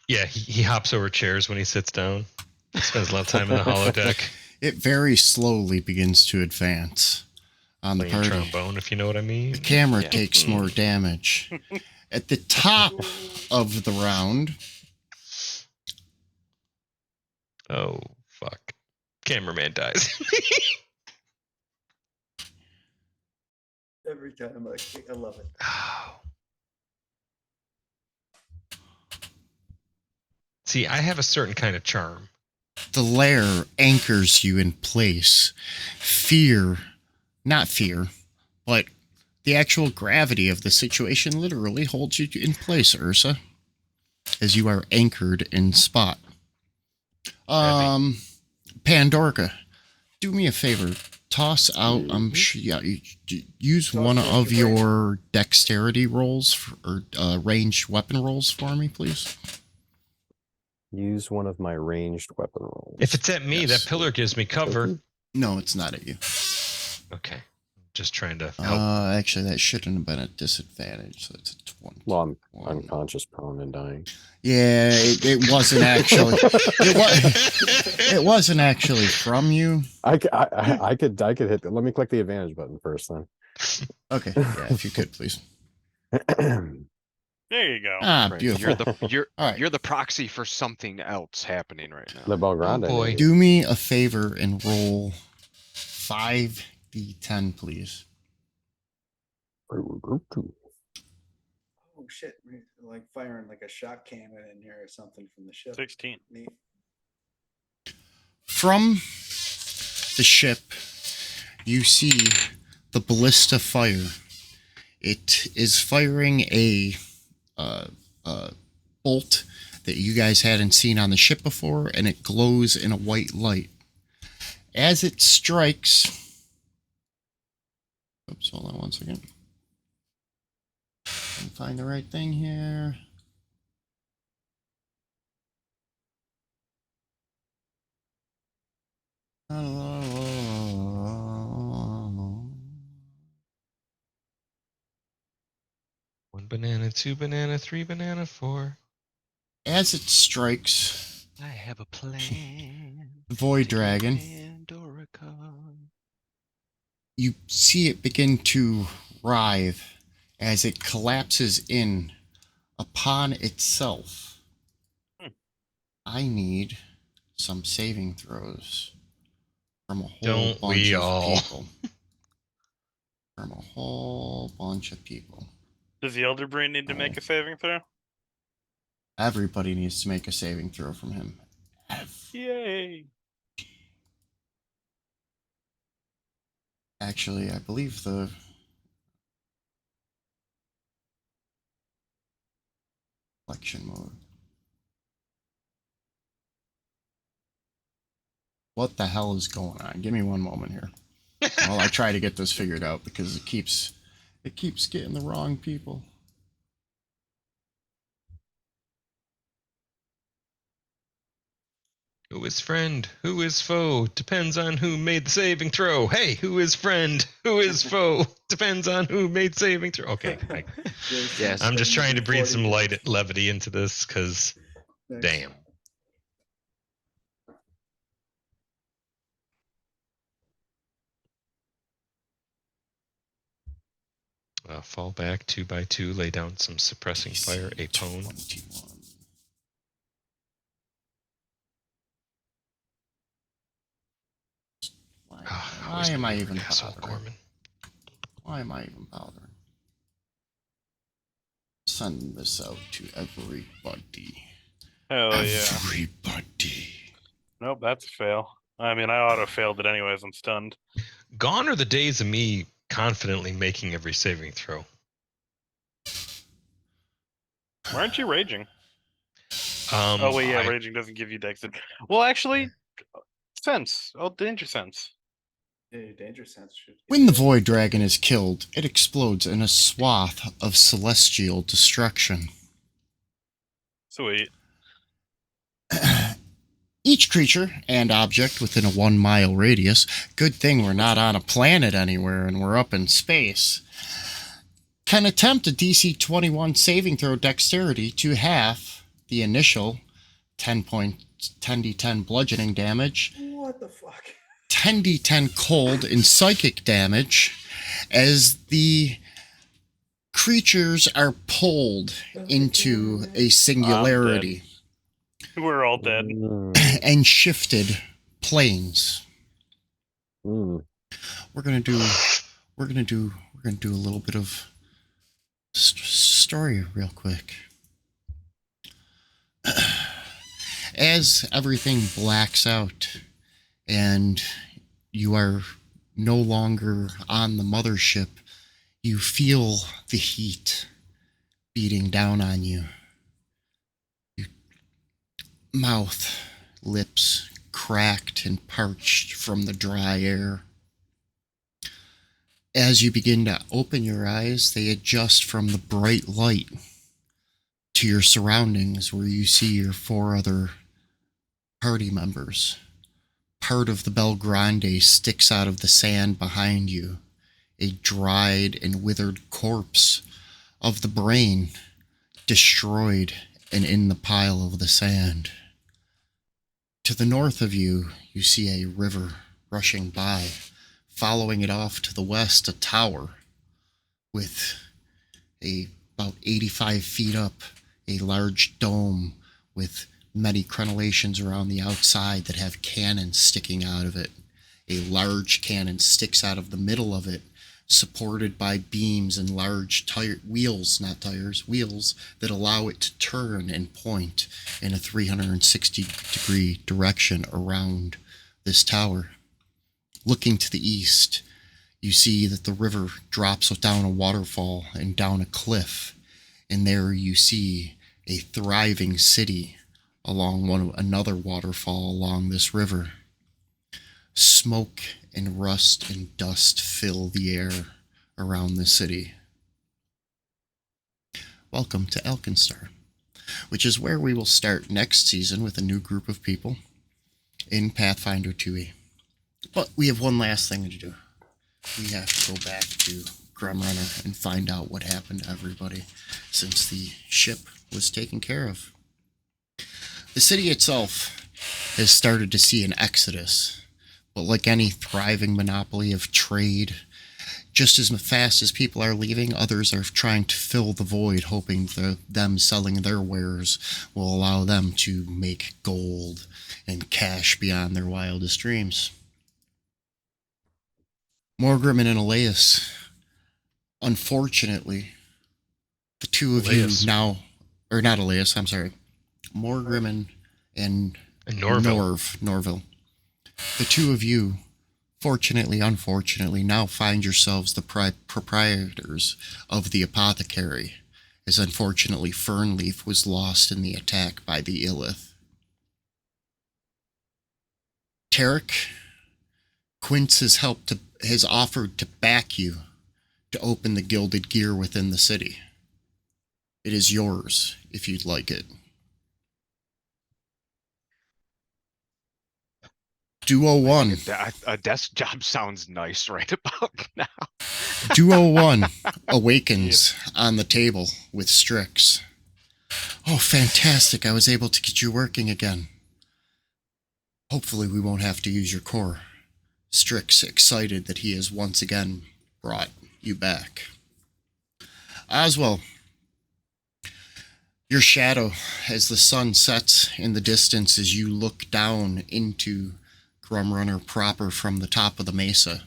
Yeah, he hops over chairs when he sits down. Spends a lot of time in the holodeck It very slowly begins to advance on the playing party. trombone, if you know what I mean. The camera Yeah. takes more damage. At the top of the round, Oh, fuck. Cameraman dies. Every time, I love it. Oh. See, I have a certain kind of charm. the lair anchors you in place. Not fear, but the actual gravity of the situation literally holds you in place, Ursa, as you are anchored in spot. Pandorka, do me a favor. Toss out. Use one of your dexterity rolls or ranged weapon rolls for me, please. Use one of my ranged weapon rolls. If it's at me, Yes. that pillar gives me cover. No, it's not at you. Okay. Just trying to help. Actually, that shouldn't have been a disadvantage. So it's a 20. Well, I'm unconscious, prone, and dying. Yeah, it wasn't actually. It wasn't actually from you. I could hit. Let me click the advantage button first, then. Okay, yeah, if you could, please. There you go. Ah, Right. beautiful. All right. You're the proxy for something else happening right now. The Belgrande. Oh, boy. Do me a favor and roll 5d10, please. Oh shit! We're like firing like a shot cannon in here or something from the ship. 16. Neat. From the ship, you see the ballista fire. It is firing a bolt that you guys hadn't seen on the ship before, and it glows in a white light. As it strikes... Oops, hold on one second. Let me find the right thing here. One banana, two banana, three banana, four. As it strikes I have a plan. the void dragon, you see it begin to writhe as it collapses in upon itself. I need some saving throws from a whole Don't bunch we of all? people. From a whole bunch of people. Does the Elder Brain need to make a saving throw? Everybody needs to make a saving throw from him. Yay! Actually, I believe the collection mode. What the hell is going on? Give me one moment here while I try to get this figured out, because it keeps getting the wrong people. Who is friend? Who is foe? Depends on who made the saving throw. Hey, who is friend? Who is foe? Depends on who made saving throw. Okay, Yes. I'm just trying to breathe some levity into this, because damn. Fall back 2x2, lay down some suppressing fire, a pone. 21. Why am I even asshole, bothering? Gorman? Why am I even bothering? Send this out to everybody. Hell yeah. Everybody. Nope, that's a fail. I mean, I auto-failed it anyways. I'm stunned. Gone are the days of me confidently making every saving throw. Why aren't you raging? Oh wait, yeah, raging doesn't give you dex. Well, actually, sense. Oh, danger sense. Yeah, your danger sense should. When the void dragon is killed, it explodes in a swath of celestial destruction. Sweet. Each creature and object within a 1 mile radius, good thing we're not on a planet anywhere and we're up in space, can attempt a DC 21 saving throw dexterity to half the initial 10d10 bludgeoning damage, What the fuck? 10d10 cold and psychic damage as the creatures are pulled into a singularity We're all dead. and shifted planes. Mm. We're gonna do a little bit of story real quick. As everything blacks out and you are no longer on the mothership, you feel the heat beating down on you. Your mouth, lips cracked and parched from the dry air. As you begin to open your eyes, they adjust from the bright light to your surroundings, where you see your 4 other party members. Part of the Bel Grande sticks out of the sand behind you, a dried and withered corpse of the brain, destroyed and in the pile of the sand. To the north of you, you see a river rushing by. Following it off to the west, a tower with about 85 feet up, a large dome with many crenellations around the outside that have cannons sticking out of it. A large cannon sticks out of the middle of it, supported by beams and large wheels that allow it to turn and point in a 360-degree direction around this tower. Looking to the east, you see that the river drops down a waterfall and down a cliff, and there you see a thriving city along another waterfall along this river. Smoke and rust and dust fill the air around the city. Welcome to Alkenstar, which is where we will start next season with a new group of people in Pathfinder 2e. But we have one last thing to do. We have to go back to Grumrunner and find out what happened to everybody since the ship was taken care of. The city itself has started to see an exodus, but like any thriving monopoly of trade, just as fast as people are leaving, others are trying to fill the void, hoping that them selling their wares will allow them to make gold and cash beyond their wildest dreams. Morgrim and Elias, unfortunately, the two of Elias. you now, or not Elias, I'm sorry, Morgrim and Norville. Norville. The two of you, fortunately, unfortunately, now find yourselves the proprietors of the apothecary, as unfortunately Fernleaf was lost in the attack by the Illith. Tarek, Quince has offered to back you to open the gilded gear within the city. It is yours if you'd like it. Duo 1. A desk job sounds nice right about now. Duo 1 awakens on the table with Strix. Oh, fantastic. I was able to get you working again. Hopefully we won't have to use your core. Strix, excited that he has once again brought you back. Oswell, your shadow as the sun sets in the distance as you look down into Grumrunner proper from the top of the mesa.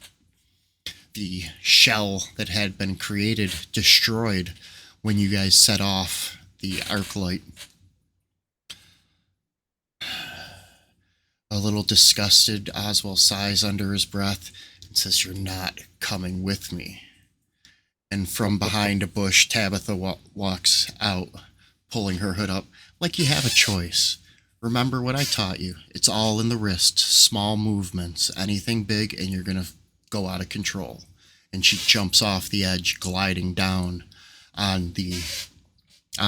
The shell that had been created, destroyed when you guys set off the arc light. A little disgusted, Oswald sighs under his breath and says, "You're not coming with me." And from behind a bush, Tabitha walks out, pulling her hood up, like you have a choice. Remember what I taught you. It's all in the wrist, small movements, anything big, and you're going to go out of control. And she jumps off the edge, gliding down on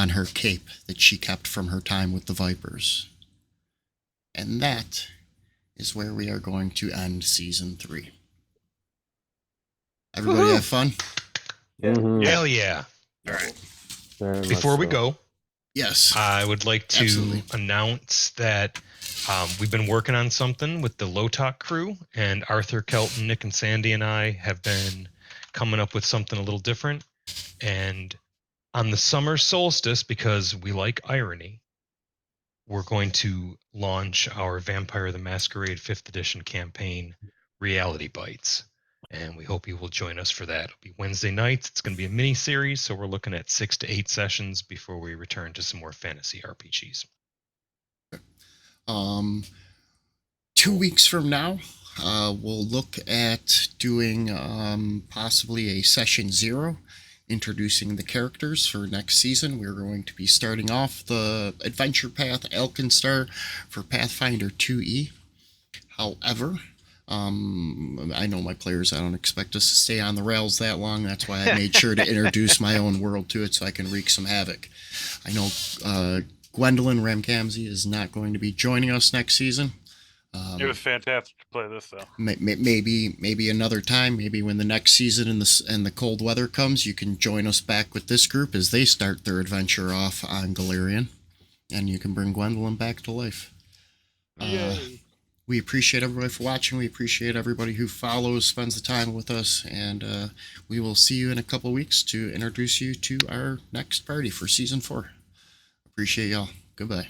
her cape that she kept from her time with the Vipers. And that is where we are going to end season 3. Everybody have fun? Mhm. Hell yeah. All right. Very much Before we so. go, Yes. I would like to Absolutely. announce that we've been working on something with the Low Talk crew, and Arthur, Kelton, Nick, and Sandy and I have been coming up with something a little different. And on the summer solstice, because we like irony, we're going to launch our Vampire the Masquerade 5th edition campaign, Reality Bites. And we hope you will join us for that. It'll be Wednesday nights. It's going to be a mini series, so we're looking at 6 to 8 sessions before we return to some more fantasy RPGs. 2 weeks from now, we'll look at doing possibly a session 0, introducing the characters for next season. We're going to be starting off the adventure path Alkenstar for Pathfinder 2E. However, I know my players, I don't expect us to stay on the rails that long. That's why I made sure to introduce my own world to it so I can wreak some havoc. I know Gwendolyn Ramkamzi is not going to be joining us next season. It was fantastic to play this, though. Maybe another time, maybe when the next season and the cold weather comes, you can join us back with this group as they start their adventure off on Galarian, and you can bring Gwendolyn back to life. Yay. We appreciate everybody for watching. We appreciate everybody who follows, spends the time with us, and we will see you in a couple weeks to introduce you to our next party for season 4. Appreciate y'all. Goodbye.